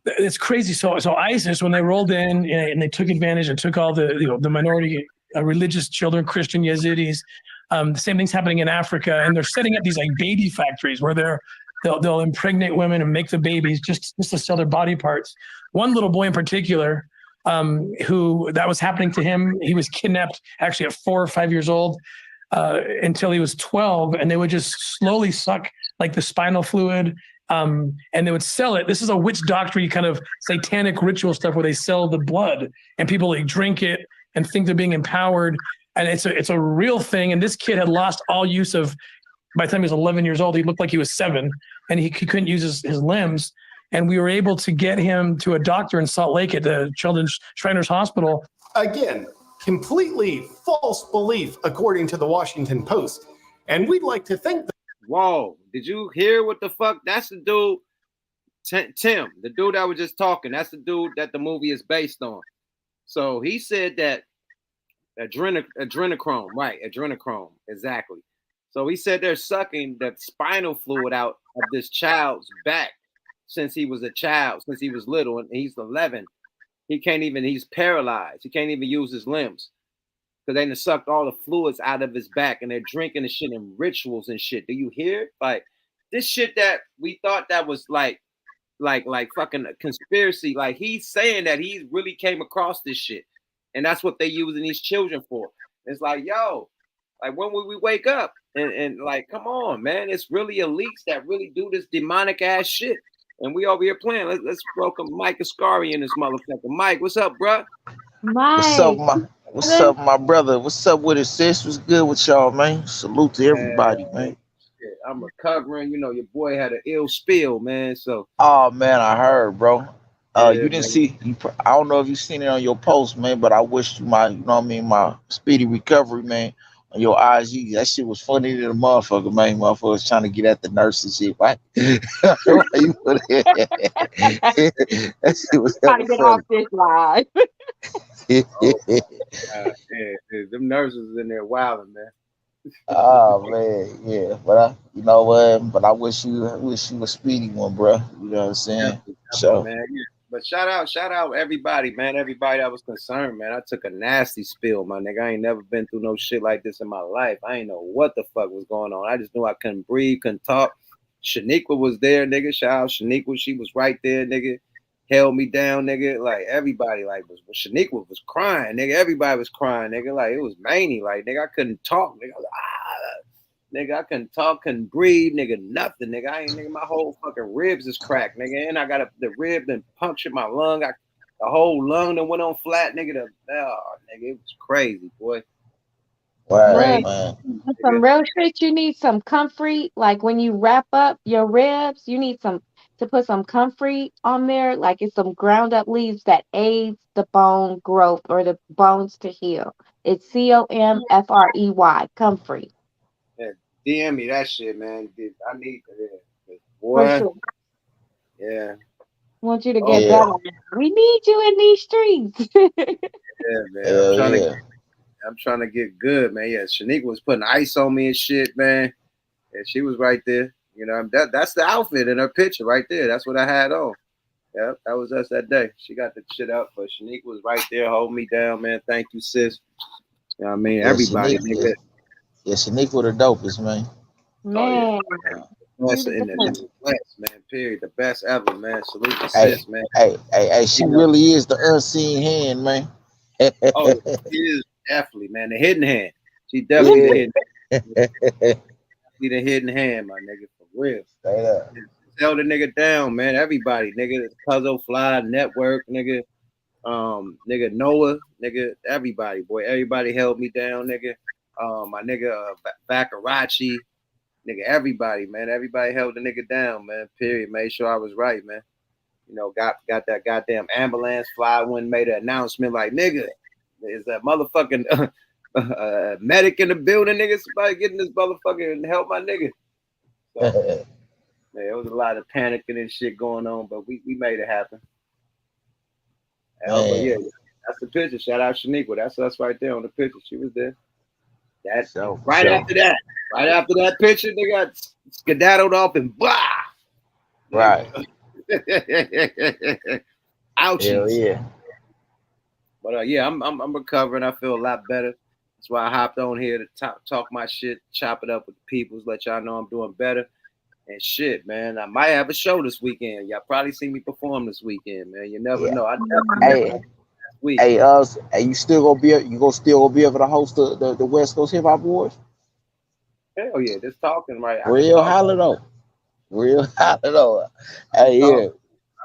It's crazy. So ISIS, when they rolled in and they took advantage and took all the minority religious children, Christian Yazidis, the same thing's happening in Africa, and they're setting up these like baby factories where they'll impregnate women and make the babies just to sell their body parts. One little boy in particular, who that was happening to him, he was kidnapped actually at 4 or 5 years old until he was 12, and they would just slowly suck like the spinal fluid, and they would sell it. This is a witch doctrine kind of satanic ritual stuff where they sell the blood and people like drink it and think they're being empowered, and it's a real thing. And this kid had lost all use of, by the time he was 11 years old, he looked like he was 7, and he couldn't use his limbs. And we were able to get him to a doctor in Salt Lake at the Children's Shriners Hospital. Again, completely false belief, according to the Washington Post. And we'd like to think that. Whoa, did you hear what the fuck? That's the dude, Tim, the dude that was just talking. That's the dude that the movie is based on. So he said that adrenochrome, right? Adrenochrome, exactly. So he said they're sucking the spinal fluid out of this child's back since he was a child, since he was little, and he's 11. He's paralyzed. He can't even use his limbs because they done sucked all the fluids out of his back, and they're drinking the shit in rituals and shit. Do you hear? Like this shit that we thought that was like fucking a conspiracy. Like he's saying that he really came across this shit, and that's what they using these children for. It's like, yo, like when will we wake up? And like, come on, man, it's really elites that really do this demonic ass shit. And we over here playing. Let's welcome Mike Ascari in this motherfucker. Mike, what's up, bro? What's up, my brother? What's up with it, sis? What's good with y'all, man? Salute to everybody, man. Shit, I'm recovering. You know, your boy had an ill spill, man. So. Oh man, I heard, bro. You didn't see. I don't know if you seen it on your post, man. But I wish you my speedy recovery, man. On your IG, that shit was funny to the motherfucker, man. Motherfuckers trying to get at the nurse and shit. Right? That shit was trying to get off this live. Them nurses in there wilding, man. Oh man, yeah. But you know what? But I wish you a speedy one, bro. You know what I'm saying? So. Man, yeah. But shout out everybody, man. Everybody that was concerned, man. I took a nasty spill, my nigga. I ain't never been through no shit like this in my life. I ain't know what the fuck was going on. I just knew I couldn't breathe, couldn't talk. Shaniqua was there, nigga. Shout out Shaniqua. She was right there, nigga. Held me down, nigga. Like everybody, like Shaniqua was crying, nigga. Everybody was crying, nigga. Like it was many, like nigga. I couldn't talk, nigga. Nigga, I couldn't talk, couldn't breathe, nigga, nothing, nigga. My whole fucking ribs is cracked, nigga. And I got the rib that punctured my lung. The whole lung that went on flat, nigga. Nigga, it was crazy, boy. Right, man. Some real shit. You need some comfort. Like when you wrap up your ribs, you need to put some comfort on there. Like it's some ground up leaves that aids the bone growth or the bones to heal. It's COMFREY, comfort. DM me that shit, man. I need it. Boy. Sure. Yeah. Want you to get better. We need you in these streets. Yeah, man. I'm trying to get good, man. Yeah, Shaniqua was putting ice on me and shit, man. Yeah, she was right there. You know, that's the outfit in her picture right there. That's what I had on. Yeah, that was us that day. She got the shit up, but Shaniqua was right there holding me down, man. Thank you, sis. You know what I mean? Everybody, nigga. Yeah, Shaniqua the dopest, man. Man. best in the West, man. Period. The best ever, man. Salute to Hey, sis, man. she You know, really is the unseen hand, man. oh, she is definitely, man. The hidden hand. She definitely the hidden. Yeah. Definitely the hidden hand, my nigga, for real. Tell the nigga down, man. Everybody, nigga. Puzzle Fly Network, nigga. Nigga Noah, nigga. Everybody, boy. Everybody held me down, nigga. My nigga Bacarachi, nigga. Everybody, man. Everybody held the nigga down, man. Period. Made sure I was right, man. You know, got that goddamn ambulance fly when made an announcement like, nigga, is that motherfucking medic in the building, nigga? Somebody getting this motherfucker and help my nigga. So, yeah, there was a lot of panicking and shit going on, but we made it happen. But yeah, that's the picture. Shout out Shaniqua. That's us right there on the picture. She was there. That's right after that picture, they got skedaddled off and blah. Right. Ouchies. Hell yeah. But yeah, I'm recovering. I feel a lot better. That's why I hopped on here to talk my shit, chop it up with the peoples, let y'all know I'm doing better. And shit, man, I might have a show this weekend. Y'all probably see me perform this weekend, man. You never know. I never you still gonna be able to host the West Coast Hip Hop Awards? Hell yeah, just talking right. Real holler though. Real holler though. Hey, yeah.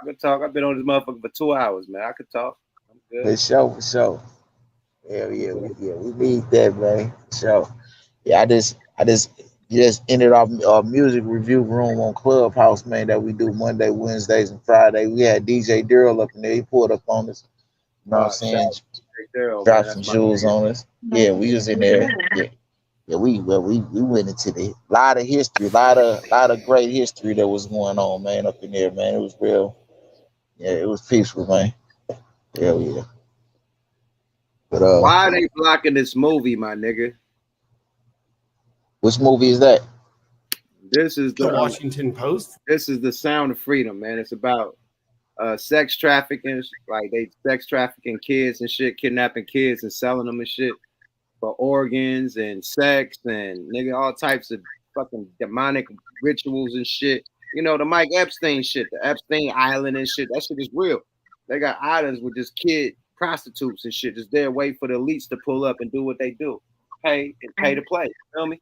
I can talk. I've been on this motherfucker for 2 hours, man. I could talk. I'm good. For sure. Hell yeah, we need that, man. So yeah, I just ended our music review room on Clubhouse, man, that we do Monday, Wednesdays, and Friday. We had DJ Daryl up in there. He pulled up on us. You know what I'm saying? Dropped some jewels on us. Yeah, we was in there. Yeah, we went into the lot of history, lot of great history that was going on, man, up in there, man. It was real. Yeah, it was peaceful, man. Hell yeah. But why are they blocking this movie, my nigga? Which movie is that? This is the Washington Post. This is The Sound of Freedom, man. It's about sex trafficking, like they sex trafficking kids and shit, kidnapping kids and selling them and shit for organs and sex and nigga all types of fucking demonic rituals and shit. You know, the Mike Epstein shit, the Epstein Island and shit. That shit is real. They got islands with just kid prostitutes and shit, just there waiting for the elites to pull up and do what they do, pay to play. You feel me?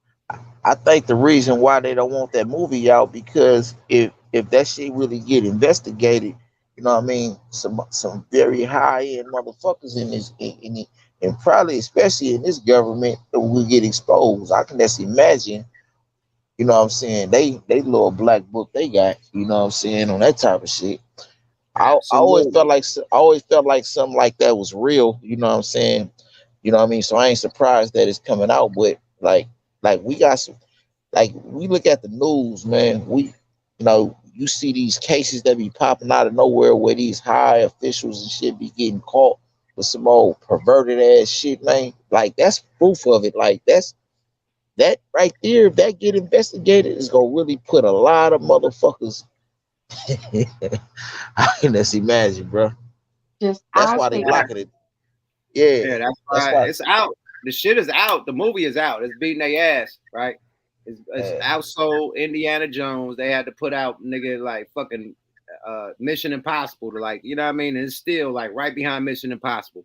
I think the reason why they don't want that movie out because if that shit really get investigated, you know what I mean, some very high end motherfuckers in this and probably especially in this government will get exposed. I can just imagine, you know what I'm saying, they little black book they got, you know what I'm saying, on that type of shit. I always felt like something like that was real, you know what I'm saying? You know what I mean? So I ain't surprised that it's coming out, but like we got some, like we look at the news, man, you see these cases that be popping out of nowhere where these high officials and shit be getting caught with some old perverted ass shit, man. Like that's proof of it. Like that right there, if that get investigated, is gonna really put a lot of motherfuckers. I can just imagine, bro. That's why they blocking it. Yeah, that's why it's out. The shit is out. The movie is out. It's beating their ass, right? It's outsold Indiana Jones. They had to put out nigga like fucking Mission Impossible to like, you know what I mean? And it's still like right behind Mission Impossible.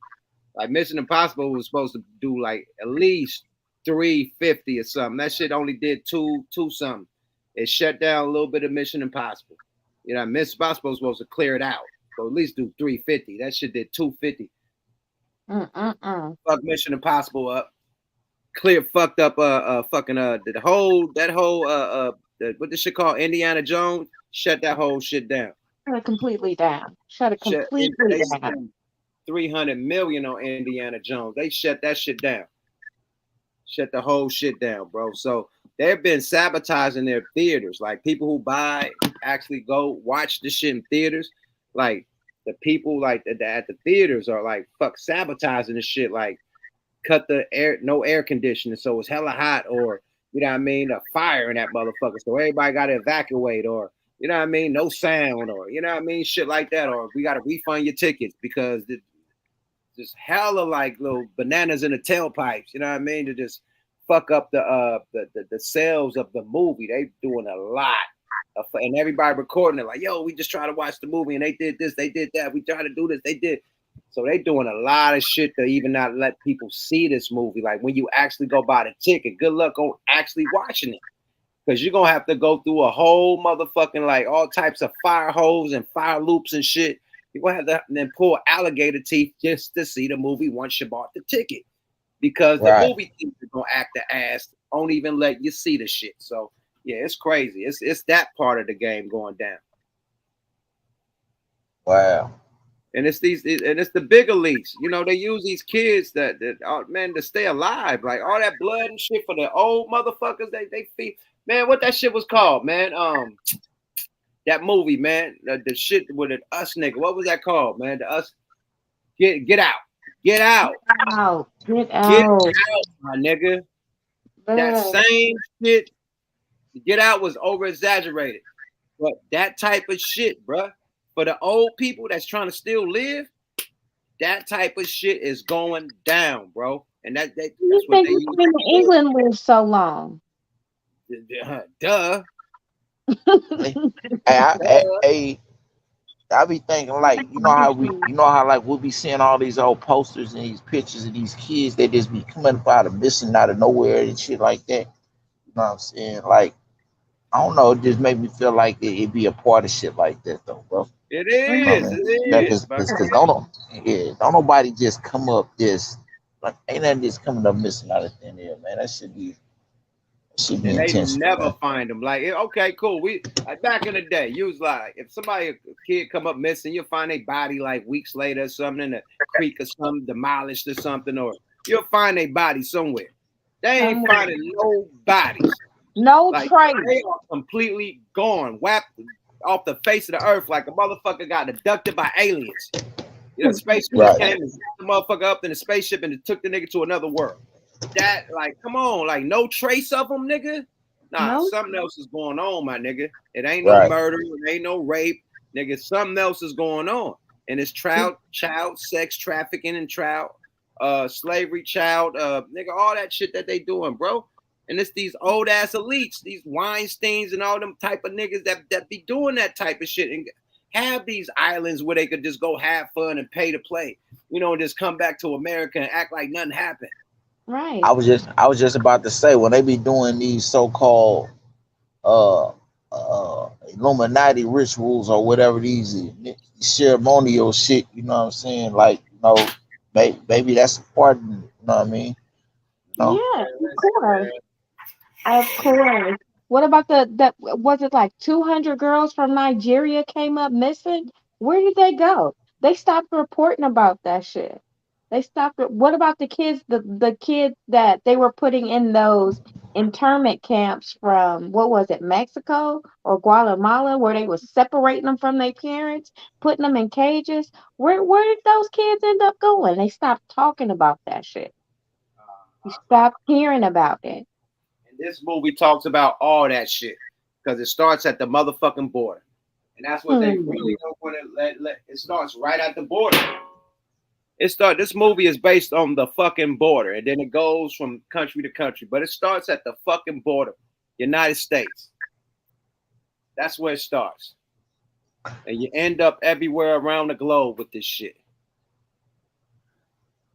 Like Mission Impossible was supposed to do like at least 350 or something. That shit only did two something. It shut down a little bit of Mission Impossible. You know, Mission Impossible was supposed to clear it out. So at least do 350. That shit did 250. Fuck Mission Impossible up. Fucked up fucking the whole what this shit called Indiana Jones, shut that whole shit down. Shut it completely down. Shut it completely down. 300 million on Indiana Jones. They shut that shit down. Shut the whole shit down, bro. So they've been sabotaging their theaters. Like people who actually go watch this shit in theaters. Like the people like at the theaters are like fuck sabotaging this shit. Like cut the air, no air conditioning, so it's hella hot, or you know what I mean, a fire in that motherfucker, so everybody got to evacuate, or you know what I mean, no sound, or you know what I mean, shit like that, or we got to refund your tickets because just hella like little bananas in the tailpipes, you know what I mean, to just fuck up the sales of the movie. They doing a lot. and everybody recording it like, yo, we just try to watch the movie and they did this, they did that. We try to do this, they did. So they doing a lot of shit to even not let people see this movie. Like when you actually go buy the ticket, good luck on actually watching it. Because you're going to have to go through a whole motherfucking, like all types of fire hose and fire loops and shit. You're going to have to then pull alligator teeth just to see the movie once you bought the ticket. Because the movie theaters are going to act the ass, don't even let you see the shit. So, yeah, it's crazy. It's that part of the game going down. Wow. And it's the big elites. You know, they use these kids that man, to stay alive. Like all that blood and shit for the old motherfuckers they feed. Man, what that shit was called, man? That movie, man. The shit with the Us nigga. What was that called, man? The Us. Get out. Get out. Get out. Get out, my nigga. That same shit. Get Out was over exaggerated. But that type of shit, bruh, for the old people that's trying to still live, that type of shit is going down, bro. And that's what they use. In England live so long. Duh. I be thinking like, you know how like we'll be seeing all these old posters and these pictures of these kids that just be coming up out of missing out of nowhere and shit like that. You know what I'm saying? Like, I don't know, it just made me feel like it'd be a part of shit like that though, bro. It You know is. what I mean? It is. Because don't nobody just come up just like ain't nothing just coming up missing out of thin air, man. That should be And they intentional, never man. find them. Like, okay, cool. We like back in the day, you was like, if a kid come up missing, you'll find their body like weeks later or something in a creek or something, demolished or something, or you'll find their body somewhere. They ain't finding no bodies. No trace. They are completely gone, whacked off the face of the earth like a motherfucker got abducted by aliens. You know, spaceship came and picked the motherfucker up in the spaceship and it took the nigga to another world. That, like, come on, like, no trace of them, nigga. Nah, something else is going on, my nigga. It ain't no murder, it ain't no rape, nigga. Something else is going on, and it's child sex trafficking and child slavery, nigga, all that shit that they doing, bro. And it's these old ass elites, these Weinsteins and all them type of niggas that be doing that type of shit and have these islands where they could just go have fun and pay to play, you know, and just come back to America and act like nothing happened. Right. I was just about to say when they be doing these so-called Illuminati rituals or whatever these ceremonial shit, you know what I'm saying? Like, you know, maybe that's important, you know what I mean? You know? Yeah, of course. Of course. What about that was it like 200 girls from Nigeria came up missing? Where did they go? They stopped reporting about that shit. They stopped. What about the kids? The kids that they were putting in those internment camps from what was it, Mexico or Guatemala, where they was separating them from their parents, putting them in cages. Where did those kids end up going? They stopped talking about that shit. You stopped hearing about it. And this movie talks about all that shit because it starts at the motherfucking border, and that's what they really don't want to let. It starts right at the border. This movie is based on the fucking border, and then it goes from country to country, but it starts at the fucking border, United States. That's where it starts, and you end up everywhere around the globe with this shit.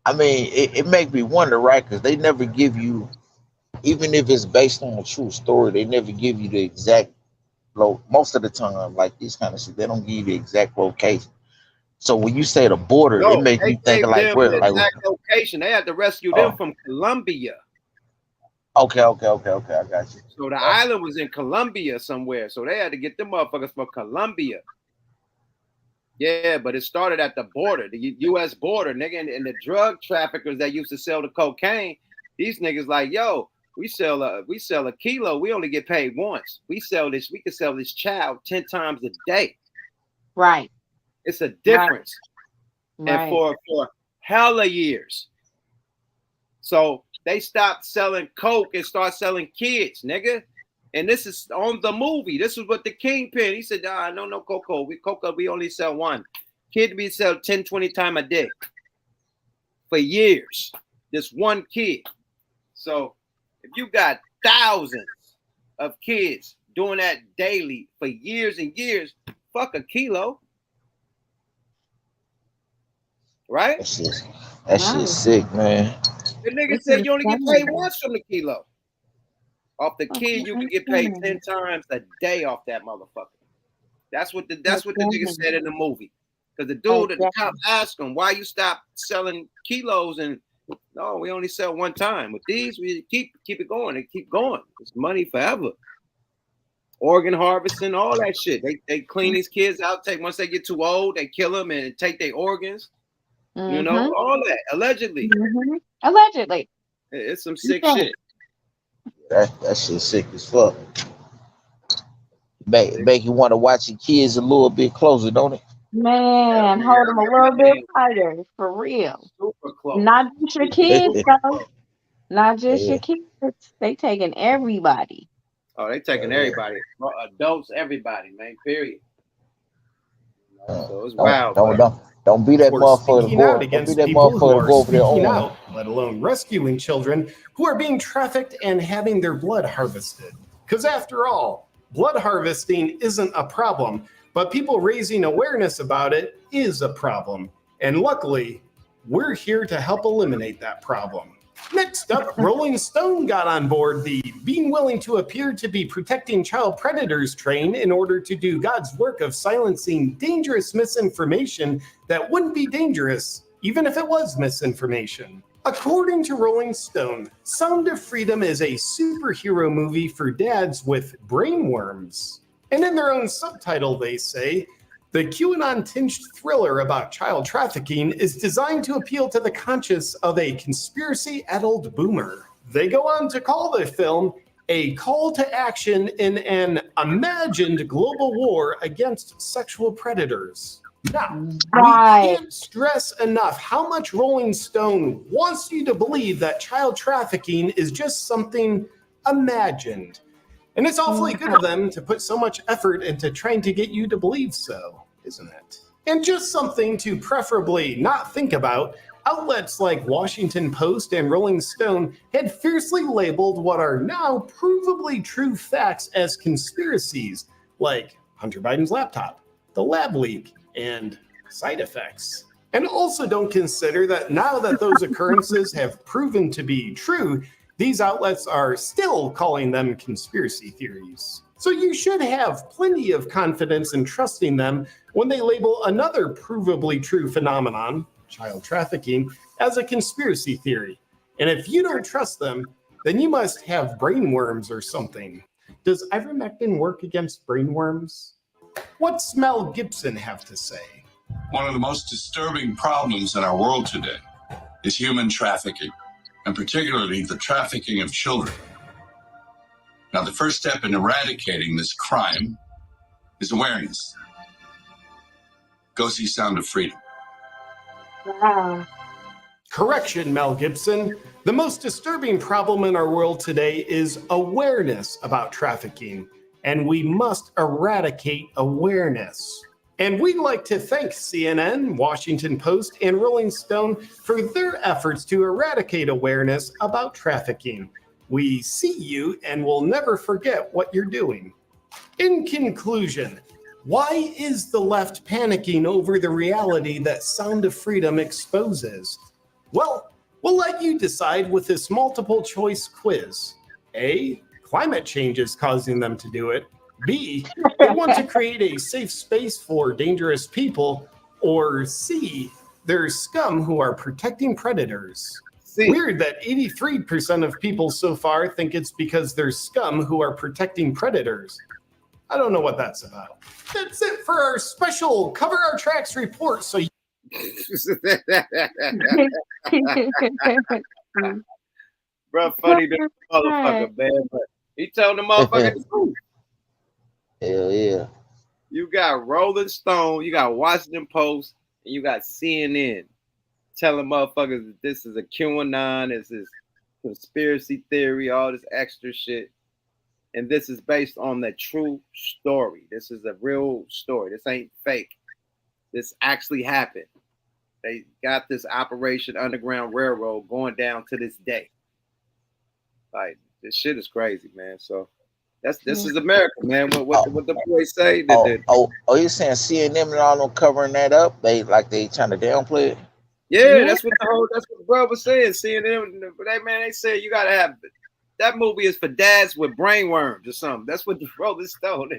I mean, it makes me wonder, right? Because they never give you, even if it's based on a true story, they never give you the exact most of the time, like this kind of shit, they don't give you the exact location. So when you say the border, it makes me think like where, the like exact location. They had to rescue them from Colombia. Okay, I got you. So the island was in Colombia somewhere, so they had to get them motherfuckers from Colombia. Yeah, but it started at the border, the U.S. border, nigga, and the drug traffickers that used to sell the cocaine. These niggas like, yo, we sell a kilo, we only get paid once. We can sell this child 10 times a day. Right. It's a difference. Right. And for hella years. So they stopped selling coke and start selling kids, nigga. And this is on the movie. This is what the kingpin, he said, no cocoa. We only sell one. Kid, we sell 10, 20 times a day. For years. This one kid. So if you got thousands of kids doing that daily for years and years, fuck a kilo. Right? That shit's sick, man. The nigga said you only get paid once from the kilo. Off the kid, you can get paid 10 times a day off that motherfucker. That's what the nigga said in the movie. Because the dude at the cop asked him, why you stop selling kilos? And no, we only sell one time. With these, we keep it going. They keep going. It's money forever. Organ harvesting, all that shit. They clean these kids out. Once they get too old, they kill them and take their organs. You know, all that allegedly. Allegedly, it's some sick shit. That shit's sick as fuck. Make you want to watch your kids a little bit closer, don't it? Man, hold them a little bit tighter, for real. Super close. Not just your kids, though. Not just your kids. They taking everybody. Oh, they taking everybody. Adults, everybody, man. Period. So it's wild. Don't be that motherfucker. Don't be that motherfucker go over there on. Let alone rescuing children who are being trafficked and having their blood harvested. Because after all, blood harvesting isn't a problem, but people raising awareness about it is a problem. And luckily, we're here to help eliminate that problem. Next up, Rolling Stone got on board the being willing to appear to be protecting child predators train in order to do God's work of silencing dangerous misinformation that wouldn't be dangerous even if it was misinformation. According to Rolling Stone, Sound of Freedom is a superhero movie for dads with brainworms. And in their own subtitle, they say, the QAnon-tinged thriller about child trafficking is designed to appeal to the conscience of a conspiracy-addled boomer. They go on to call the film a call to action in an imagined global war against sexual predators. Now, we can't stress enough how much Rolling Stone wants you to believe that child trafficking is just something imagined. And it's awfully good of them to put so much effort into trying to get you to believe so, isn't it? And just something to preferably not think about, outlets like Washington Post and Rolling Stone had fiercely labeled what are now provably true facts as conspiracies, like Hunter Biden's laptop, the lab leak, and side effects. And also don't consider that now that those occurrences have proven to be true, these outlets are still calling them conspiracy theories. So you should have plenty of confidence in trusting them when they label another provably true phenomenon, child trafficking, as a conspiracy theory. And if you don't trust them, then you must have brainworms or something. Does ivermectin work against brainworms? What's Mel Gibson have to say? One of the most disturbing problems in our world today is human trafficking, and particularly the trafficking of children. Now, the first step in eradicating this crime is awareness. Go see Sound of Freedom. Wow. Correction, Mel Gibson. The most disturbing problem in our world today is awareness about trafficking, and we must eradicate awareness. And we'd like to thank CNN, Washington Post, and Rolling Stone for their efforts to eradicate awareness about trafficking. We see you and will never forget what you're doing. In conclusion, why is the left panicking over the reality that Sound of Freedom exposes? Well, we'll let you decide with this multiple choice quiz. A, climate change is causing them to do it. B, they want to create a safe space for dangerous people. Or C, they're scum who are protecting predators. Weird that 83% of people so far think it's because they're scum who are protecting predators. I don't know what that's about. That's it for our special Cover Our Tracks report. So Bro, funny the motherfucker, man. But he told the motherfucker the truth. Hell yeah. You got Rolling Stone, you got Washington Post, and you got CNN telling motherfuckers that this is a QAnon, this is conspiracy theory, all this extra shit. And this is based on the true story. This is a real story. This ain't fake. This actually happened. They got this Operation Underground Railroad going down to this day. Like, this shit is crazy, man. So This is America, man. What the boys say? You're saying CNN and all them covering that up? They trying to downplay it. Yeah, that's what the bro was saying. CNN, they said you gotta have that movie is for dads with brain worms or something. That's what the Rolling Stone.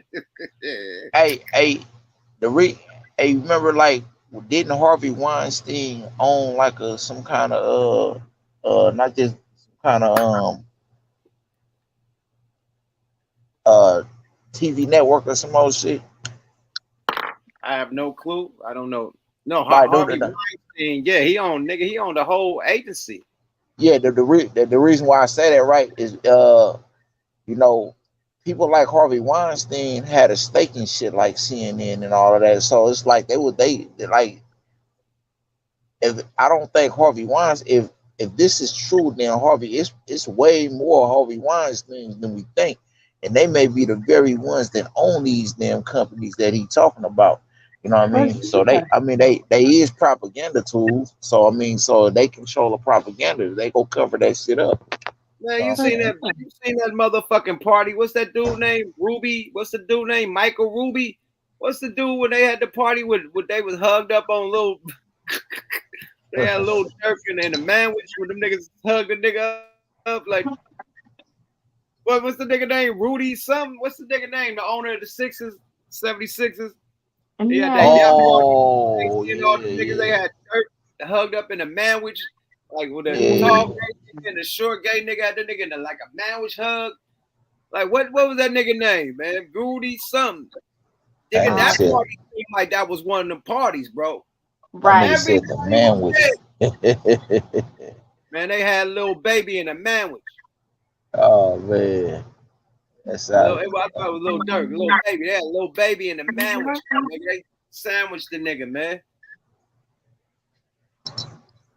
Hey, remember didn't Harvey Weinstein own like some kind of not just kind of TV network or some old shit? I have no clue. I don't know. No, Harvey Weinstein. Yeah, he owned the whole agency. Yeah, the reason why I say that right is people like Harvey Weinstein had a stake in shit like CNN and all of that. So it's like if I don't think Harvey Weinstein, if this is true, then Harvey it's way more Harvey Weinstein than we think. And they may be the very ones that own these damn companies that he's talking about. You know what I mean? So they is propaganda tools. So so they control the propaganda. They go cover that shit up. Man, you seen that motherfucking party? What's that dude named Ruby? What's the dude named Michael Ruby? What's the dude when they had the party with they was hugged up on little they had a little jerkin and a man when them niggas hugged the nigga up like what's the nigga name? Rudy something? What's the nigga name? The owner of the 76ers? They had that all the niggas they had hugged up in a manwich, like with a tall gay nigga and a short gay nigga had the nigga in like a manwich hug. Like what was that nigga name, man? Rudy something. Nigga, that party seemed like that was one of them parties, bro. Right. Said the manwich. Man, they had a little baby in a manwich. Oh man. That's I thought it was Little Dirk, little baby. They had a little baby in the manwich. They sandwiched the nigga, man.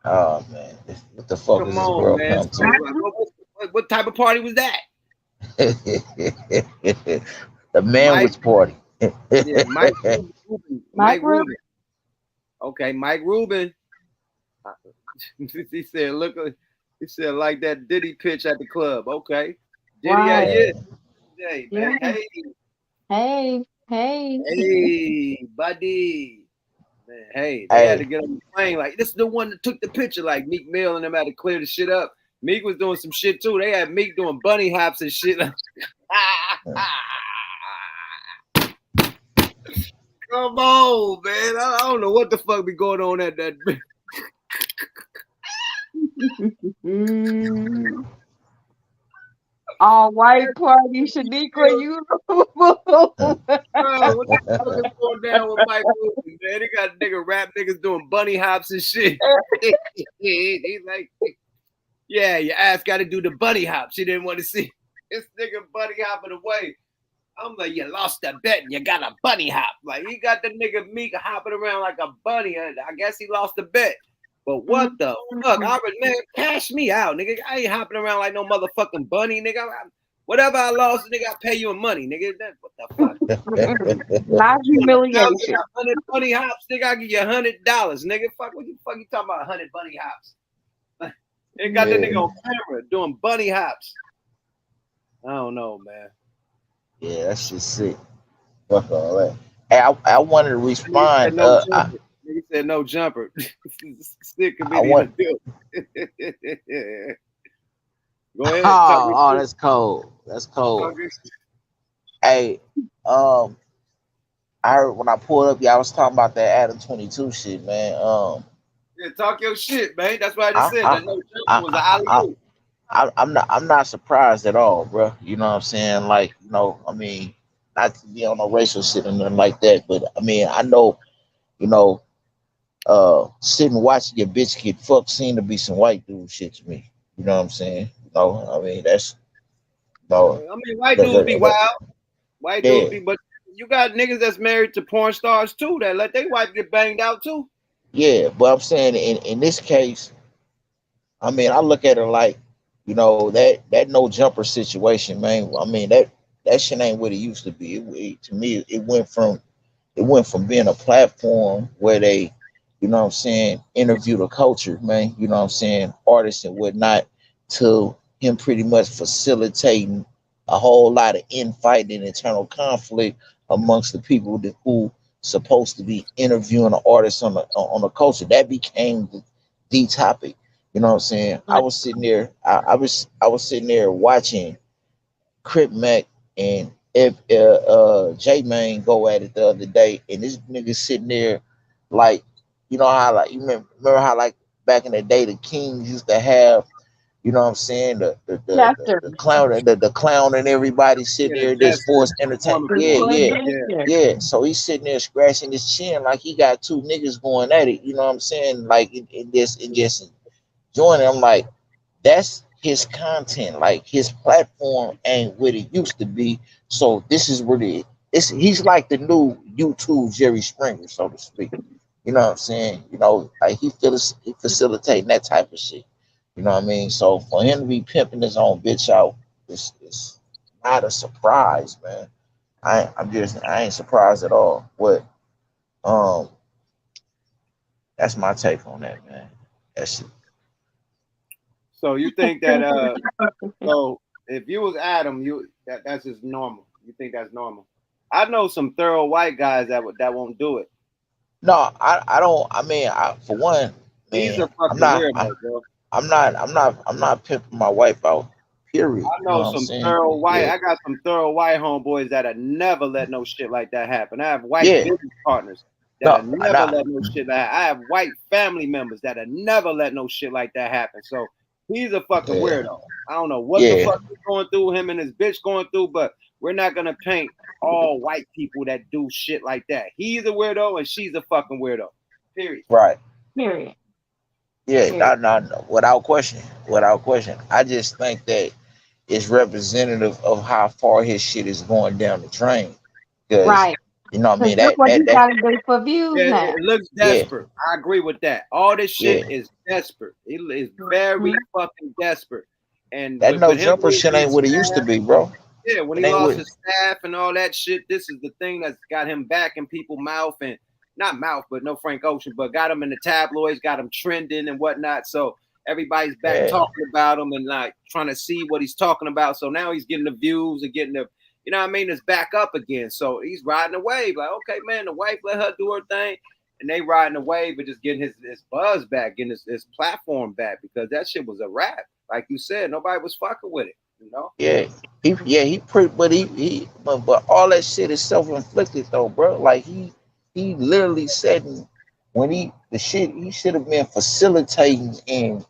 Oh man, what the fuck is this world come to? What type of party was that? The manwich party. Yeah, Mike Rubin. Okay, Mike Rubin. He said, "Look," he said, "like that Diddy pitch at the club." Okay, Diddy, yeah. Hey, man. Hey, buddy. Man, hey, they had to get on the plane. Like, this is the one that took the picture. Like, Meek Mill and them had to clear the shit up. Meek was doing some shit, too. They had Meek doing bunny hops and shit. Come on, man. I don't know what the fuck be going on at that. All white party, Shaniqua, you. What the fuck is going down with Mike Rubin, man? They got nigga rap niggas doing bunny hops and shit. He's like, yeah, your ass got to do the bunny hops. You didn't want to see this nigga bunny hopping away. I'm like, you lost that bet and you got a bunny hop. Like, he got the nigga Meek hopping around like a bunny. I guess he lost the bet. But what the fuck? Man, cash me out, nigga. I ain't hopping around like no motherfucking bunny, nigga. Whatever I lost, nigga, I pay you in money, nigga. What the fuck? Not humiliation. 100 bunny hops, nigga. I give you $100, nigga. Fuck, what the fuck you talking about? 100 bunny hops? They got that nigga on camera doing bunny hops. I don't know, man. Yeah, that shit's sick. Fuck all that. Hey, I wanted to respond. He said no jumper. Stick could be Go ahead. Oh, that's cold. That's cold. Hey, I heard when I pulled up, y'all was talking about that Adam22 shit, man. Yeah, talk your shit, man. That's why I just said that no jumper was an alley-oop. I'm not surprised at all, bro. You know what I'm saying? Like, I mean, not to be on no racial shit or nothing like that, but I mean, I know, sitting watching your bitch get fucked seem to be some white dude shit to me. You know what I'm saying? I mean that's I mean, white dudes be wild. White dudes be, but you got niggas that's married to porn stars too that let their wife get banged out too. Yeah, but I'm saying in this case, I mean, I look at it like, that no jumper situation, man. I mean, that shit ain't what it used to be. To me, it went from being a platform where they, interview the culture, man, artists and whatnot, to him pretty much facilitating a whole lot of infighting and internal conflict amongst the people who supposed to be interviewing the artists on the culture. That became the topic. You know what I'm saying? I was sitting there. I was sitting there watching Crip Mac and J Mane go at it the other day, and this nigga sitting there like, you know how like you remember how like back in the day the Kings used to have, you know what I'm saying, the clown and everybody sitting there just forced entertainment. Yeah. So he's sitting there scratching his chin like he got two niggas going at it. You know what I'm saying? Like it just joining. I'm like, that's his content. Like his platform ain't what it used to be. So this is what he's like the new YouTube Jerry Springer, so to speak. You know what I'm saying? You know, like he facilitating that type of shit. You know what I mean? So for him to be pimping his own bitch out, it's not a surprise, man. I ain't surprised at all. But that's my take on that, man. That's it. So you think that so if you was Adam, that's just normal. You think that's normal? I know some thorough white guys that won't do it. No, I don't. I mean, for one, He's man, a fucking weirdo, bro. I'm not pimping my wife out. Period. I know, You know some thorough white. I got some thorough white homeboys that have never let no shit like that happen. I have white business partners that have never let no shit like that. I have white family members that have never let no shit like that happen. So he's a fucking weirdo. I don't know what the fuck he's going through, him and his bitch going through, but we're not gonna paint all white people that do shit like that. He's a weirdo and she's a fucking weirdo. Period. Right. Period. Yeah, no, without question. I just think that it's representative of how far his shit is going down the drain. Right. You know what I mean? That's what you gotta do for views now. It looks desperate. I agree with that. All this shit is desperate. It is very fucking desperate. And that no jumper shit ain't what it used to be, bro. Yeah, when he lost his staff and all that shit, this is the thing that's got him back in people's mouth, and not mouth, but no Frank Ocean, but got him in the tabloids, got him trending and whatnot. So everybody's back talking about him and like trying to see what he's talking about. So now he's getting the views and getting the, you know what I mean? It's back up again. So he's riding the wave. Like, okay, man, the wife let her do her thing. And they riding the wave but just getting his buzz back, getting his platform back, because that shit was a rap. Like you said, nobody was fucking with it, you know? But all that shit is self-inflicted though, bro. Like he literally said when he should have been facilitating and,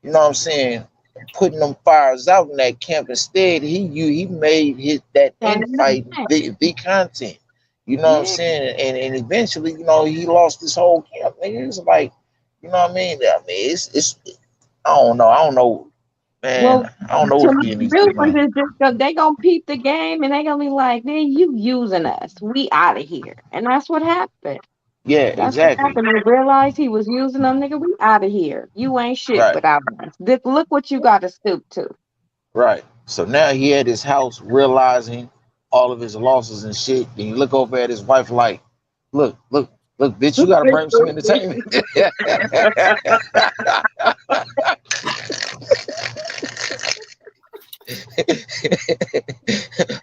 you know what I'm saying, putting them fires out in that camp. Instead, he made that infight the content. You know what I'm saying? And eventually, you know, he lost this whole camp. It's like, you know what I mean? It's I don't know, man. Well, I don't know what they gonna peep the game and they gonna be like, man, you using us. We out of here. And that's what happened. Yeah, that's exactly. What happened. They realized he was using them, nigga. We out of here. You ain't shit without us. Look what you got to stoop to. Right. So now he at his house realizing all of his losses and shit. Then you look over at his wife like, look, bitch, you gotta bring some entertainment.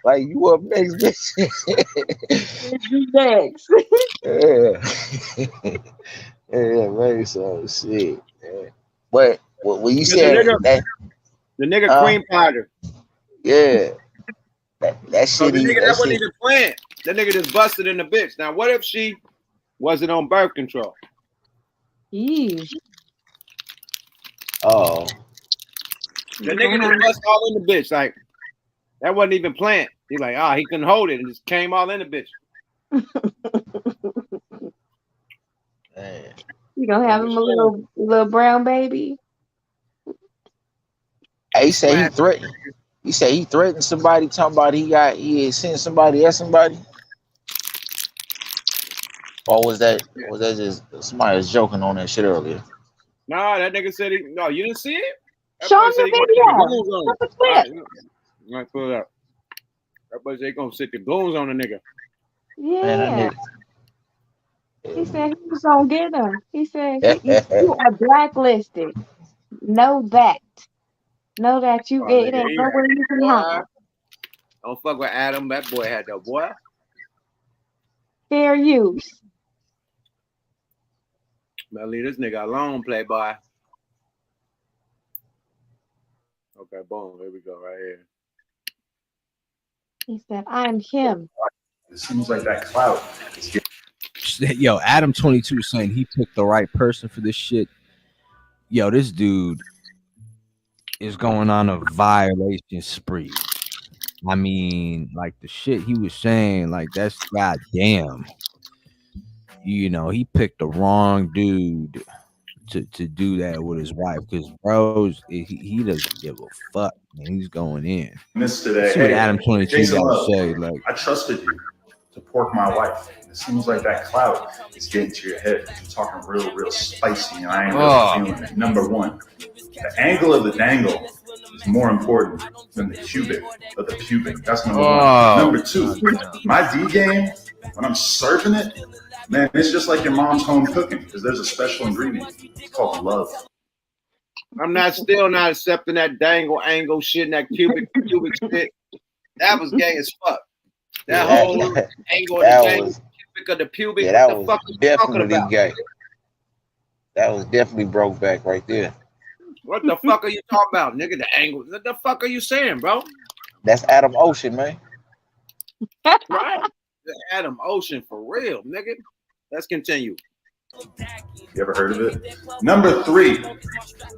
Like, you up next, bitch. You next. Yeah, man. So shit. Man. But when you said the nigga cream powder. Yeah. That shit. That wasn't even planned. That nigga just busted in the bitch. Now, what if she wasn't on birth control? Oh. The nigga just bust all in the bitch. Like, that wasn't even planned. He's like, he couldn't hold it and just came all in the bitch. Man. You gonna have him a little brown baby? He said he threatened. He said he threatened somebody, talking about he had sent somebody at somebody. Or was that just somebody was joking on that shit earlier? Nah, that nigga said you didn't see it? Show him the video. Right, pull it up. That boy said he gonna sit the goons on the nigga. Yeah. He said he was gonna get him. He said you are blacklisted. Know that. Know that it ain't nowhere you can hide. Don't fuck with Adam. That boy had that boy. Fair use. Better leave this nigga alone, playboy. Okay, boom. Here we go, right here. He said, I'm him. It seems like that clout is getting. Yo, Adam22 saying he picked the right person for this shit. Yo, this dude is going on a violation spree. I mean, like the shit he was saying, like that's goddamn. You know, he picked the wrong dude to do that with his wife because bros, he doesn't give a fuck, man. He's going in. This today. See what Hey, Adam22 Jason got Love, to say. Like, I trusted you to pork my wife. It seems like that clout is getting to your head. You're talking real spicy, and I ain't really feeling it. Number one, the angle of the dangle is more important than the cubic of the pubic. That's number one. Number two, my D game, when I'm serving it, man, it's just like your mom's home cooking because there's a special ingredient. It's called love. I'm still not accepting that dangle angle shit and that cubic shit. That was gay as fuck. That whole angle of the dangle, cubic of the pubic. Yeah, that what the fuck was are you talking definitely about? gay. That was definitely broke back right there. What the fuck are you talking about, nigga? The angle. What the fuck are you saying, bro? That's Adam Ocean, man. Right. Adam Ocean for real, nigga. Let's continue. You ever heard of it? Number three,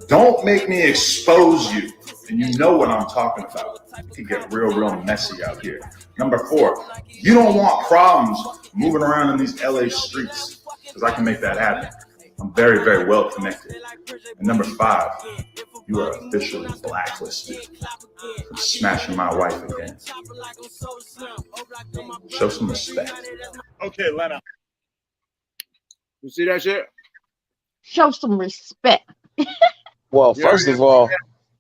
don't make me expose you. And you know what I'm talking about. It can get real messy out here. Number four, you don't want problems moving around in these LA streets because I can make that happen. I'm very well connected. And number five, you are officially blacklisted for smashing my wife again. Show some respect. Okay, Lena. You see that shit? Show some respect. Well, first of all,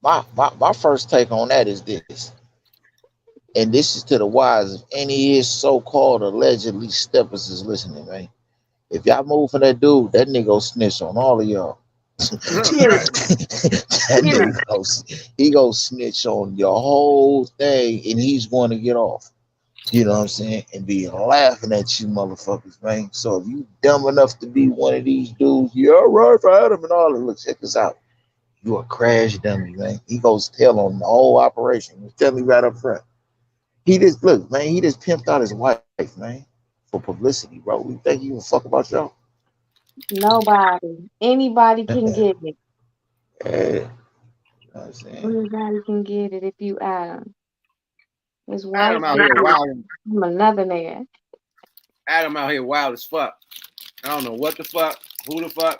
my first take on that is this. And this is to the wise of any of his so-called allegedly steppers is listening, man. If y'all move for that dude, that nigga go snitch on all of y'all. That nigga he go snitch on your whole thing, and he's going to get off. You know what I'm saying? And be laughing at you motherfuckers, man. So if you dumb enough to be one of these dudes, you're right for Adam and all that. Look, check this out. You a crash dummy, man. He goes tell on the whole operation. He's telling me right up front. He just look, man, he just pimped out his wife, man, for publicity, bro. You think he give a fuck about y'all? Nobody. Anybody can get it. Yeah. You know what I'm saying? Anybody can get it if you Adam. His wife Adam out here wild. Another nigga. Adam out here wild as fuck. I don't know what the fuck, who the fuck.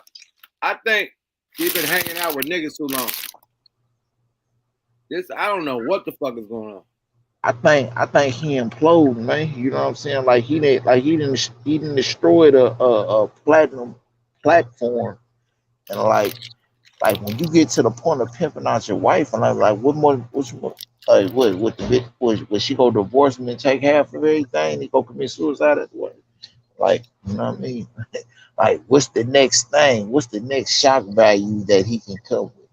I think he's been hanging out with niggas too long. I don't know what the fuck is going on. I think he imploded, man. You know what I'm saying? Like he didn't destroy a platinum platform, and like when you get to the point of pimping out your wife, and I'm like, what more? Like what the bit was she go divorce him and take half of everything? He go commit suicide at what? Like, you know what I mean? Like, what's the next thing? What's the next shock value that he can come with?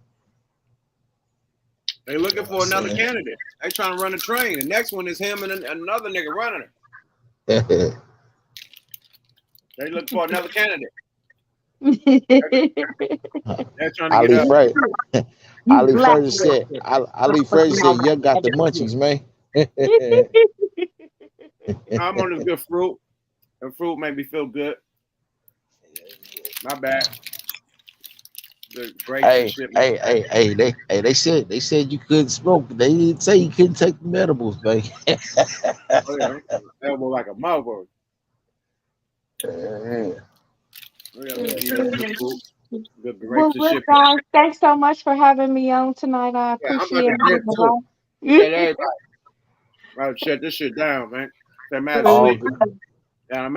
They looking for another candidate. They trying to run a train. The next one is him and another nigga running it. They look for another candidate. They're trying to get up. Ali Frazier said, "YUK got the munchies, man." I'm on this good fruit. The fruit made me feel good. My bad. Hey, they said you couldn't smoke, but they didn't say you couldn't take the edibles, man. Oh, yeah. Elbow like a motherfucker. Well, look, guys, thanks so much for having me on tonight. I appreciate it. I'll shut this shit down, man.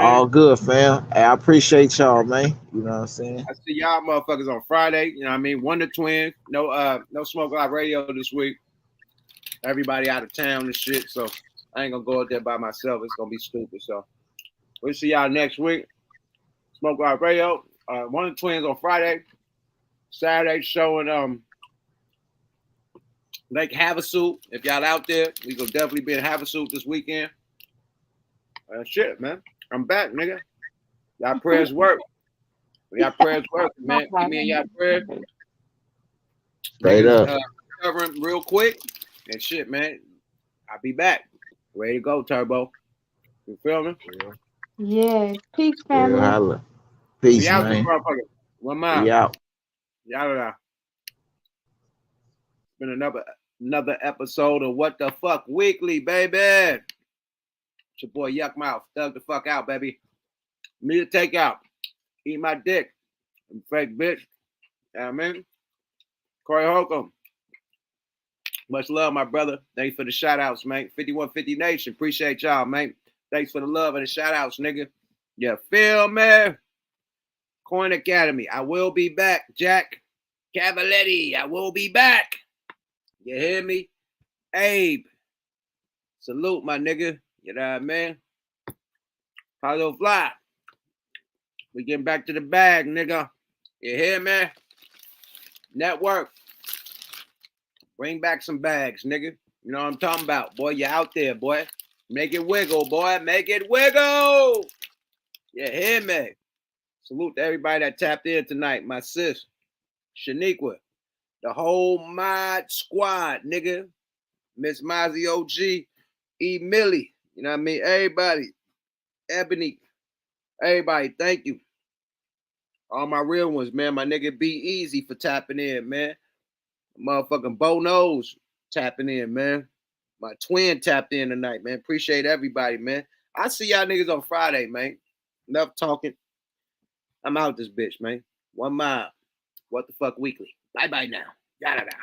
All good, fam. Hey, I appreciate y'all, man. You know what I'm saying? I see y'all motherfuckers on Friday. You know what I mean? Wonder Twins. No Smoke Live Radio this week. Everybody out of town and shit. So I ain't gonna go out there by myself. It's gonna be stupid. So we'll see y'all next week. Smoke Live Radio. Wonder Twins on Friday. Saturday showing Like Havasu, if y'all out there, we gonna definitely be in Havasu this weekend. Shit, man. I'm back, nigga. Y'all prayers work. Y'all prayers work, man. Give me y'all prayers. Straight up. Covering real quick. And shit, man. I'll be back. Ready to go, Turbo. You feel me? Yes. Peace, Yeah, family. holla. Peace, We out this man. motherfucker. One mile. We out. Y'all been another episode of What the Fuck Weekly, baby. It's your boy Yuck Mouth. Thug the fuck out, baby. Me to take out. Eat my dick. I'm fake bitch. You know what I mean? Corey Holcomb. Much love, my brother. Thanks for the shout outs, man. 5150 Nation. Appreciate y'all, man. Thanks for the love and the shout outs, nigga. You feel me? Coin Academy. I will be back, Jack Cavaletti. I will be back. You hear me? Abe. Salute, my nigga. You know what I mean? Paulo Fly. We getting back to the bag, nigga. You hear me? Network. Bring back some bags, nigga. You know what I'm talking about. Boy, you out there, boy. Make it wiggle, boy. Make it wiggle. You hear me? Salute to everybody that tapped in tonight. My sis, Shaniqua. The whole mod squad, nigga. Miss Mozzie OG. E. Millie. You know what I mean? Everybody. Ebony. Everybody, thank you. All my real ones, man. My nigga Be Easy for tapping in, man. Motherfucking Bo Nose tapping in, man. My twin tapped in tonight, man. Appreciate everybody, man. I see y'all niggas on Friday, man. Enough talking. I'm out this bitch, man. 1 mile. What the Fuck Weekly. Bye-bye now. Yada-da.